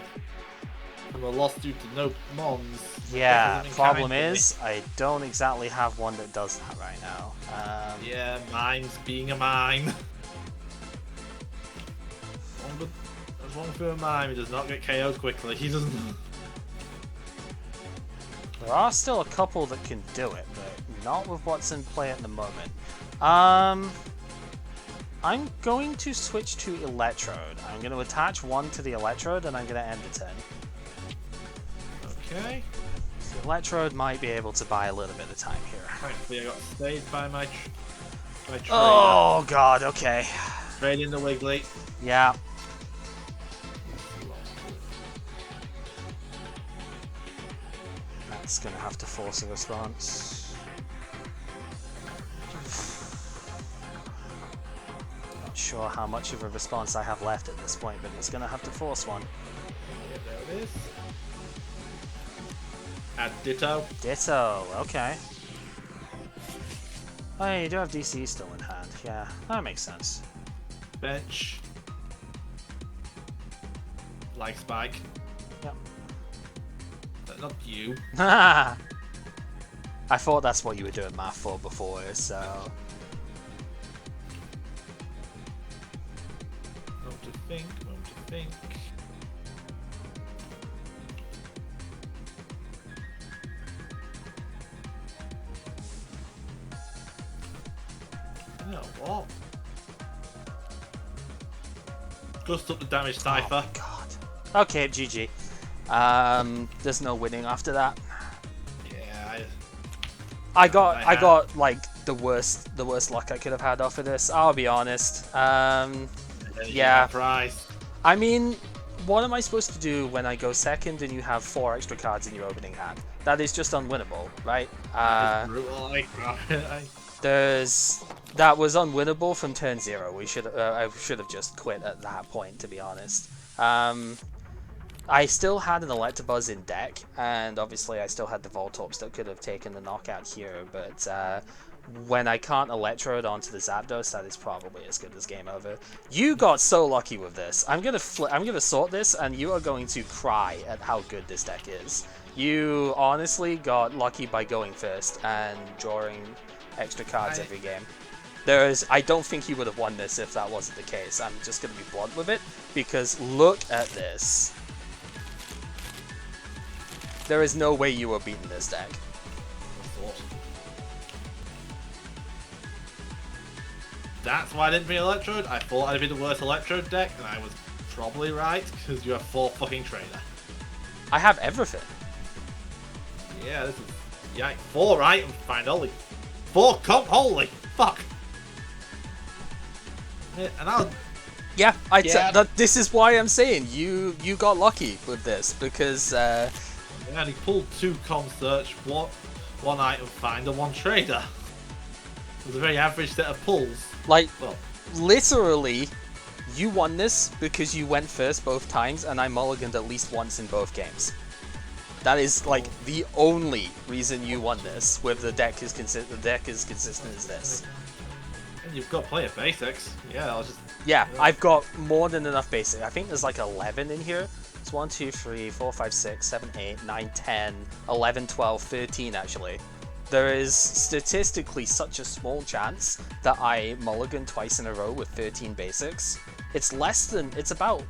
loss due to no mons. Yeah, problem is, I don't exactly have one that does that right now. Yeah, mine's being a mine. As long as we're a mime, he does not get KO'd quickly. He doesn't. There are still a couple that can do it, but not with what's in play at the moment. I'm going to switch to Electrode. I'm going to attach one to the Electrode, and I'm going to end the turn. Okay. The Electrode might be able to buy a little bit of time here. Thankfully, I got stayed by my trader. Oh god, okay. Trade in the Wiggly. Yeah. That's gonna have to force a response. Not sure how much of a response I have left at this point, but it's gonna have to force one. Yeah, there it is. Add Ditto. Ditto, okay. Oh yeah, you do have DC still in hand. Yeah, that makes sense. Bench. Like Spike. Yep. But not you. I thought that's what you were doing math for before, so... Moment to think, moment to think. You know what? Just up the damage cipher. Oh, God. Okay, GG. There's no winning after that. Yeah, I got like the worst luck I could have had off of this. I'll be honest. Yeah. Prize. I mean, what am I supposed to do when I go second and you have 4 extra cards in your opening hand? That is just unwinnable, right? That was unwinnable from turn 0. I should have just quit at that point, to be honest. I still had an Electabuzz in deck, and obviously I still had the Voltorps that could have taken the knockout here, but when I can't Electrode onto the Zapdos, that is probably as good as game over. You got so lucky with this. I'm gonna sort this, and you are going to cry at how good this deck is. You honestly got lucky by going first and drawing extra cards every game. I don't think you would have won this if that wasn't the case. I'm just going to be blunt with it, because look at this. There is no way you were beating this deck. That's why I didn't beat Electrode. I thought I'd be the worst Electrode deck, and I was probably right, because you have 4 fucking trainer. I have everything. Yeah, this is... Yeah, 4 right, and find only 4 comp. Holy fuck! And I'll... Yeah, this is why I'm saying you got lucky with this, because and he pulled 2 comp search, 1 item finder, 1 trader. It was a very average set of pulls. Like, well, literally, you won this because you went first both times, and I mulliganed at least once in both games. That is like the only reason you won this. With the deck is consistent as this. And you've got plenty of basics. Yeah, I'll just. Yeah, I've got more than enough basic. I think there's like 11 in here. It's 1, 2, 3, 4, 5, 6, 7, 8, 9, 10, 11, 12, 13 actually. There is statistically such a small chance that I mulligan twice in a row with 13 basics. It's about...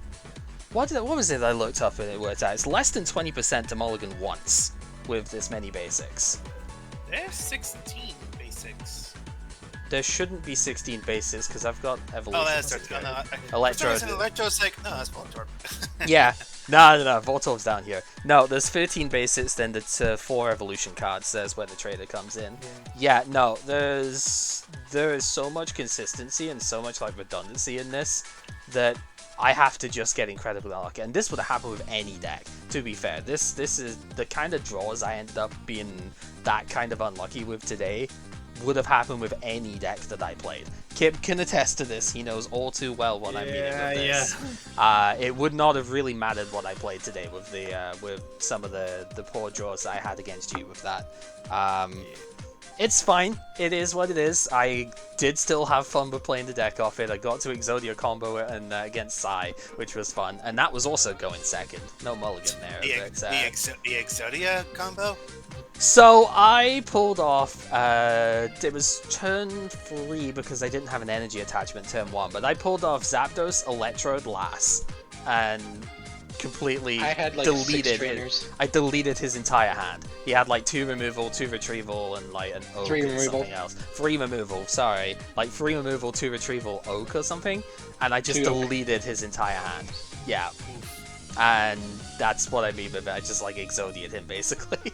What was it I looked up and it worked out? It's less than 20% to mulligan once with this many basics. There's 16 basics. There shouldn't be 16 basics because I've got evolution. Oh, that's right. Electrode. Electrode's like, no, that's Voltorb. Yeah. No. Voltorb's down here. No, there's 13 basics, then there's 4 evolution cards. There's where the trader comes in. Yeah, no, there is so much consistency and so much like redundancy in this that I have to just get incredibly unlucky, and this would have happened with any deck. To be fair, this is the kind of draws I ended up being that kind of unlucky with today. Would have happened with any deck that I played. Kip can attest to this. He knows all too well what I mean with this. It would not have really mattered what I played today with the with some of the poor draws that I had against you with that. It's fine. It is what it is. I did still have fun with playing the deck off it. I got to Exodia combo it and against Sai, which was fun, and that was also going second. No mulligan there. The Exodia combo. So I pulled off, it was turn 3 because I didn't have an energy attachment turn 1, but I pulled off Zapdos, Electrode, Lass, and completely I had like deleted 6 trainers. I deleted his entire hand. He had like 2 removal, 2 retrieval, and like an oak 3 or removal. something else. 3 removal, sorry. Like 3 removal, 2 retrieval, oak or something, and I just 2 oak. deleted his entire hand. Yeah. And that's what I mean by it. I just like Exodia'd him basically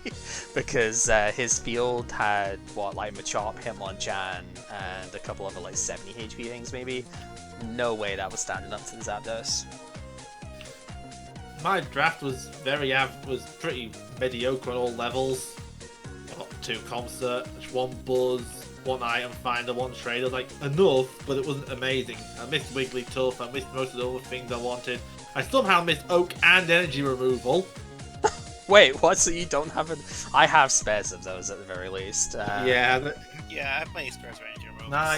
because his field had like Machop, Hitmonchan, and a couple other like 70 HP things maybe. No way that was standing up to the Zapdos. My draft was was pretty mediocre on all levels. I got 2 concert, 1 buzz, 1 item finder, 1 trader. Like enough, but it wasn't amazing. I missed Wigglytuff. I missed most of the other things I wanted. I somehow missed oak and energy removal. Wait, what? So you don't have I have spares of those at the very least. Yeah. Yeah, I play Spares Ranger removal. Nah,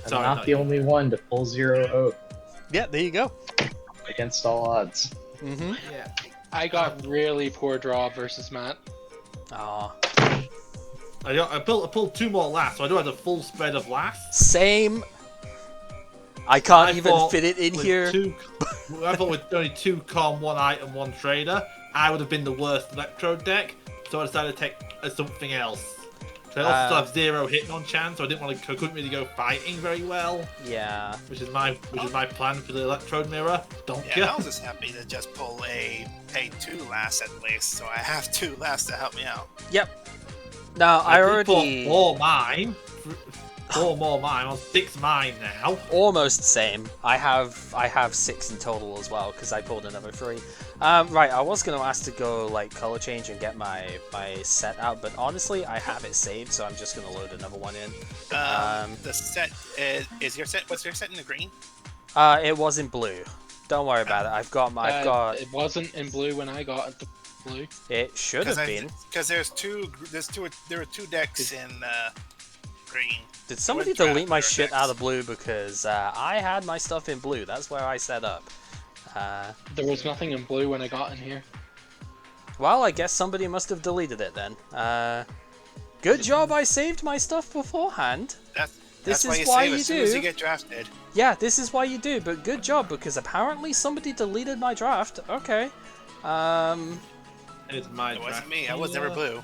I'm not the only one to pull 0 oak Yeah, there you go. against all odds. Mm-hmm. Yeah. I got really poor draw versus Matt. Aw. I pulled 2 more last, so I do have a full spread of last. Same. I can't I even thought fit it in with here. I thought with only 2 com, 1 item, 1 trader, I would have been the worst Electrode deck, so I decided to take something else. So I also still have 0 Hitmonchan, so I couldn't really go fighting very well. Yeah. Which is my plan for the Electrode mirror. Don't Yeah, I was just happy to just pull a pay 2 last at least, so I have 2 last to help me out. Yep. Now I already 4 mine. 4 more mine. I'm on 6 mine now. almost same. I have 6 in total as well because I pulled another 3. Right, I was gonna ask to go like color change and get my set out, but honestly I have it saved, so I'm just gonna load another one in. The set is your set. What's your set in the green? It was in blue. Don't worry about it. I've got. It wasn't in blue when I got the blue. It should have been. Because there were 2 decks in green. Did somebody delete my shit out of blue because I had my stuff in blue? That's where I set up. There was nothing in blue when I got in here. Well, I guess somebody must have deleted it then. Good job I saved my stuff beforehand. That's why you why save you as soon as do. you get drafted. Yeah, this is why you do, but good job because apparently somebody deleted my draft. Okay. It's my It draft. wasn't me. I was never blue.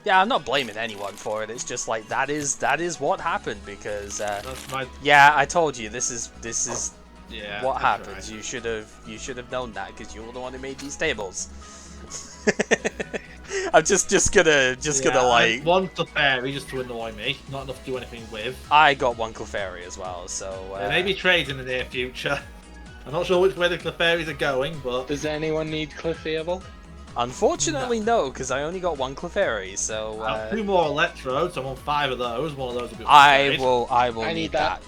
Yeah, I'm not blaming anyone for it. It's just like that is what happened because That's my yeah, I told you this is yeah. what that's happens. right. You should have known that because you were the one who made these tables. I'm just gonna like I want the fairy just to annoy me, not enough to do anything with. I got one Clefairy as well, so There may be trades in the near future. I'm not sure which way the Clefairies are going, but Does anyone need Clefable? unfortunately no, because I only got one Clefairy, so I have 2 more Electrodes. I'm on 5 of those. One of those will be. I will I need need that.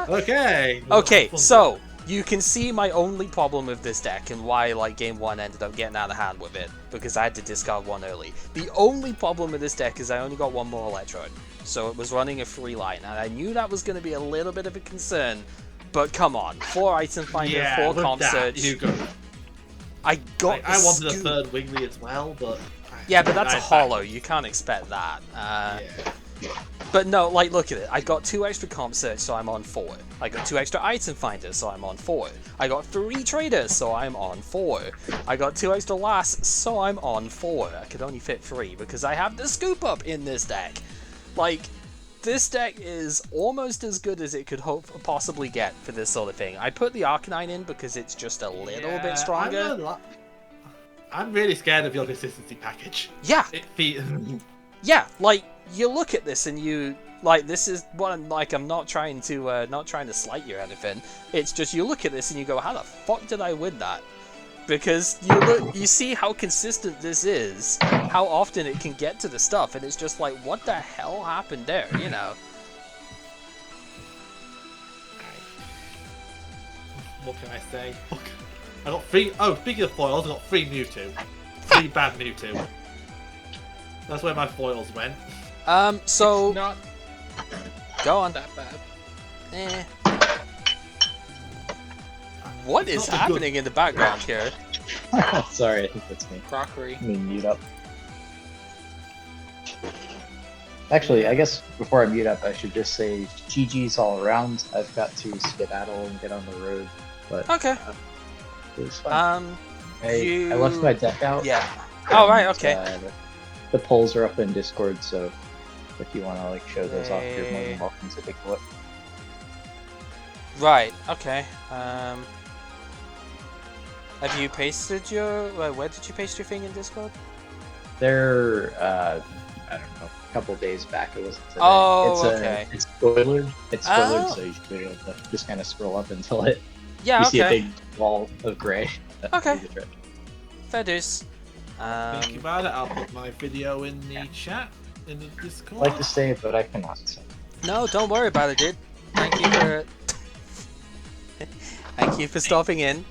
Okay. Okay, so you can see my only problem with this deck and why like game 1 ended up getting out of hand with it, because I had to discard 1 early. The only problem with this deck is I only got 1 more Electrode, so it was running a 3 line, and I knew that was going to be a little bit of a concern, but come on, 4 item finder, yeah, 4 with comp that, search. you go. I got I the wanted a scoop. 3rd Wiggly as well, but Yeah, but that's a I- hollow. You can't expect that. Yeah. But no, like, look at it. I got 2 extra comp search, so I'm on 4. I got 2 extra item finders, so I'm on 4. I got 3 traders, so I'm on 4. I got 2 extra lasts, so I'm on 4. I could only fit 3 because I have the scoop up in this deck. Like, this deck is almost as good as it could possibly get for this sort of thing. I put the Arcanine in because it's just a little bit stronger. I'm really scared of your consistency package. Yeah, It feels. yeah, like, you look at this and you Like, this is what I'm like. I'm not trying to slight you or anything. It's just you look at this and you go, how the fuck did I win that? Because you see how consistent this is, how often it can get to the stuff, and it's just like, what the hell happened there? You know. What can I say? I got 3. Oh, speaking of foils, I got 3 Mewtwo. 3 bad Mewtwo. That's where my foils went. So It's not go on. that bad. Eh. What is Not the happening in the background here? Sorry, I think that's me. Crockery. Let me mute up. Actually, I guess before I mute up, I should just say GG's all around. I've got to skedaddle and get on the road, but Okay. it was fun. You... I left my deck out. Yeah. Oh, right, and, okay. The polls are up in Discord, so if you want to like show those off, you're more Hey. than welcome to take a look. Right, okay. Have you pasted your... where did you paste your thing in Discord? They're, I don't know, a couple days back. It wasn't today. Oh, it's okay. It's spoilered. It's spoilered, Oh. so you should be able to just kind of scroll up until it. Yeah, you see a okay. big wall of gray. That Okay. would be the trick. Fair dues. Think about it. I'll put my video in the chat in the Discord. I'd like to stay, but I cannot. So. No, don't worry about it, dude. Thank you for... Thank you for stopping in.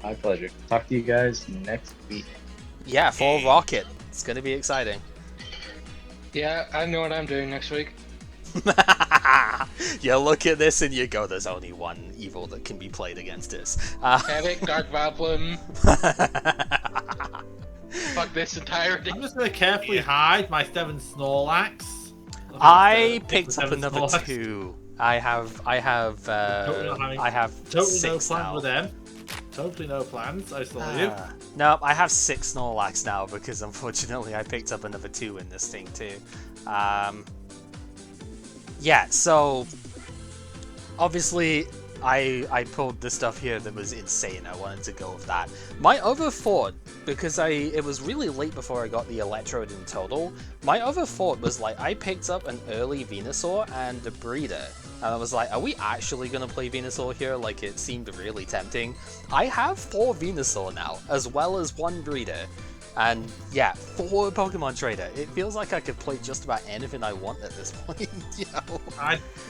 My pleasure. Talk to you guys next week. Yeah, for Rocket. It's gonna be exciting. Yeah, I know what I'm doing next week. You look at this and you go, there's only one evil that can be played against this. Epic, Dark Vaplum, fuck this entire I'm thing. just going to carefully hide my 7 Snorlax. I Pick picked the up 7 another Snorlax. 2. I have Totally no 6 plans now. with them. Totally no plans. I saw you. No, I have 6 Snorlax now because unfortunately I picked up another 2 in this thing too. Yeah, so obviously I pulled the stuff here that was insane. I wanted to go with that. My other thought, because it was really late before I got the Electrode in total, my other thought was like I picked up an early Venusaur and a Breeder. And I was like, are we actually going to play Venusaur here? Like, it seemed really tempting. I have 4 Venusaur now, as well as 1 Breeder. And yeah, 4 Pokemon Trader. It feels like I could play just about anything I want at this point, you know?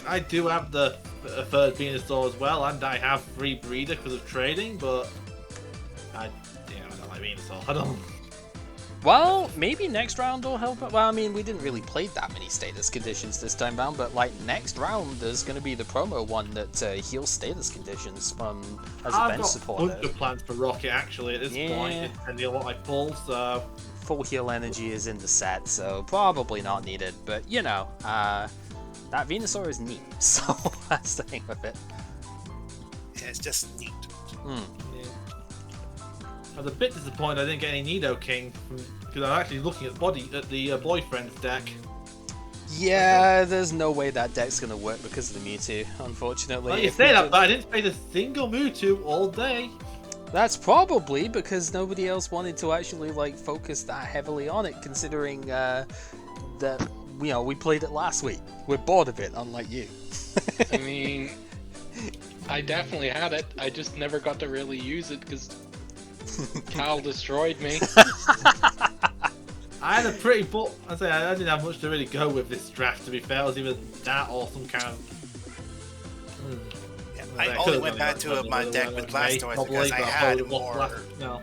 I do have the 3rd Venusaur as well, and I have 3 Breeder because of trading, but I don't like Venusaur. I don't. Well, maybe next round will help. Well, I mean, we didn't really play that many status conditions this time round, but like next round, there's going to be the promo one that heals status conditions from as a I've bench got supporter. bunch of plans for Rocket actually at this point, depending on what I pull. So Full heal energy is in the set, so probably not needed. But you know, that Venusaur is neat, so that's the thing with it. Yeah, it's just neat. yeah. I was a bit disappointed I didn't get any Nidoking because I'm actually looking at the boyfriend's deck. Yeah, there's no way that deck's gonna work because of the Mewtwo, unfortunately. Well, you If we say that, did- but I didn't play the single Mewtwo all day. That's probably because nobody else wanted to actually like focus that heavily on it, considering that we played it last week. We're bored of it, unlike you. I mean, I definitely had it. I just never got to really use it because Cal destroyed me. I had a pretty I didn't have much to really go with this draft. To be fair, it was either that or some kind of. Yeah, I I could've only done went it, back but to my deck with May, Blastoise probably, because I but had probably more. lost no.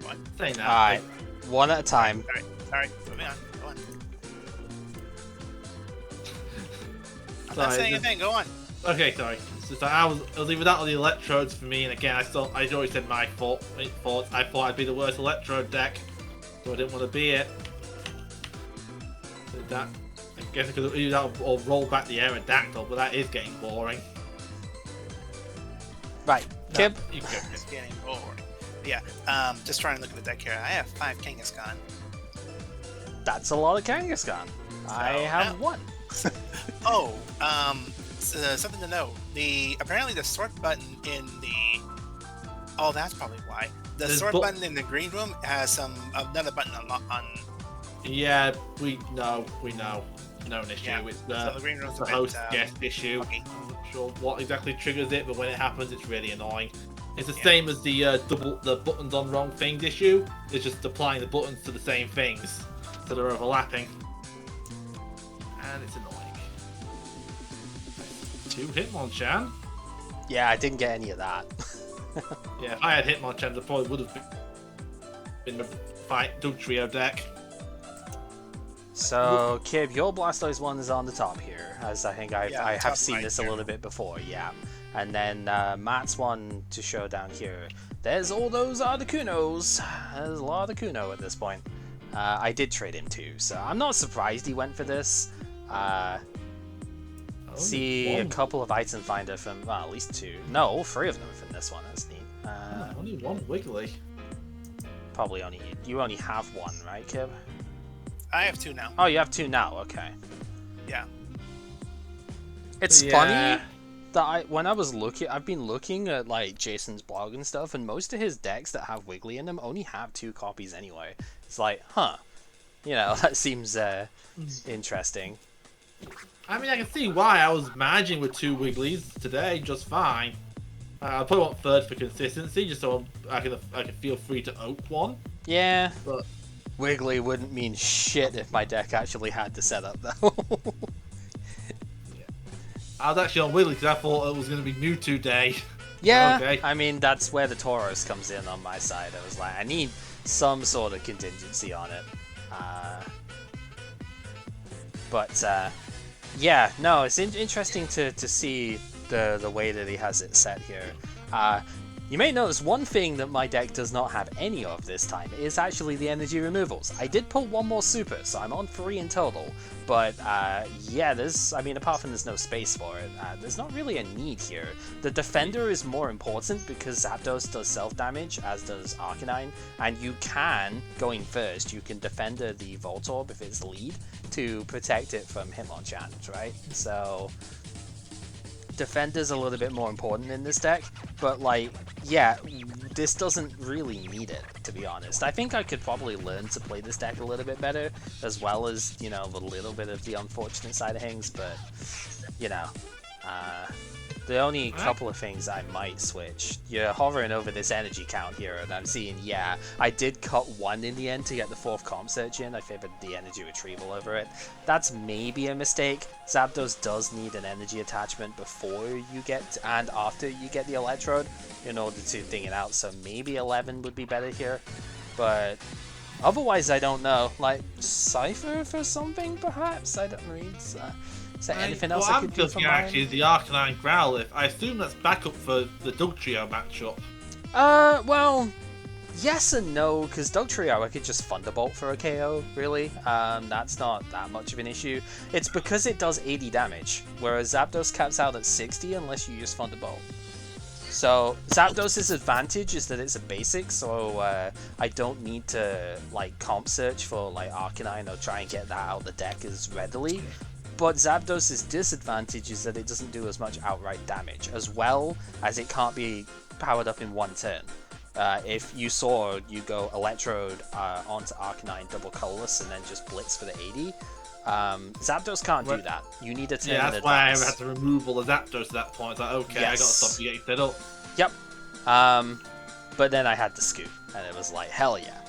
What? Saying that. Alright, one at a time. Alright, moving on. Go on. I'm not Sorry, saying just- anything. Go on. Okay, sorry. It's just that it was either that or the Electrodes for me, and again, I always said my fault. I thought I'd be the worst Electrode deck, so I didn't want to be it. So that, I guess I could either that or roll back the Aerodactyl, but that is getting boring. Right, Kib. You go. It's getting boring. Yeah, just trying to look at the deck here. I have 5 Kangaskhan. That's a lot of Kangaskhan. I have 1. Oh, something to know. Apparently the sort button in the. Oh, that's probably why. The There's sort bu- button in the green room has another button on. Yeah, we know. known issue. Yeah, It's so the green room's a the bit, host guest issue. buggy. I'm not sure what exactly triggers it, but when it happens, it's really annoying. It's the same as the the buttons on wrong things issue. It's just applying the buttons to the same things, so they're overlapping, and it's annoying. 2 Hitmonchan. Yeah, I didn't get any of that. Yeah, if I had Hitmonchan, it probably would have been the fight Dugtrio deck. So, Kib, your Blastoise one is on the top here, as I think I have top seen right this a here. little bit before, yeah. And then Matt's one to show down here. There's all those Articunos. There's a lot of Articuno at this point. I did trade him too, so I'm not surprised he went for this. See a couple of item finder from, well, at least 2. No, all 3 of them from this one, that's neat. Only 1 Wiggly. Probably only, you only have 1, right, Kib? I have 2 now. Oh, you have 2 now, okay. Yeah. It's Yeah. funny that when I was looking, I've been looking at like Jason's blog and stuff, and most of his decks that have Wiggly in them only have 2 copies anyway. It's like, huh, you know, that seems interesting. I mean, I can see why. I was managing with 2 Wigglies today just fine. I probably want 3rd for consistency, just so I can feel free to oak one. Yeah, But Wiggly wouldn't mean shit if my deck actually had the setup though. I was actually on Wiggly because I thought it was going to be Mewtwo day. Yeah, Okay. I mean, that's where the Tauros comes in on my side. I was like, I need some sort of contingency on it. Yeah, no, it's interesting to see the way that he has it set here. You may notice one thing that my deck does not have any of this time is actually the energy removals. I did pull 1 more super, so I'm on 3 in total. But yeah, I mean, apart from there's no space for it, there's not really a need here. The Defender is more important because Zapdos does self-damage, as does Arcanine, and you can, going first, you can Defender the Voltorb if it's lead to protect it from Hitmonchan, right? So Defender's a little bit more important in this deck, but like, yeah, this doesn't really need it, to be honest. I think I could probably learn to play this deck a little bit better, as well as, you know, a little bit of the unfortunate side of things, but, you know, the only couple of things I might switch, you're hovering over this energy count here, and I'm seeing, yeah, I did cut 1 in the end to get the 4th comp search in. I favored the energy retrieval over it. That's maybe a mistake. Zapdos does need an energy attachment before you get, and after you get the Electrode, in order to thing it out, so maybe 11 would be better here, but otherwise I don't know. Like, Cypher for something, perhaps? I don't know. Is there anything else I could do for mine? Actually, is the Arcanine Growlithe. I assume that's backup for the Dugtrio matchup. Well, yes and no, because Dugtrio I could just Thunderbolt for a KO, really. That's not that much of an issue. It's because it does 80 damage, whereas Zapdos caps out at 60 unless you use Thunderbolt. So, Zapdos' advantage is that it's a basic, so I don't need to, like, comp search for, like, Arcanine or try and get that out of the deck as readily. But Zapdos' disadvantage is that it doesn't do as much outright damage, as well as it can't be powered up in 1 turn. If you saw, you go Electrode onto Arcanine, double Colorless, and then just Blitz for the 80. Zapdos can't do that. You need a turn in advance. Yeah, that's why I had to remove all the Zapdos at that point. It's like, okay, Yes. I gotta stop you getting set up. Yep. But then I had to scoop, and it was like, hell yeah.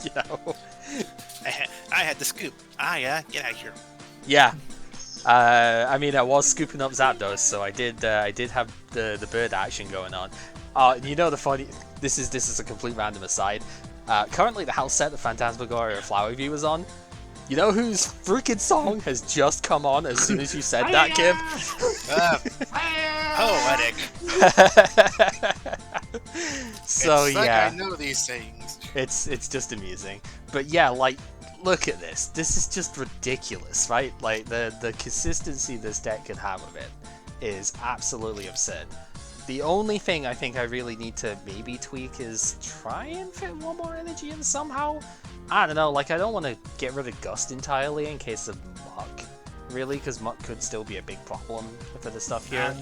You know? I had the scoop. Get out of here. Yeah. I mean, I was scooping up Zapdos, so I did have the bird action going on. You know the funny... This is a complete random aside. Currently, the house set the Phantasmagoria Flower View was on. You know whose freaking song has just come on as soon as you said that, Kib? Poetic. So it's like yeah, I know these things. it's just amusing. But yeah, like, look at this. This is just ridiculous, right? Like, the consistency this deck can have of it is absolutely absurd. The only thing I think I really need to maybe tweak is try and fit 1 more energy in somehow. I don't know, like, I don't want to get rid of Gust entirely in case of Muck, really, because Muck could still be a big problem for the stuff here.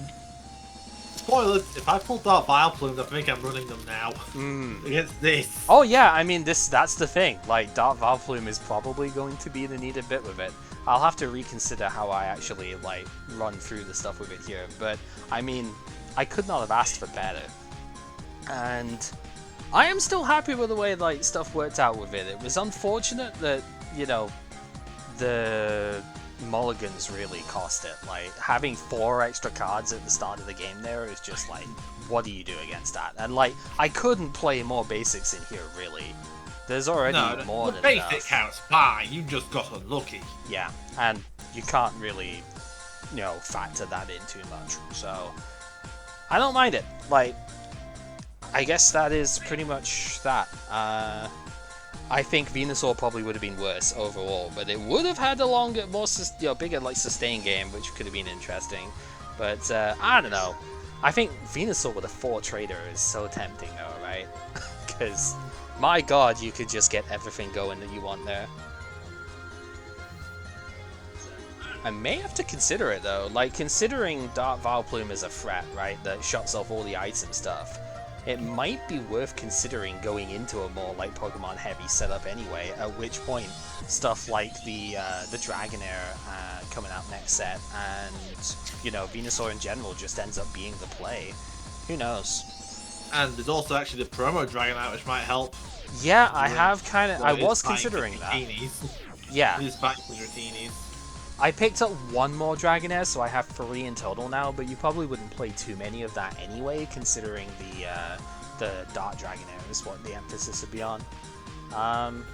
Spoilers, if I pull Dark Vileplume, I think I'm running them now. Against this. Oh yeah, I mean that's the thing. Like Dark Vileplume is probably going to be the needed bit with it. I'll have to reconsider how I actually like run through the stuff with it here. But I mean, I could not have asked for better. And I am still happy with the way like stuff worked out with it. It was unfortunate that, you know, the mulligans really cost it. Like having 4 extra cards at the start of the game there is just like, what do you do against that? And like I couldn't play more basics in here really. There's already more than enough. The basic count's fine, you just got unlucky. Yeah, and you can't really, you know, factor that in too much. So I don't mind it. Like, I guess that is pretty much that. I think Venusaur probably would have been worse overall, but it would have had a longer, more, bigger like sustain game, which could have been interesting. But I don't know. I think Venusaur with a 4 trader is so tempting, though, right? Because my God, you could just get everything going that you want there. I may have to consider it though. Like considering Dark Vileplume is a threat, right? That shuts off all the item stuff. It might be worth considering going into a more like Pokemon heavy setup anyway, at which point stuff like the Dragonair coming out next set and, you know, Venusaur in general just ends up being the play. Who knows? And there's also actually the promo Dragonite which might help. Yeah, I have kind of, I was considering that. Yeah. It is back to Dratinis. I picked up 1 more Dragonair, so I have 3 in total now, but you probably wouldn't play too many of that anyway, considering the Dark Dragonair is what the emphasis would be on.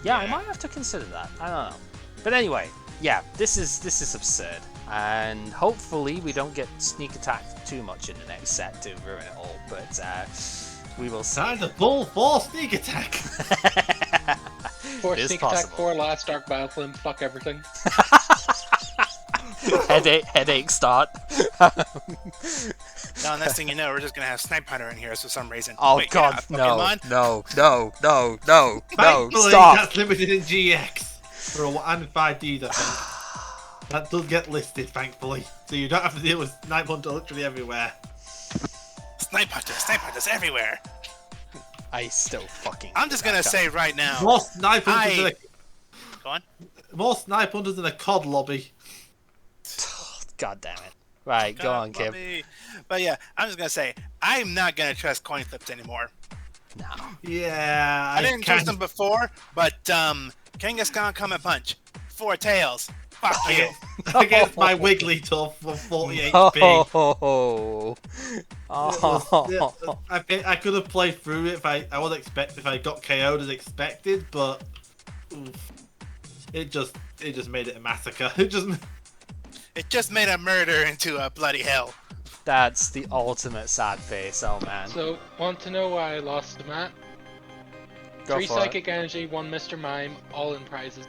Yeah, I might have to consider that. I don't know. But anyway, yeah, this is absurd. And hopefully we don't get sneak attacked too much in the next set to ruin it all, but we will see. Time to pull 4 sneak attack! 4 sneak attack, 4 last Dark Vileplume, fuck everything. Headache start. Now, next thing you know, we're just gonna have Snipe Hunter in here for some reason. Oh Wait, God, yeah, no, Thankfully, stop. that's limited in GX for and 5Ds, I think. That does get listed, thankfully, so you don't have to deal with Snipe Hunter literally everywhere. Snipe Hunter's everywhere. I still fucking. I'm just gonna say right now. More Snipe Hunters in a... Go on. More Snipe Hunters in a COD lobby. God damn it. Right, go on, Kip. But yeah, I'm just gonna say, I'm not gonna trust coin flips anymore. No. Yeah, I didn't trust them before, but Kangaskhan come and punch. 4 tails. Fuck you. Against my Wigglytuff for 40 HP. I could have played through it if I got KO'd as expected, but oof, it just made it a massacre. It just made a murder into a bloody hell. That's the ultimate sad face, oh man. So, want to know why I lost to Matt? Go 3 for Psychic Energy, 1 Mr. Mime, all in prizes.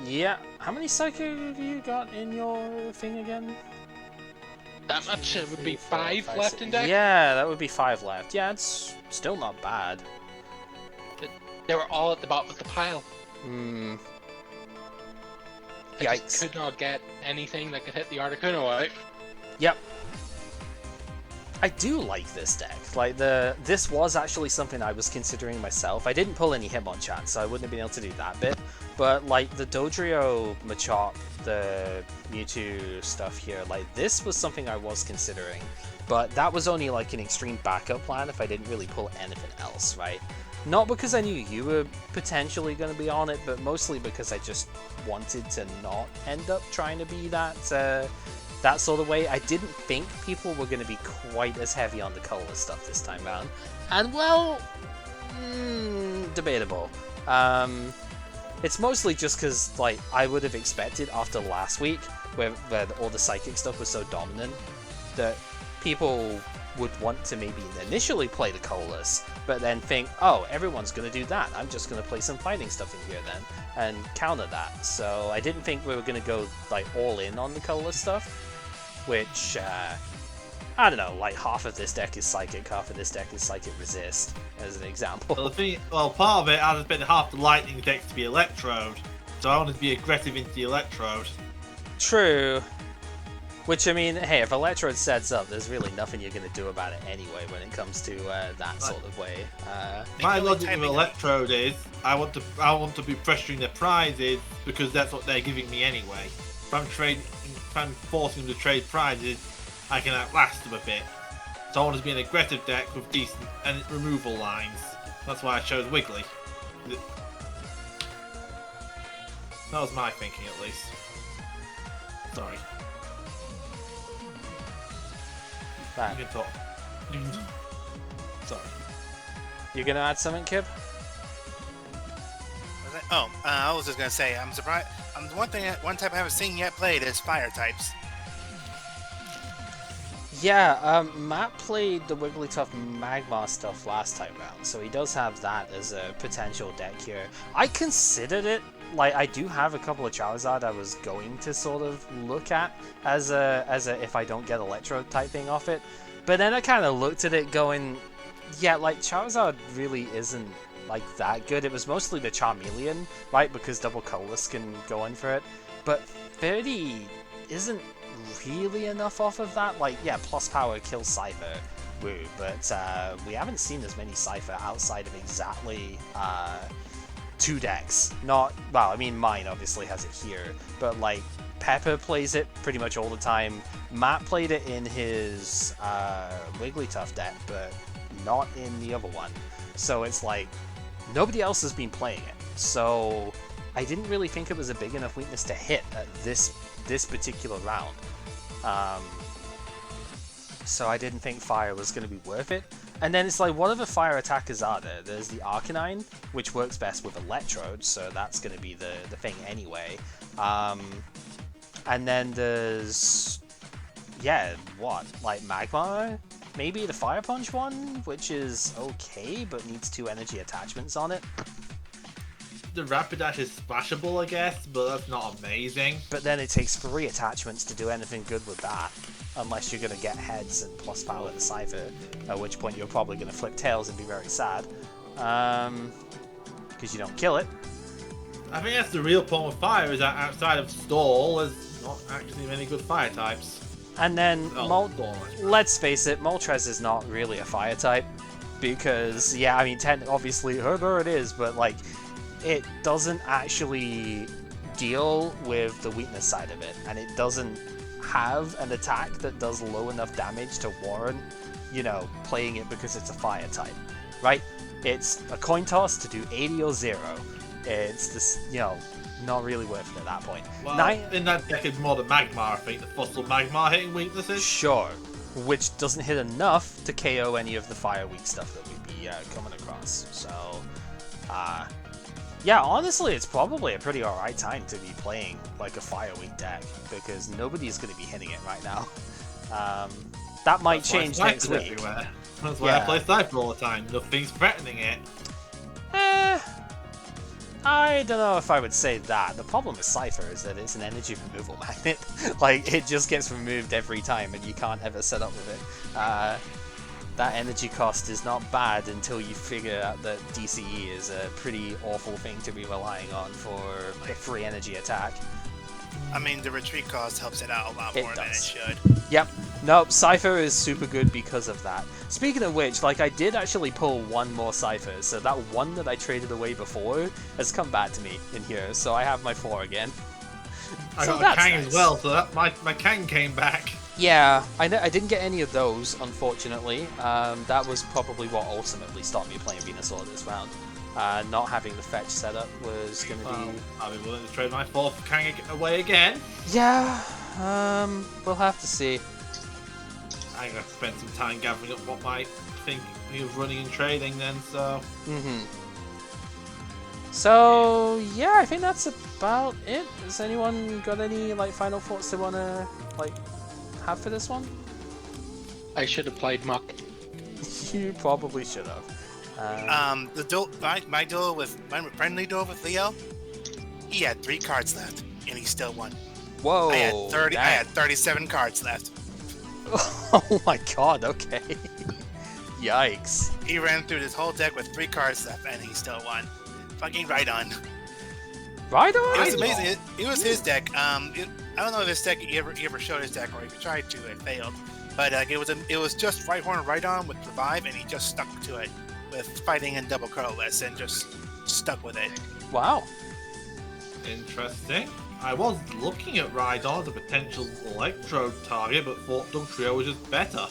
Yeah, how many Psychic have you got in your thing again? That much? It would be 5 left in deck? Yeah, that would be 5 left. Yeah, it's still not bad. They were all at the bottom of the pile. Hmm. I Yikes. just could not get anything that could hit the Articuno out. Yep. I do like this deck. Like this was actually something I was considering myself. I didn't pull any Hitmonchan, so I wouldn't have been able to do that bit. But like the Dodrio, Machop, the Mewtwo stuff here, like this was something I was considering. But that was only like an extreme backup plan if I didn't really pull anything else, right? Not because I knew you were potentially going to be on it, but mostly because I just wanted to not end up trying to be that sort of way. I didn't think people were going to be quite as heavy on the colorless stuff this time around. And well, debatable. It's mostly just because like I would have expected after last week, where all the psychic stuff was so dominant, that people would want to maybe initially play the colorless, but then think, oh, everyone's going to do that. I'm just going to play some fighting stuff in here then, and counter that. So I didn't think we were going to go like all in on the colorless stuff, which, I don't know, like half of this deck is psychic, half of this deck is psychic resist, as an example. Well, part of it, I expected half the lightning deck to be electrode, so I wanted to be aggressive into the electrode. True. Which, I mean, hey, if Electrode sets up, there's really nothing you're going to do about it anyway when it comes to that sort of way. My logic with Electrode is, I want to be pressuring their prizes because that's what they're giving me anyway. If I'm forcing them to trade prizes, I can outlast them a bit. So I want to be an aggressive deck with decent and removal lines. That's why I chose Wiggly. That was my thinking, at least. Sorry. Right. You can talk. Sorry. You gonna add something, Kib? I was just gonna say, I'm surprised. One type I haven't seen yet played is fire types. Yeah, Matt played the Wigglytuff Magmar stuff last time round, so he does have that as a potential deck here. I considered it, like, I do have a couple of Charizard I was going to sort of look at as a if I don't get Electro type thing off it, but then I kind of looked at it going, yeah, like, Charizard really isn't, like, that good. It was mostly the Charmeleon, right, because double colorless can go in for it, but 30 isn't really enough off of that. Like, yeah, plus power kills Cypher, woo, but we haven't seen as many Cypher outside of exactly 2 decks. Not, well, I mean, mine obviously has it here, but like, Pepper plays it pretty much all the time. Matt played it in his Wigglytuff deck, but not in the other one. So it's like, nobody else has been playing it. So I didn't really think it was a big enough weakness to hit at this particular round. So I didn't think fire was going to be worth it. And then it's like, what other fire attackers are there? There's the Arcanine, which works best with Electrode, so that's going to be the thing anyway. And then there's, yeah, what? Like Magmar? Maybe the Fire Punch one, which is okay, but needs 2 energy attachments on it. The Rapidash is splashable, I guess, but that's not amazing. But then it takes 3 attachments to do anything good with that, unless you're going to get heads and plus power the Cypher, at which point you're probably going to flip tails and be very sad, because you don't kill it. I think that's the real problem with fire, is that outside of Stall, there's not actually many good fire types. And then, Stall, let's face it, Moltres is not really a fire type, because, yeah, I mean, obviously, there it is, but, like, it doesn't actually deal with the weakness side of it, and it doesn't have an attack that does low enough damage to warrant, you know, playing it because it's a fire type, right? It's a coin toss to do 80 or 0. It's this, you know, not really worth it at that point. Well, in that deck it's more the Magmar, I think, the Fossil Magmar hitting weaknesses. Sure, which doesn't hit enough to KO any of the fire weak stuff that we'd be coming across, so, yeah, honestly, it's probably a pretty alright time to be playing like a Fire Weak deck, because nobody's going to be hitting it right now. That might change next week. Everywhere. That's why I play Cypher all the time. Nothing's threatening it. I don't know if I would say that. The problem with Cypher is that it's an energy removal magnet. Like, it just gets removed every time and you can't ever set up with it. That energy cost is not bad until you figure out that DCE is a pretty awful thing to be relying on for a free energy attack. I mean, the retreat cost helps it out a lot more than it should. Yep. Nope, Cypher is super good because of that. Speaking of which, like, I did actually pull 1 more Cypher, so that one that I traded away before has come back to me in here, so I have my 4 again. I got a Kang as well, so that my Kang came back. Yeah, I didn't get any of those, unfortunately. That was probably what ultimately stopped me playing Venusaur this round. Not having the fetch setup was going to be... I'll be willing to trade my 4th Kang away again. Yeah, we'll have to see. I'm going to have to spend some time gathering up what my thing of running and trading then, so... So, yeah, I think that's about it. Has anyone got any, like, final thoughts they want to, like, have for this one? I should have played Muck. You probably should have. The duel, my duel with my friendly duel with Leo, he had 3 cards left, and he still won. Whoa! I had 37 cards left. Oh my god! Okay. Yikes! He ran through this whole deck with 3 cards left, and he still won. Fucking right on. Right on. It was amazing. It was his deck. I don't know if this deck you ever showed this deck or if you tried to and failed, but it was just Rhyhorn Rhydon with Revive, and he just stuck to it with fighting and double colorless and just stuck with it. Wow. Interesting. I was looking at Rhydon as a potential Electrode target, but thought Dugtrio was just better.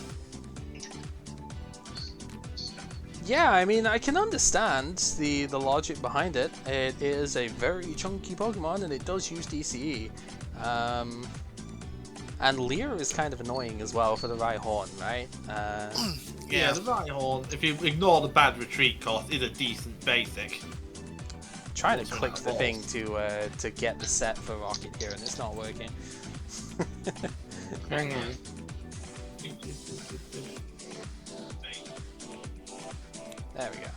Yeah, I mean, I can understand the logic behind it. It is a very chunky Pokemon, and it does use DCE. And Leer is kind of annoying as well for the Rhyhorn, right? Yeah, the Rhyhorn, if you ignore the bad retreat cost, is a decent basic. Trying to click the thing to get the set for Rocket here, and it's not working. Hang on. There we go.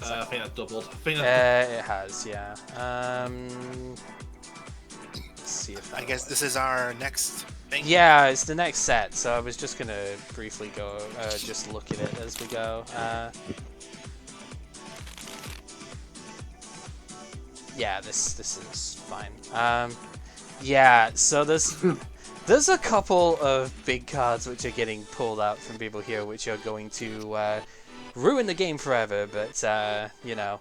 I think that's doubled. I think It has, yeah. Let's see if that I guess this is our next thing. Yeah, it's the next set, so I was just gonna briefly go, just look at it as we go. Yeah, this is fine. Yeah, so there's a couple of big cards which are getting pulled out from people here, which are going to ruin the game forever. But you know,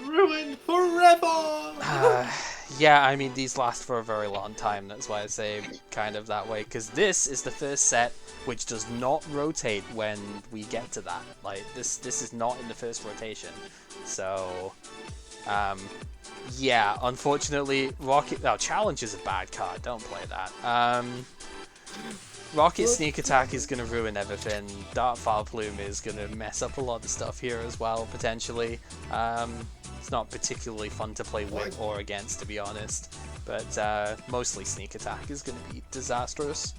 ruined forever. Yeah, I mean these last for a very long time. That's why I say kind of that way, because this is the first set which does not rotate when we get to that. Like this is not in the first rotation, so. Yeah, unfortunately, Challenge is a bad card. Don't play that. Rocket Sneak Attack is going to ruin everything. Dark File Plume is going to mess up a lot of stuff here as well, potentially. It's not particularly fun to play with or against, to be honest. But mostly Sneak Attack is going to be disastrous.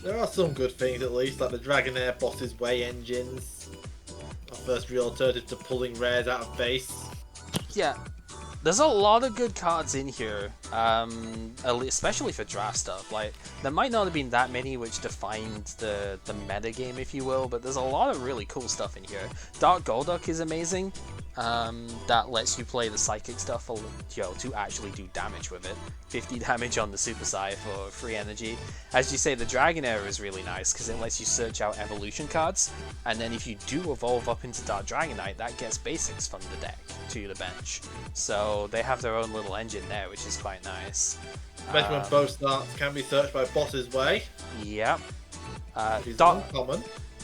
There are some good things at least, like the Dragonair Boss's Way engines. First real alternative to pulling rares out of base. Yeah, there's a lot of good cards in here, especially for draft stuff. Like, there might not have been that many which defined the meta game, if you will, but there's a lot of really cool stuff in here. Dark Golduck is amazing. That lets you play the Psychic stuff to actually do damage with it. 50 damage on the Super Psy for free energy. As you say, the Dragonair is really nice because it lets you search out evolution cards, and then if you do evolve up into Dark Dragonite, that gets basics from the deck to the bench. So they have their own little engine there, which is quite nice. Especially when both starts can be searched by Boss's Way. Yep. Uncommon.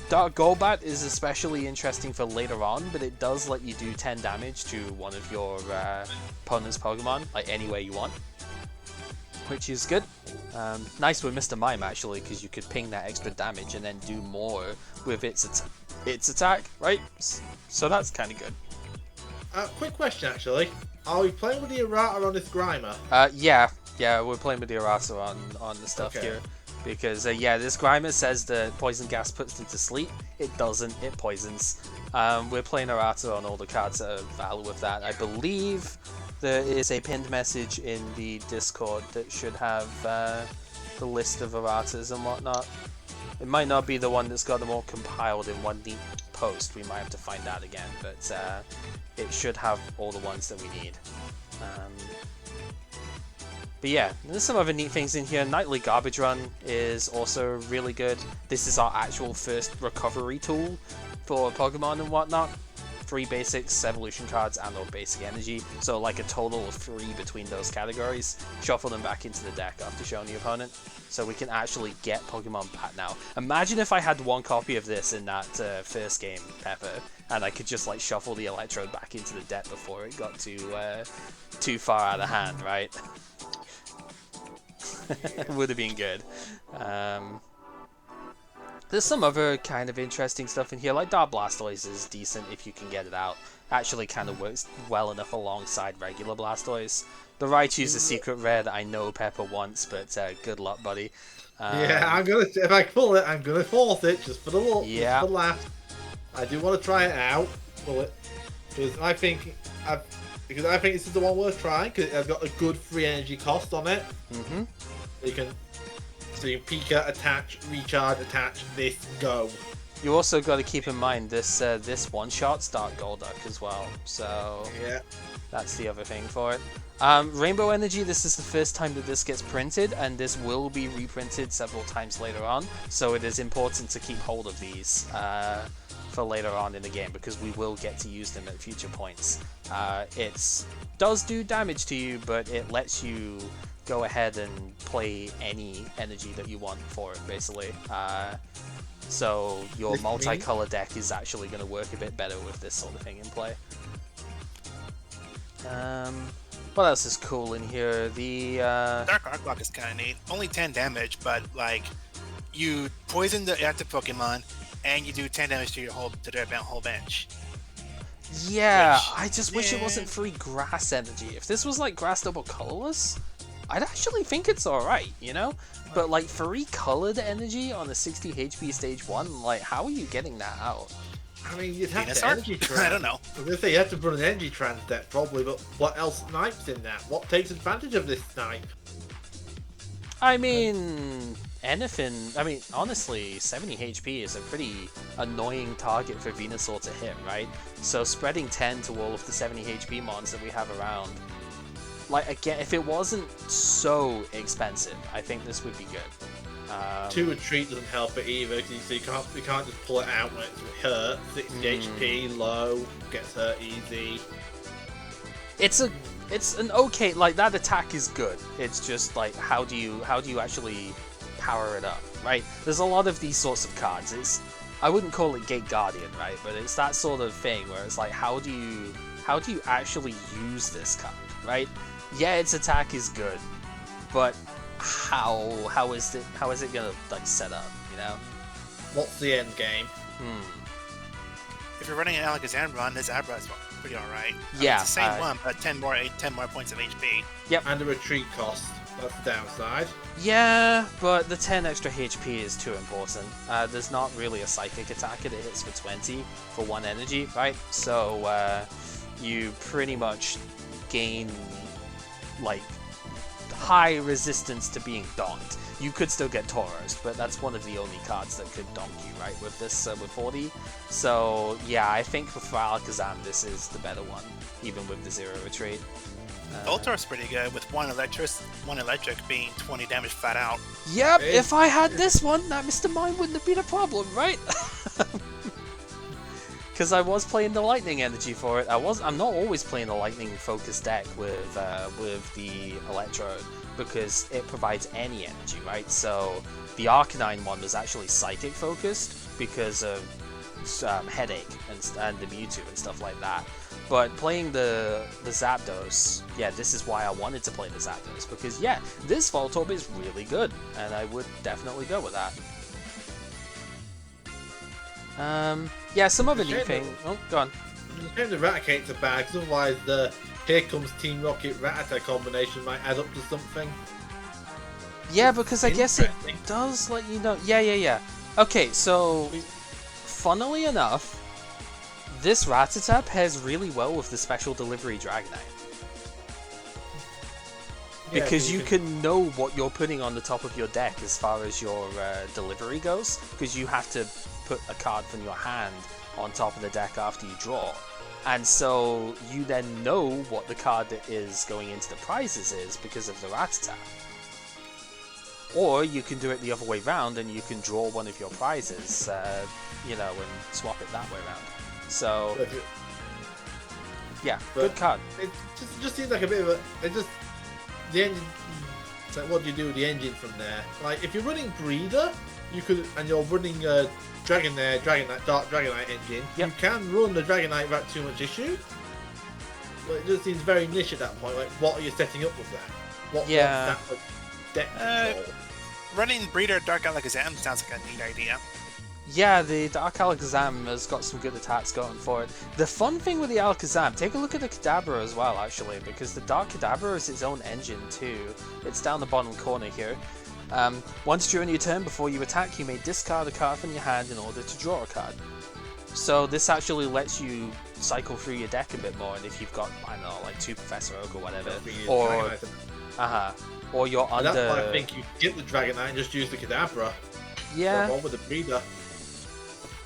Dark Golbat is especially interesting for later on, but it does let you do 10 damage to one of your opponent's Pokemon, like any way you want, which is good. Nice with Mr. Mime actually, because you could ping that extra damage and then do more with its attack, right? So that's kind of good. Quick question actually, are we playing with the errata on this Grimer? Yeah, we're playing with the errata on the stuff here. Because, this Grimer says that Poison Gas puts them to sleep. It doesn't, it poisons. We're playing errata on all the cards that are valid with that. I believe there is a pinned message in the Discord that should have the list of erratas and whatnot. It might not be the one that's got them all compiled in one neat post. We might have to find out again, but it should have all the ones that we need. But yeah, there's some other neat things in here. Nightly Garbage Run is also really good. This is our actual first recovery tool for Pokemon and whatnot. 3 basics, evolution cards, and or basic energy. So like a total of 3 between those categories. Shuffle them back into the deck after showing the opponent. So we can actually get Pokemon back now. Imagine if I had 1 copy of this in that first game, Pepper, and I could just like shuffle the Electrode back into the deck before it got too far out of hand, right? Would have been good. There's some other kind of interesting stuff in here, like Dark Blastoise is decent if you can get it out. Actually kind of works well enough alongside regular Blastoise. The Raichu's a secret rare that I know Pepper wants, but good luck, buddy. Yeah, if I pull it, I'm gonna force it just for the look, yeah. just for the laugh. I do want to try it out, pull it, because I think this is the one worth trying because it has got a good free energy cost on it. Mm-hmm. So you can Pika, attach, recharge, attach, this, go. You also got to keep in mind this this one-shot Dark Golduck as well, so Yeah. that's the other thing for it. Rainbow Energy, this is the first time that this gets printed, and this will be reprinted several times later on, so it is important to keep hold of these for later on in the game, because we will get to use them at future points. It does do damage to you, but it lets you go ahead and play any energy that you want for it, basically. So your multicolor deck is actually going to work a bit better with this sort of thing in play. What else is cool in here? The Dark Arclock is kind of neat. Only 10 damage, but like you poison the active Pokemon, and you do 10 damage to their whole bench. Yeah, Which, I just wish it wasn't free grass energy. If this was like grass double colorless, I'd actually think it's alright, you know? But like free colored energy on a 60 HP stage 1, like how are you getting that out? I mean, you'd have Venusaur? to energy trans. I don't know. I was gonna say you have to run an energy trans deck probably, but what else snipes in that? What takes advantage of this snipe? I mean, anything. I mean, honestly, 70 HP is a pretty annoying target for Venusaur to hit, right? So spreading 10 to all of the 70 HP mons that we have around, like again, if it wasn't so expensive, I think this would be good. 2 retreat doesn't help it either, because you can't just pull it out when it's hurt. 60 HP, low, gets hurt easy. It's an okay, like that attack is good. It's just like how do you actually power it up, right? There's a lot of these sorts of cards. I wouldn't call it Gate Guardian, right? But it's that sort of thing where it's like how do you actually use this card, right? Yeah, its attack is good, but how is it gonna like set up, you know? What's the end game? If you're running an Alakazam run, this Abra is pretty alright. Yeah, it's the same one, but 10 more points of HP. And the retreat cost. That's the downside. Yeah, but the 10 extra HP is too important. There's not really a psychic attacker that hits for 20 for 1 energy, right? So you pretty much gain like high resistance to being donked. You could still get Tauros, but that's one of the only cards that could donk you, right, with this, with 40. So, yeah, I think for Alakazam, this is the better one, even with the 0 retreat. Voltor's pretty good, with one electric being 20 damage flat out. Yep, if I had this one, that Mr. Mime wouldn't have been a problem, right? Because I was playing the lightning energy for it. I'm not always playing a lightning focused deck with the Electrode, because it provides any energy, right? So the Arcanine one was actually psychic focused because of Headache and the Mewtwo and stuff like that. But playing the Zapdos, yeah, this is why I wanted to play the Zapdos, because yeah, this Voltorb is really good, and I would definitely go with that. Yeah, some other new thing. Oh, go on. The Raticate's are bad, because otherwise the Here Comes Team Rocket Rattata combination might add up to something. Yeah, because I guess it does let you know. Yeah. Okay, so funnily enough, this Rattata pairs really well with the Special Delivery Dragonite. Yeah, because you can know what you're putting on the top of your deck as far as your delivery goes, because you have to put a card from your hand on top of the deck after you draw. And so you then know what the card that is going into the prizes is because of the Rattata. Or you can do it the other way round and you can draw one of your prizes, you know, and swap it that way around. So, yeah, good card. It just seems like a bit of a... The engine... It's like, what do you do with the engine from there? Like, if you're running Breeder, you could... And you're running Dragonite, Dark Dragonite engine, you can run the Dragonite without too much issue. But it just seems very niche at that point. Like, what are you setting up with that? What's that deck control? Running Breeder Dark Alakazam sounds like a neat idea. Yeah, the Dark Alakazam has got some good attacks going for it. The fun thing with the Alakazam, take a look at the Kadabra as well, actually, because the Dark Kadabra is its own engine too. It's down the bottom corner here. Once during your turn, before you attack, you may discard a card from your hand in order to draw a card. So this actually lets you cycle through your deck a bit more, and if you've got, I don't know, like 2 Professor Oak or whatever, or you're under... That's why I think you get the Dragonite and just use the Kadabra. Yeah. Or with the Breeder.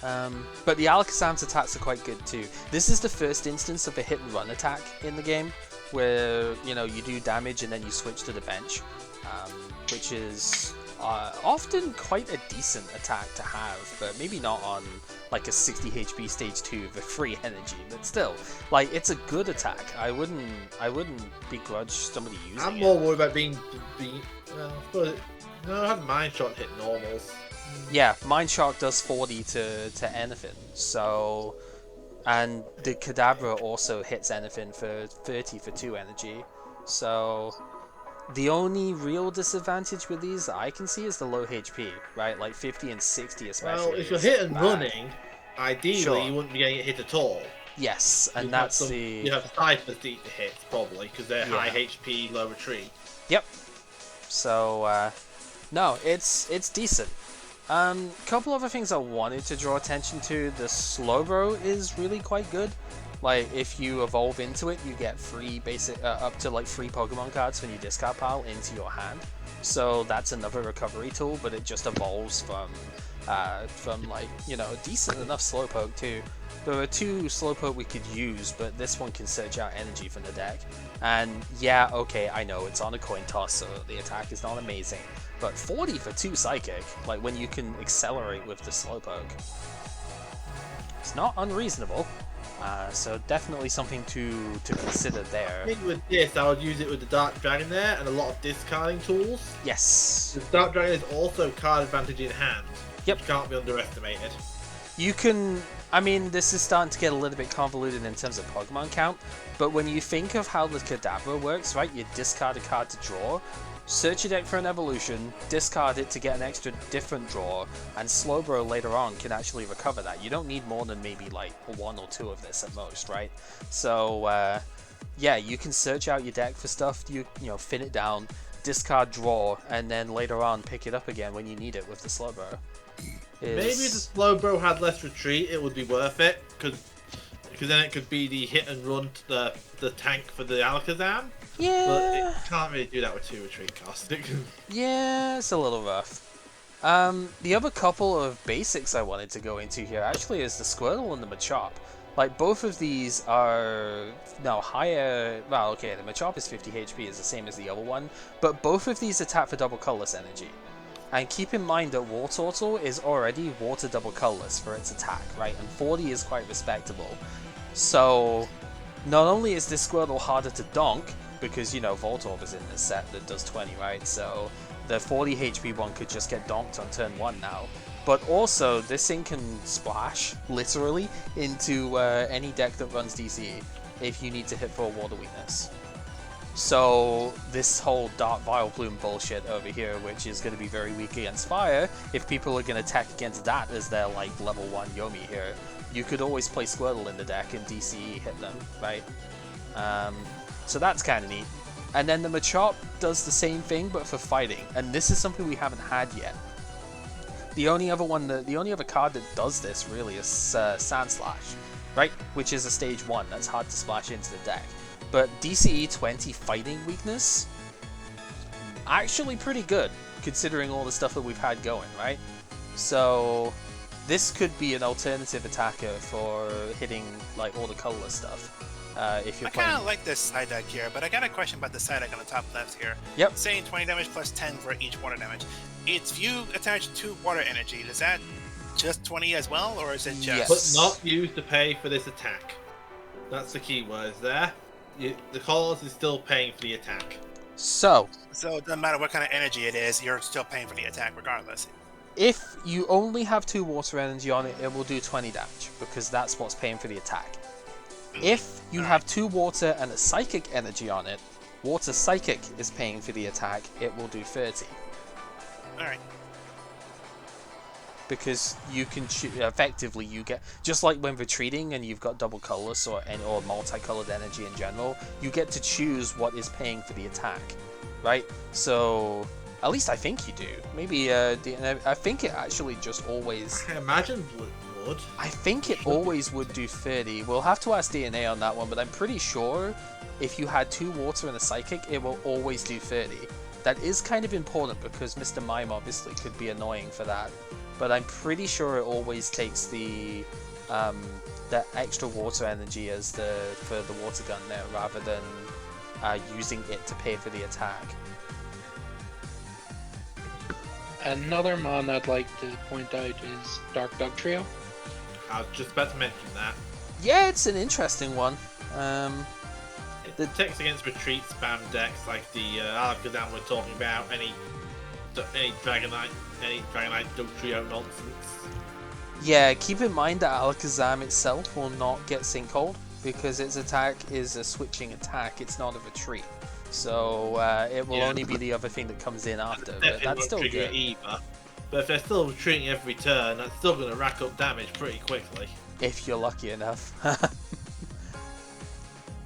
But the Alakazam's attacks are quite good too. This is the first instance of a hit and run attack in the game, where you do damage and then you switch to the bench, which is often quite a decent attack to have, but maybe not on like a 60 HP stage 2 with free energy. But still, like, it's a good attack. I wouldn't begrudge somebody using it. I'm more worried about being well, no, I had Mind Shot hit normals. Yeah, Mind Shark does 40 to anything, so... And the Kadabra also hits anything for 30 for 2 energy, so... The only real disadvantage with these that I can see is the low HP, right? Like 50 and 60 especially. Well, if you're hit and running, ideally you wouldn't be getting hit at all. Yes, and You have Cypher's deep hits, probably, because they're high HP, low retreat. Yep. So, no, it's decent. Couple other things I wanted to draw attention to. The Slowbro is really quite good. Like, if you evolve into it, you get free up to like 3 Pokemon cards from your discard pile into your hand. So that's another recovery tool, but it just evolves from like, a decent enough Slowpoke too. There are 2 Slowpoke we could use, but this one can search out energy from the deck. And yeah, okay, I know it's on a coin toss, so the attack is not amazing. But 40 for 2 Psychic, like when you can accelerate with the Slowpoke, it's not unreasonable. So definitely something to consider there. I think with this, I would use it with the Dark Dragon there, and a lot of discarding tools. Yes. The Dark Dragon is also card advantage in hand. Yep. Which can't be underestimated. You can... I mean, this is starting to get a little bit convoluted in terms of Pokemon count, but when you think of how the Kadabra works, right, you discard a card to draw, search your deck for an evolution, discard it to get an extra different draw, and Slowbro later on can actually recover that. You don't need more than maybe like 1 or 2 of this at most, right? So, yeah, you can search out your deck for stuff, you thin it down, discard draw, and then later on pick it up again when you need it with the Slowbro. Maybe if the Slowbro had less retreat, it would be worth it, because then it could be the hit and run to the tank for the Alakazam. Yeah. But it can't really do that with 2 retreat costs. Yeah, it's a little rough. The other couple of basics I wanted to go into here actually is the Squirtle and the Machop. Like, both of these are now higher... Well, okay, the Machop is 50 HP, is the same as the other one, but both of these attack for double colorless energy. And keep in mind that Wartortle is already water double colorless for its attack, right? And 40 is quite respectable. So, not only is this Squirtle harder to donk, because, Voltorb is in this set that does 20, right? So, the 40 HP one could just get donked on turn 1 now. But also, this thing can splash, literally, into any deck that runs DCE if you need to hit for a water weakness. So, this whole Dark Vileplume bullshit over here, which is going to be very weak against fire, if people are going to attack against that as their, like, level 1 Yomi here, you could always play Squirtle in the deck and DCE hit them, right? So that's kind of neat. And then the Machop does the same thing, but for fighting, and this is something we haven't had yet. The only other card that does this, really, is Sandslash, right? Which is a stage 1, that's hard to splash into the deck. But DCE 20 fighting weakness, actually pretty good, considering all the stuff that we've had going, right? So, this could be an alternative attacker for hitting, like, all the colorless stuff. If you're I kind of like this side deck here, but I got a question about the side deck on the top left here. Yep. Saying 20 damage plus 10 for each water damage. If you attach 2 water energy, is that just 20 as well, or is it just... Yes. But not used to pay for this attack. That's the key words there. The colors is still paying for the attack. So it doesn't matter what kind of energy it is, you're still paying for the attack regardless. if you only have 2 water energy on it, it will do 20 damage, because that's what's paying for the attack. If you have 2 water and a psychic energy on it, water psychic is paying for the attack, it will do 30. Alright. Because you can effectively, you get, just like when retreating and you've got double colorless or multicolored energy in general, you get to choose what is paying for the attack, right? So at least I think you do. Maybe I think it actually just always... I imagine would. I think it always would do 30. We'll have to ask DNA on that one, but I'm pretty sure if you had 2 water and a psychic, it will always do 30. That is kind of important because Mr. Mime obviously could be annoying for that. but I'm pretty sure it always takes the extra water energy as for the water gun there, rather than using it to pay for the attack. Another mon I'd like to point out is Dark Dog Trio. I was just about to mention that. Yeah, it's an interesting one. It protects against retreat spam decks like the Alakazam we're talking about, any Dragonite Dog Trio nonsense. Yeah, keep in mind that Alakazam itself will not get Sinkhold, because its attack is a switching attack, it's not a retreat. So it will only be the other thing that comes in after, but that's still good. Either. But if they're still retreating every turn, that's still going to rack up damage pretty quickly. If you're lucky enough.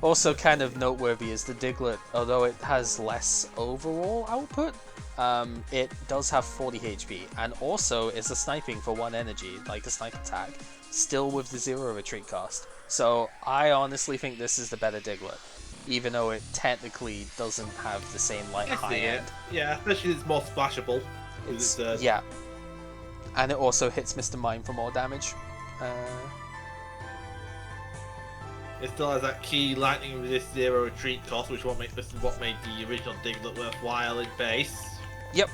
Also kind of noteworthy is the Diglett, although it has less overall output, it does have 40 HP, and also is a sniping for 1 energy, like a snipe attack, still with the 0 retreat cost. So I honestly think this is the better Diglett, even though it technically doesn't have the same like high end. Yeah, especially it's more splashable. Yeah, and it also hits Mr. Mime for more damage. It still has that key lightning resist 0 retreat cost, which this is what made the original Diglett worthwhile in base. Yep.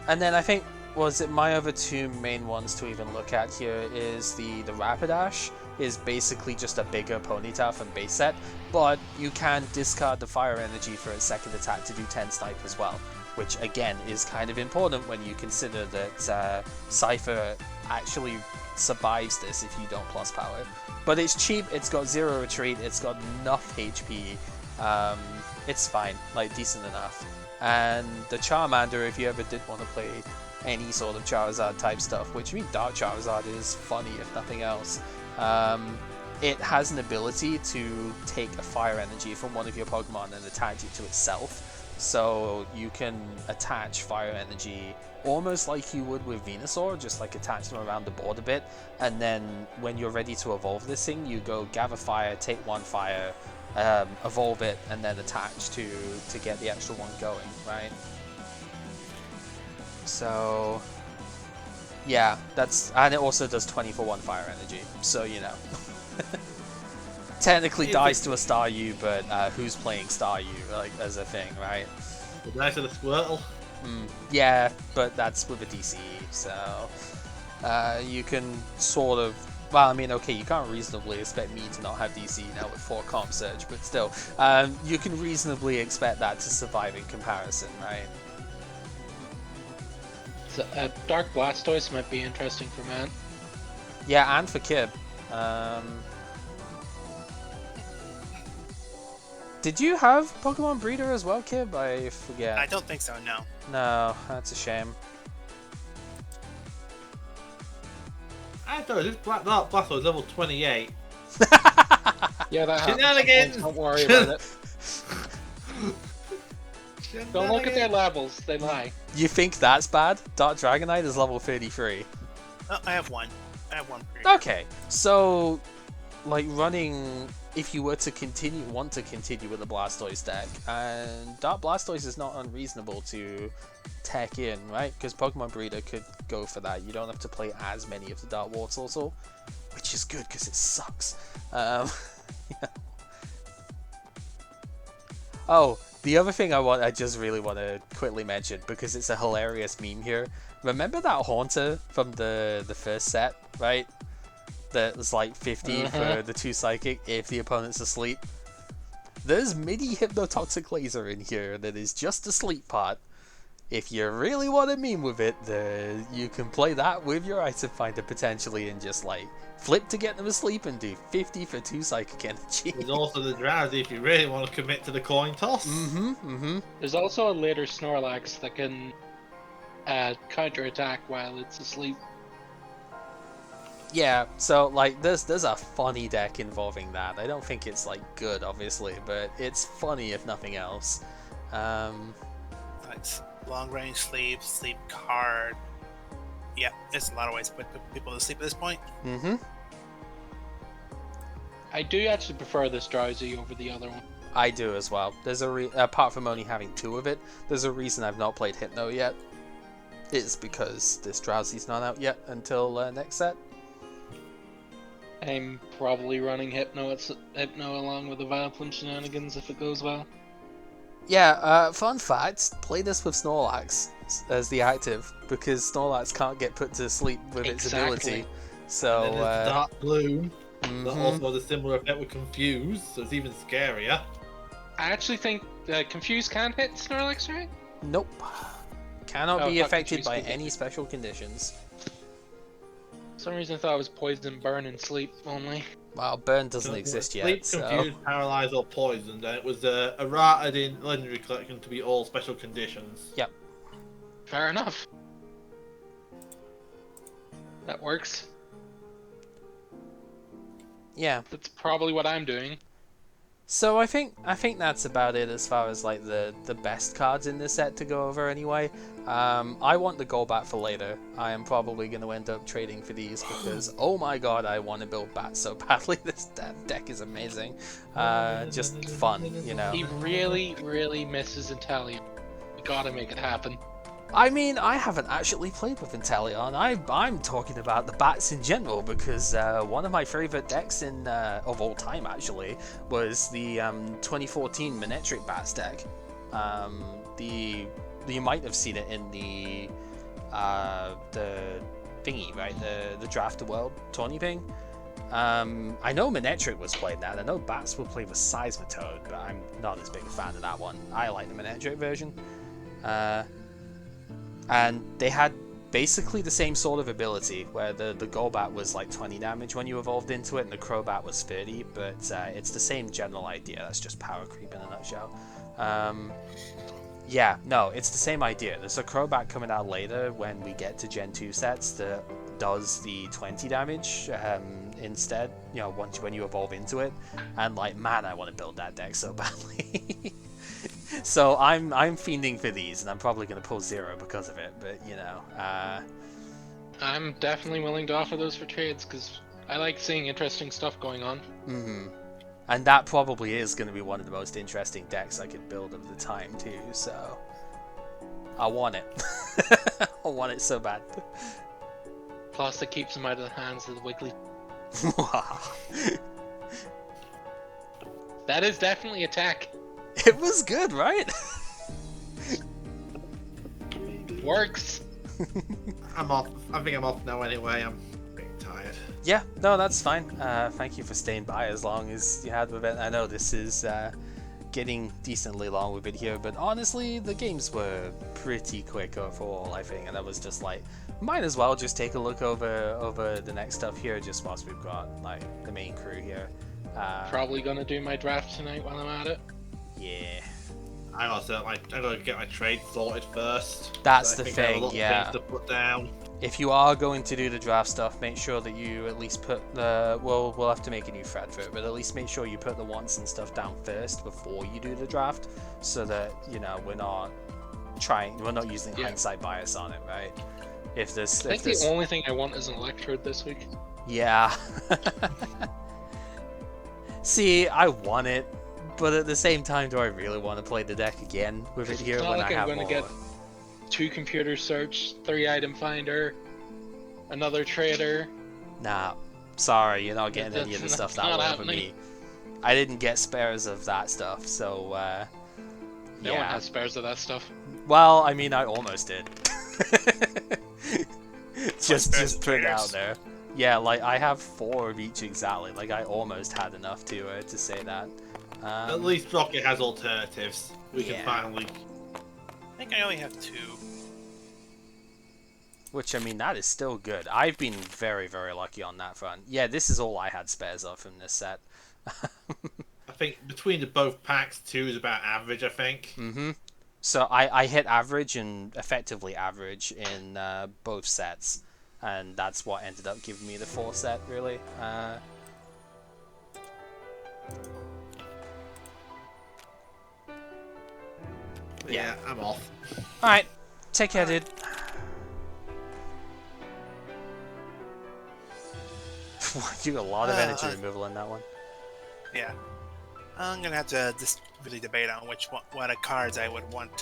And then I think, was it my other 2 main ones to even look at here is the Rapidash is basically just a bigger Ponyta from base set, but you can discard the fire energy for its second attack to do 10 snipe as well, which again is kind of important when you consider that Cypher actually survives this if you don't plus power. But it's cheap, it's got 0 retreat, it's got enough HP, it's fine, like decent enough. And the Charmander, if you ever did want to play any sort of Charizard type stuff, which I mean Dark Charizard is funny if nothing else, it has an ability to take a fire energy from one of your Pokemon and attach it to itself. So you can attach fire energy almost like you would with Venusaur, just like attach them around the board a bit, and then when you're ready to evolve this thing, you go gather fire, take 1 fire, evolve it, and then attach to get the extra 1 going, right? So yeah, and it also does 20 for 1 fire energy, so you know. Technically dies to a Staryu, but who's playing Staryu like as a thing, right? The dice of the Squirtle. Yeah, but that's with a DCE, so you can sort of. Well, I mean, okay, you can't reasonably expect me to not have DCE now with 4 Comp Surge, but still, you can reasonably expect that to survive in comparison, right? So, Dark Blastoise might be interesting for man. Yeah, and for Kib. Did you have Pokemon Breeder as well, Kib? I forget. I don't think so, no. No, that's a shame. I thought this Blastoise was level 28. Yeah, that happens. Shenanigans! Don't worry about it. Don't look at their levels, they lie. You think that's bad? Dark Dragonite is level 33. Oh, I have 1. I have 1 breeder. Okay, so like running, if you were to want to continue with the Blastoise deck, and Dark Blastoise is not unreasonable to tech in, right? Because Pokemon Breeder could go for that. You don't have to play as many of the Dark Wartortle, which is good because it sucks. Yeah. Oh, the other thing I just really want to quickly mention, because it's a hilarious meme here. Remember that Haunter from the first set, right? That was like 50 for the 2 Psychic if the opponent's asleep. There's mini Hypnotoxic Laser in here that is just a sleep pot. If you really want to meme with it, you can play that with your item finder potentially and just like flip to get them asleep and do 50 for 2 Psychic Energy. There's also the Drowsy if you really want to commit to the coin toss. There's also a later Snorlax that can counter attack while it's asleep. Yeah, so like there's a funny deck involving that. I don't think it's like good, obviously, but it's funny if nothing else. It's long range sleep card. Yeah, there's a lot of ways to put people to sleep at this point. I do actually prefer this Drowsy over the other one. I do as well. There's apart from only having 2 of it, there's a reason I've not played Hypno yet. is because this Drowsy's not out yet until next set. I'm probably running Hypno along with the Vileplume shenanigans if it goes well. Yeah, fun fact, play this with Snorlax as the active, because Snorlax can't get put to sleep with its ability. So, and then there's Dark Bloom, mhm. that also has a similar effect with Confuse, so it's even scarier. I actually think Confuse can hit Snorlax, right? Nope. Cannot be fuck, affected Confuse by could hit any it. special conditions. For some reason I thought it was Poison, Burn, and Sleep only. Well, Burn doesn't exist Sleep, yet, so... Confused, Paralyzed, or Poisoned, and it was errated in Legendary Collection to be all special conditions. Yep. Fair enough. That works. Yeah. That's probably what I'm doing. So I think that's about it as far as like the best cards in this set to go over anyway. I want the Golbat for later. I am probably going to end up trading for these because oh my god, I want to build Bat so badly. This deck is amazing. Just fun, you know. He really, really misses Inteleon. We gotta make it happen. I mean, I haven't actually played with Inteleon. I'm talking about the bats in general because one of my favorite decks of all time actually was the 2014 Manectric Bats deck. You might have seen it in the thingy, right? The Draft the World tourney thing. I know Manectric was playing that. I know Bats will play with Seismitoad, but I'm not as big a fan of that one. I like the Manectric version. And they had basically the same sort of ability, where the Golbat was like 20 damage when you evolved into it, and the Crobat was 30, but it's the same general idea. That's just power creep in a nutshell. Yeah, no, it's the same idea. There's a Crobat coming out later when we get to Gen 2 sets that does the 20 damage instead, you know, when you evolve into it. And like, man, I want to build that deck so badly. So I'm fiending for these, and I'm probably going to pull 0 because of it, but you know. I'm definitely willing to offer those for trades, because I like seeing interesting stuff going on. Mm-hmm. And that probably is going to be one of the most interesting decks I could build of the time too, so... I want it. I want it so bad. Plus it keeps them out of the hands of the Wiggly. That is definitely a tech. It was good, right? Works. I'm off. I think I'm off now anyway. I'm getting tired. Yeah, no, that's fine. Thank you for staying by as long as you had with it. I know this is getting decently long with it here, but honestly, the games were pretty quick overall, I think, and I was just like, might as well just take a look over the next stuff here, just whilst we've got like the main crew here. Probably gonna do my draft tonight while I'm at it. Yeah. I gotta get my trade sorted first. That's So the I think I have a thing, lot of yeah. things to put down. If you are going to do the draft stuff, make sure that you at least put the... Well, we'll have to make a new thread for it, but at least make sure you put the wants and stuff down first before you do the draft, so that, you know, we're not using hindsight bias on it, right? I think the only thing I want is an Electrode this week. Yeah. See, I want it, but at the same time, do I really want to play the deck again with it here It's not when like I have I'm gonna more? get 2 computer search, 3 item finder, another trader. Nah, sorry, you're not getting any of the That's stuff that not way for me. happening. I didn't get spares of that stuff, so No one yeah. has spares of that stuff. Well, I mean, I almost did. just spares put it out spares? there. Yeah, like I have 4 of each exactly. Like I almost had enough to say that. At least Rocket has alternatives. We yeah. can finally. I think I only have 2. Which, I mean, that is still good. I've been very, very lucky on that front. Yeah, this is all I had spares of from this set. I think between the both packs, 2 is about average. I think. Mm-hmm. So I hit average and effectively average in both sets. And that's what ended up giving me the 4 set, really. Yeah, I'm off. Alright, take care, dude. You got a lot of energy removal in that one. Yeah. I'm gonna have to just really debate on what of cards I would want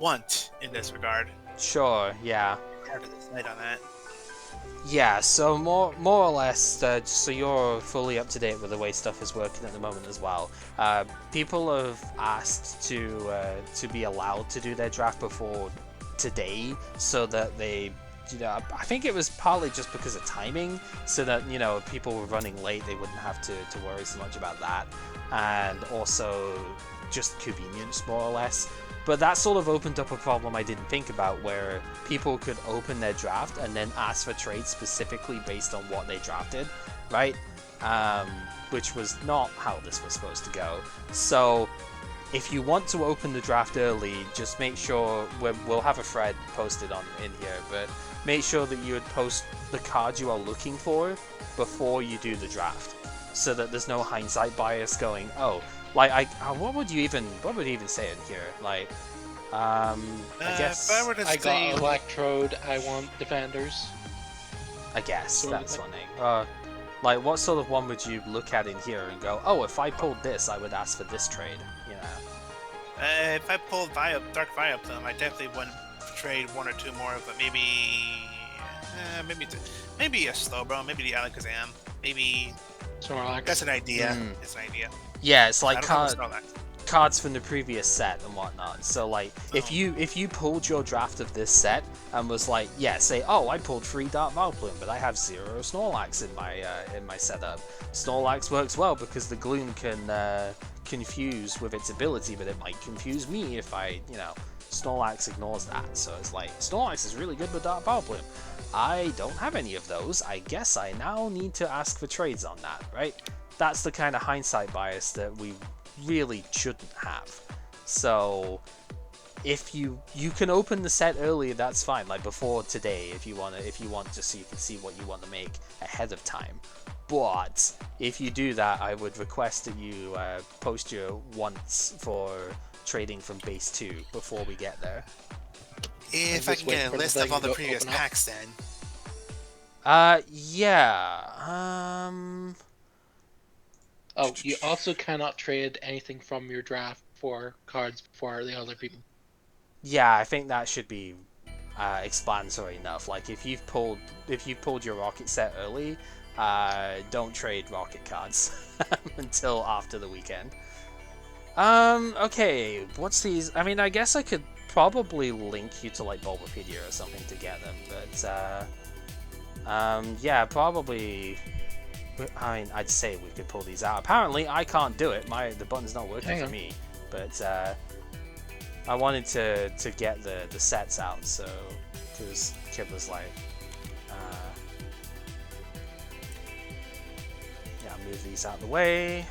want in this regard. Sure, yeah. Hard to decide on that. Yeah, so more or less, so you're fully up to date with the way stuff is working at the moment as well. People have asked to be allowed to do their draft before today, so that they, I think it was partly just because of timing, so that people were running late, they wouldn't have to worry so much about that, and also just convenience more or less. But that sort of opened up a problem I didn't think about, where people could open their draft and then ask for trades specifically based on what they drafted, right? Which was not how this was supposed to go. So if you want to open the draft early, just make sure, we'll have a thread posted in here, but make sure that you would post the cards you are looking for before you do the draft, so that there's no hindsight bias going, oh, like, what would you even say in here? Like, I guess if I were to I say, got Electrode, I want Defenders. I guess Sort of that's thing. one thing. Like, what sort of one would you look at in here and go, oh, if I pulled this, I would ask for this trade, if I pulled Dark Vileplume, I definitely wouldn't trade one or two more, but maybe a Slowbro, maybe the Alakazam, maybe. Snorlax. That's an idea. It's an idea. Yeah, it's like I don't know what's cards from the previous set and whatnot. So like, if you pulled your draft of this set and was like, yeah, say, oh, I pulled 3 Dark Vileplume, but I have 0 Snorlax in my setup. Snorlax works well because the Gloom can confuse with its ability, but it might confuse me if I, Snorlax ignores that. So it's like, Snorlax is really good with Dark Vileplume. I don't have any of those. I guess I now need to ask for trades on that, right? That's the kind of hindsight bias that we really shouldn't have. So if you can open the set early, that's fine, like before today, if you want to, so you can see what you want to make ahead of time. But if you do that, I would request that you post your wants for trading from base 2 before we get there. If I can get a list of all the previous packs, then. Yeah. Oh, you also cannot trade anything from your draft for cards for the other people. Yeah, I think that should be explanatory enough. Like, if you've pulled your Rocket set early, don't trade Rocket cards until after the weekend. Okay, what's these? I mean, I guess I could probably link you to like Bulbapedia or something to get them, but yeah, probably. I mean, I'd say we could pull these out. Apparently, I can't do it. The button's not working for me. But I wanted to get the sets out, so because Kid was like, yeah, move these out of the way.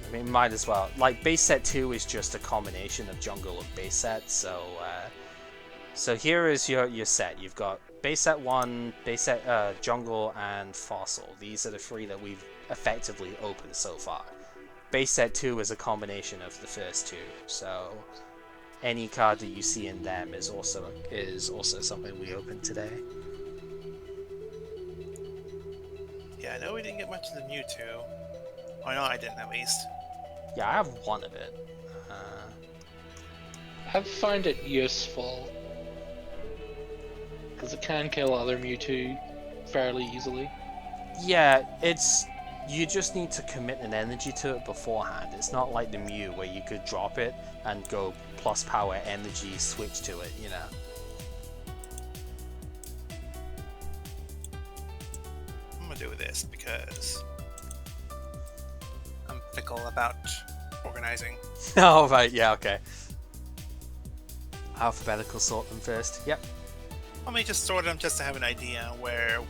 I mean, might as well. Like, base set 2 is just a combination of jungle and base set, so here is your set. You've got base set 1, base set jungle, and fossil. These are the 3 that we've effectively opened so far. Base set 2 is a combination of the first 2, so any card that you see in them is also something we opened today. Yeah, I know we didn't get much of the Mewtwo. Oh, no, I didn't at least. Yeah, I have one of it. I find it useful because it can kill other Mewtwo fairly easily. Yeah, you just need to commit an energy to it beforehand. It's not like the Mew where you could drop it and go plus power energy switch to it, I'm gonna do this because I'm fickle about organizing. Oh, right, yeah, okay. Alphabetical sort them first. Yep. Let me just sort them just to have an idea where,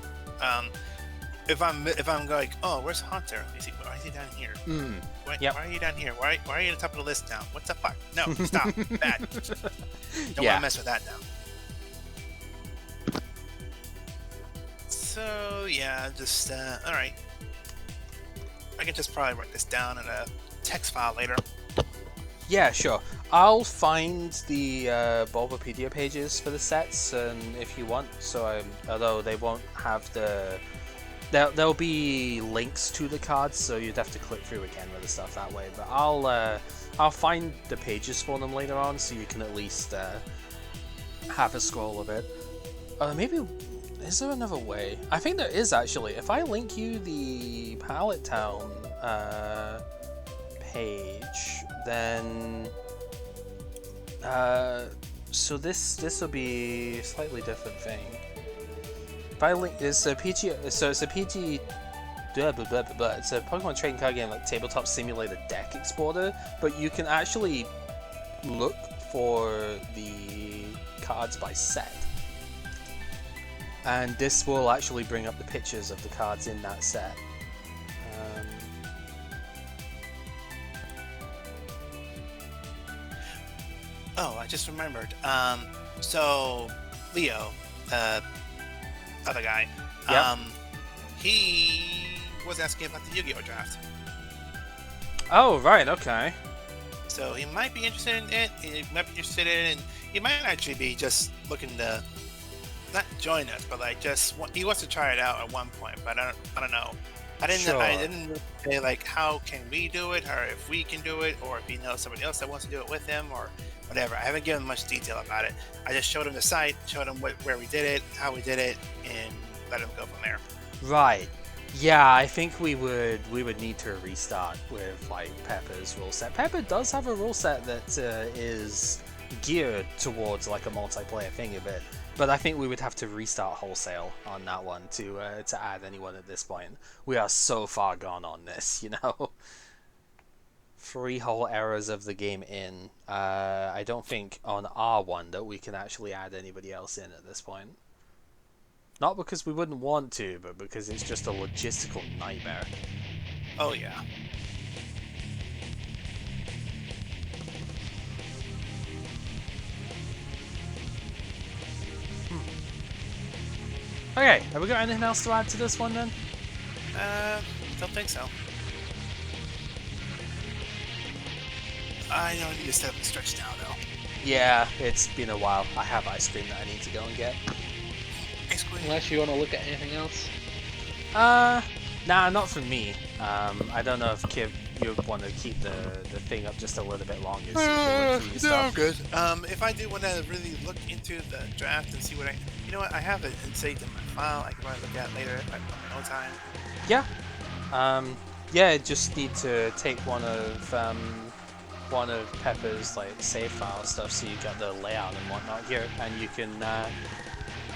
if I'm like, oh, where's Hunter? Why is he down here? Yep. Why are you down here? Why are you at the top of the list now? What the fuck? No, stop. Bad. Don't want to mess with that now. So yeah, just all right. I can just probably write this down in a text file later. Yeah, sure. I'll find the Bulbapedia pages for the sets, if you want. So, although they won't have the There'll be links to the cards, so you'd have to click through again with the stuff that way. But I'll find the pages for them later on, so you can at least have a scroll of it. Maybe is there another way? I think there is actually. If I link you the Pallet Town page, then so this will be a slightly different thing. If I link this, it's a PG. Blah, blah, blah, blah, blah. It's a Pokemon trading card game like Tabletop Simulator Deck Exporter, but you can actually look for the cards by set. And this will actually bring up the pictures of the cards in that set. Oh, I just remembered. So Leo, other guy, Yep. he was asking about the Yu-Gi-Oh draft. Oh, right, okay. So he might be interested in it. He might be interested in it, and he might actually be just looking to not join us, but like he wants to try it out at one point. But I don't know. I didn't say like how can we do it, or if we can do it, or if he knows somebody else that wants to do it with him, or whatever. I haven't given much detail about it. I just showed him the site, showed him where we did it, how we did it, and let him go from there. Right. Yeah, I think we would need to restart with like Pepper's rule set. Pepper does have a rule set that is geared towards like a multiplayer thing a bit, but I think we would have to restart wholesale on that one to add anyone at this point. We are so far gone on this, you know. 3 whole eras of the game in. I don't think on R1 that we can actually add anybody else in at this point. Not because we wouldn't want to, but because it's just a logistical nightmare. Oh yeah. Okay, have we got anything else to add to this one then? Don't think so. I know I need to step and stretch now though. Yeah, it's been a while. I have ice cream that I need to go and get. Ice cream. Unless you want to look at anything else. Nah, not for me. I don't know if Kib, you want to keep the thing up just a little bit longer. So you can look through your stuff. I'm good. If I do want to really look into the draft and see what you know what, I have it saved in my file. I can probably look at it later if I put my own time. Yeah. Yeah, just need to take one of Pepper's like save file stuff, so you got the layout and whatnot here, and you can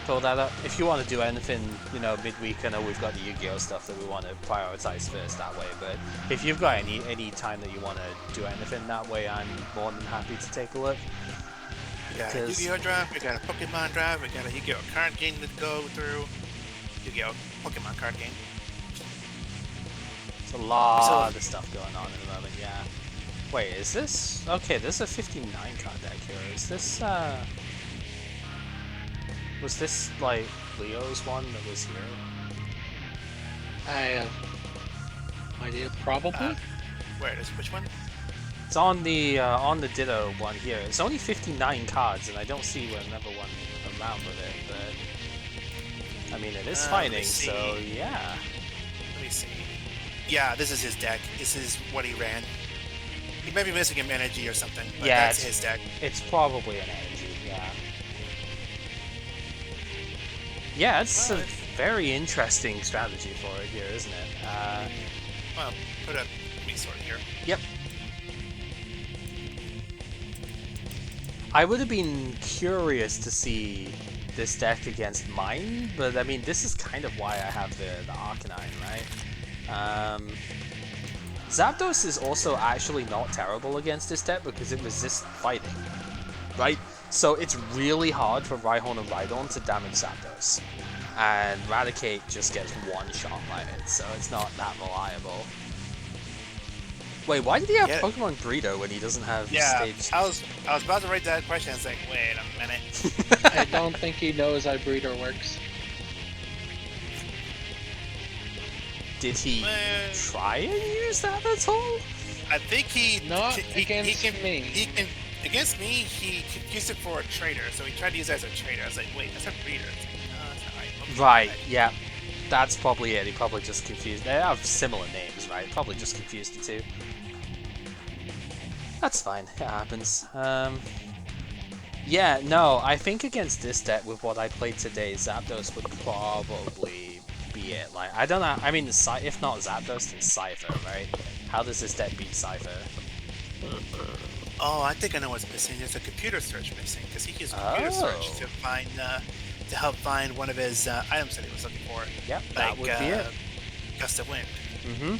pull that up. If you want to do anything, you know, midweek, I know we've got the Yu-Gi-Oh stuff that we want to prioritize first that way, but if you've got any time that you want to do anything that way, I'm more than happy to take a look. We got a Yu-Gi-Oh draft, we got a Pokemon draft, we got a Yu-Gi-Oh card game to go through. Yu-Gi-Oh Pokemon card game. There's a lot of stuff going on at the moment, yeah. Wait, is this... Okay, this is a 59 card deck here. Is this, was this, like, Leo's one that was here? I have no idea. Probably. Where is which one? It's on the Ditto one here. It's only 59 cards, and I don't see another one around with it, but... I mean, it is fighting, so yeah. Let me see. Yeah, this is his deck. This is what he ran. He might be missing an energy or something, but yeah, that's his deck. It's probably an energy, yeah. Yeah, it's a very interesting strategy for it here, isn't it? Well, put a resort here. Yep. I would have been curious to see this deck against mine, but I mean, this is kind of why I have the Arcanine, right? Zapdos is also actually not terrible against this deck because it resists fighting, right? So it's really hard for Rhyhorn and Rhydon to damage Zapdos. And Raticate just gets one shot by it, so it's not that reliable. Wait, why did he have Pokemon Breeder when he doesn't have stage? I was about to write that question. I was like, wait a minute. I don't think he knows how Breeder works. Did he try and use that at all? I think he... Not against me. Against me, he used it for a trader, so he tried to use it as a trader. I was like, wait, that's a breeder. Like, no, that's not right. Right, yeah. That's probably it. He probably just confused. They have similar names, right? Probably just confused the two. That's fine. It happens. Yeah, no, I think against this deck with what I played today, Zapdos would probably be it. Like, I don't know. I mean, if not Zapdos, then Cypher, right? How does this deck beat Cypher? Oh, I think I know what's missing. There's a computer search missing because he used computer search to find to help find one of his items that he was looking for. Yep, like, that would be it. Gust of Wind. Mm-hmm.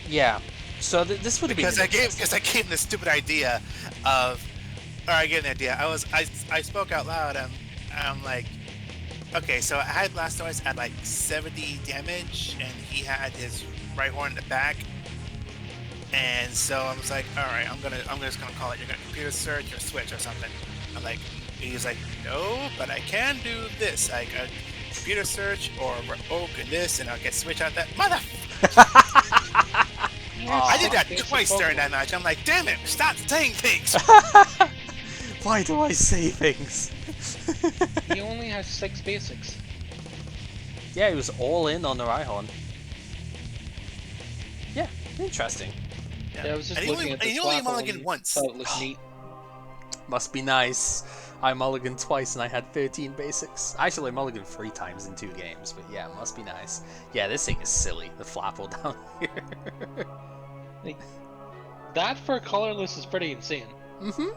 Yeah. So this would have been because I gave him the stupid idea of, or I gave him the idea. I spoke out loud. I'm like, okay, so I had Blastoise at like 70 damage, and he had his right horn in the back. And so I was like, all right, I'm just gonna call it. You're gonna computer search or switch or something. I'm like, he's like, no, but I can do this. Like a computer search or oak and this, and I'll get switch out that mother. I did that twice during that match. I'm like, damn it, stop saying things. Why do I say things? He only has 6 basics. Yeah, he was all in on the Rhyhorn. Yeah, interesting. Yeah, I was just and looking at the he only mulliganed once. Thought it looked neat. Must be nice. I mulliganed twice and I had 13 basics. Actually, I mulliganed 3 times in 2 games, but yeah, must be nice. Yeah, this thing is silly. The flapple down here. Like, that for colorless is pretty insane. Mm-hmm.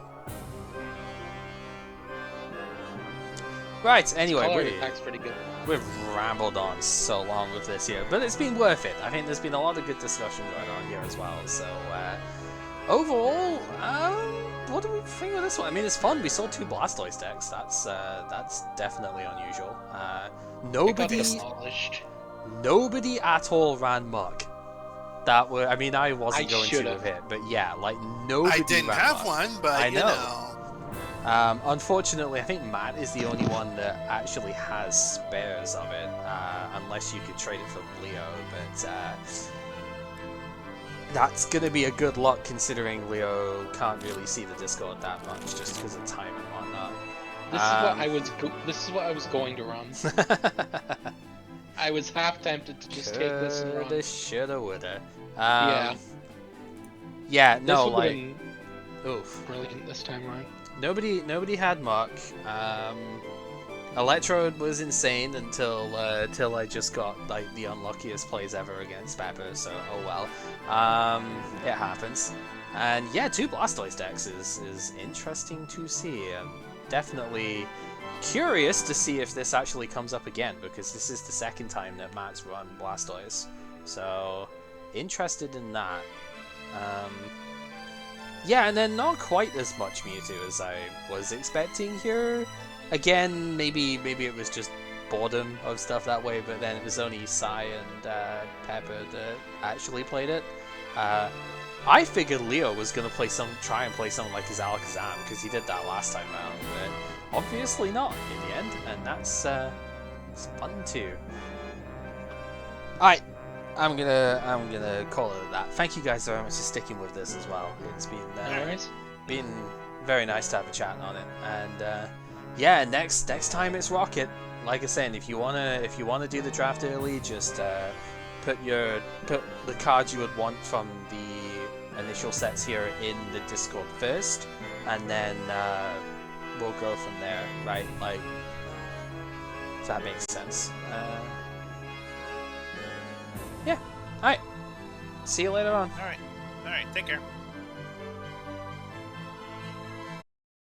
Right, anyway, Color attack's pretty good. We've rambled on so long with this here, but it's been worth it. I think there's been a lot of good discussion going on here as well. So, overall, what do we think of this one? I mean, it's fun. We saw 2 Blastoise decks. That's definitely unusual. Nobody at all ran Muck. I mean, I wasn't going to have hit, but yeah, like nobody. I didn't ran have Muck. one, but I you know. Unfortunately, I think Matt is the only one that actually has spares of it, unless you could trade it from Leo, but that's going to be a good luck considering Leo can't really see the Discord that much just because of time and whatnot. This is what I was going to run. I was half tempted to just take this and run. Coulda, shoulda, woulda. Yeah. Yeah, no, this like... Oof. Brilliant this time around. Nobody had Muck. Electrode was insane until I just got like the unluckiest plays ever against Pepper, so oh well. It happens. And yeah, 2 Blastoise decks is interesting to see. Definitely curious to see if this actually comes up again, because this is the 2nd time that Matt's run Blastoise. So interested in that. Yeah, and then not quite as much Mewtwo as I was expecting here. Again, maybe it was just boredom of stuff that way, but then it was only Sai and Pepper that actually played it. I figured Leo was going to try and play something like his Alakazam, because he did that last time around, but obviously not in the end, and that's it's fun too. Alright. I'm gonna call it that. Thank you guys very much for sticking with this as well. It's been very nice to have a chat on it. And yeah, next time it's Rocket. Like I said, if you wanna do the draft early, just put the cards you would want from the initial sets here in the Discord first, and then we'll go from there. Right? Like, if that makes sense. Yeah. Alright. See you later on. Alright, take care.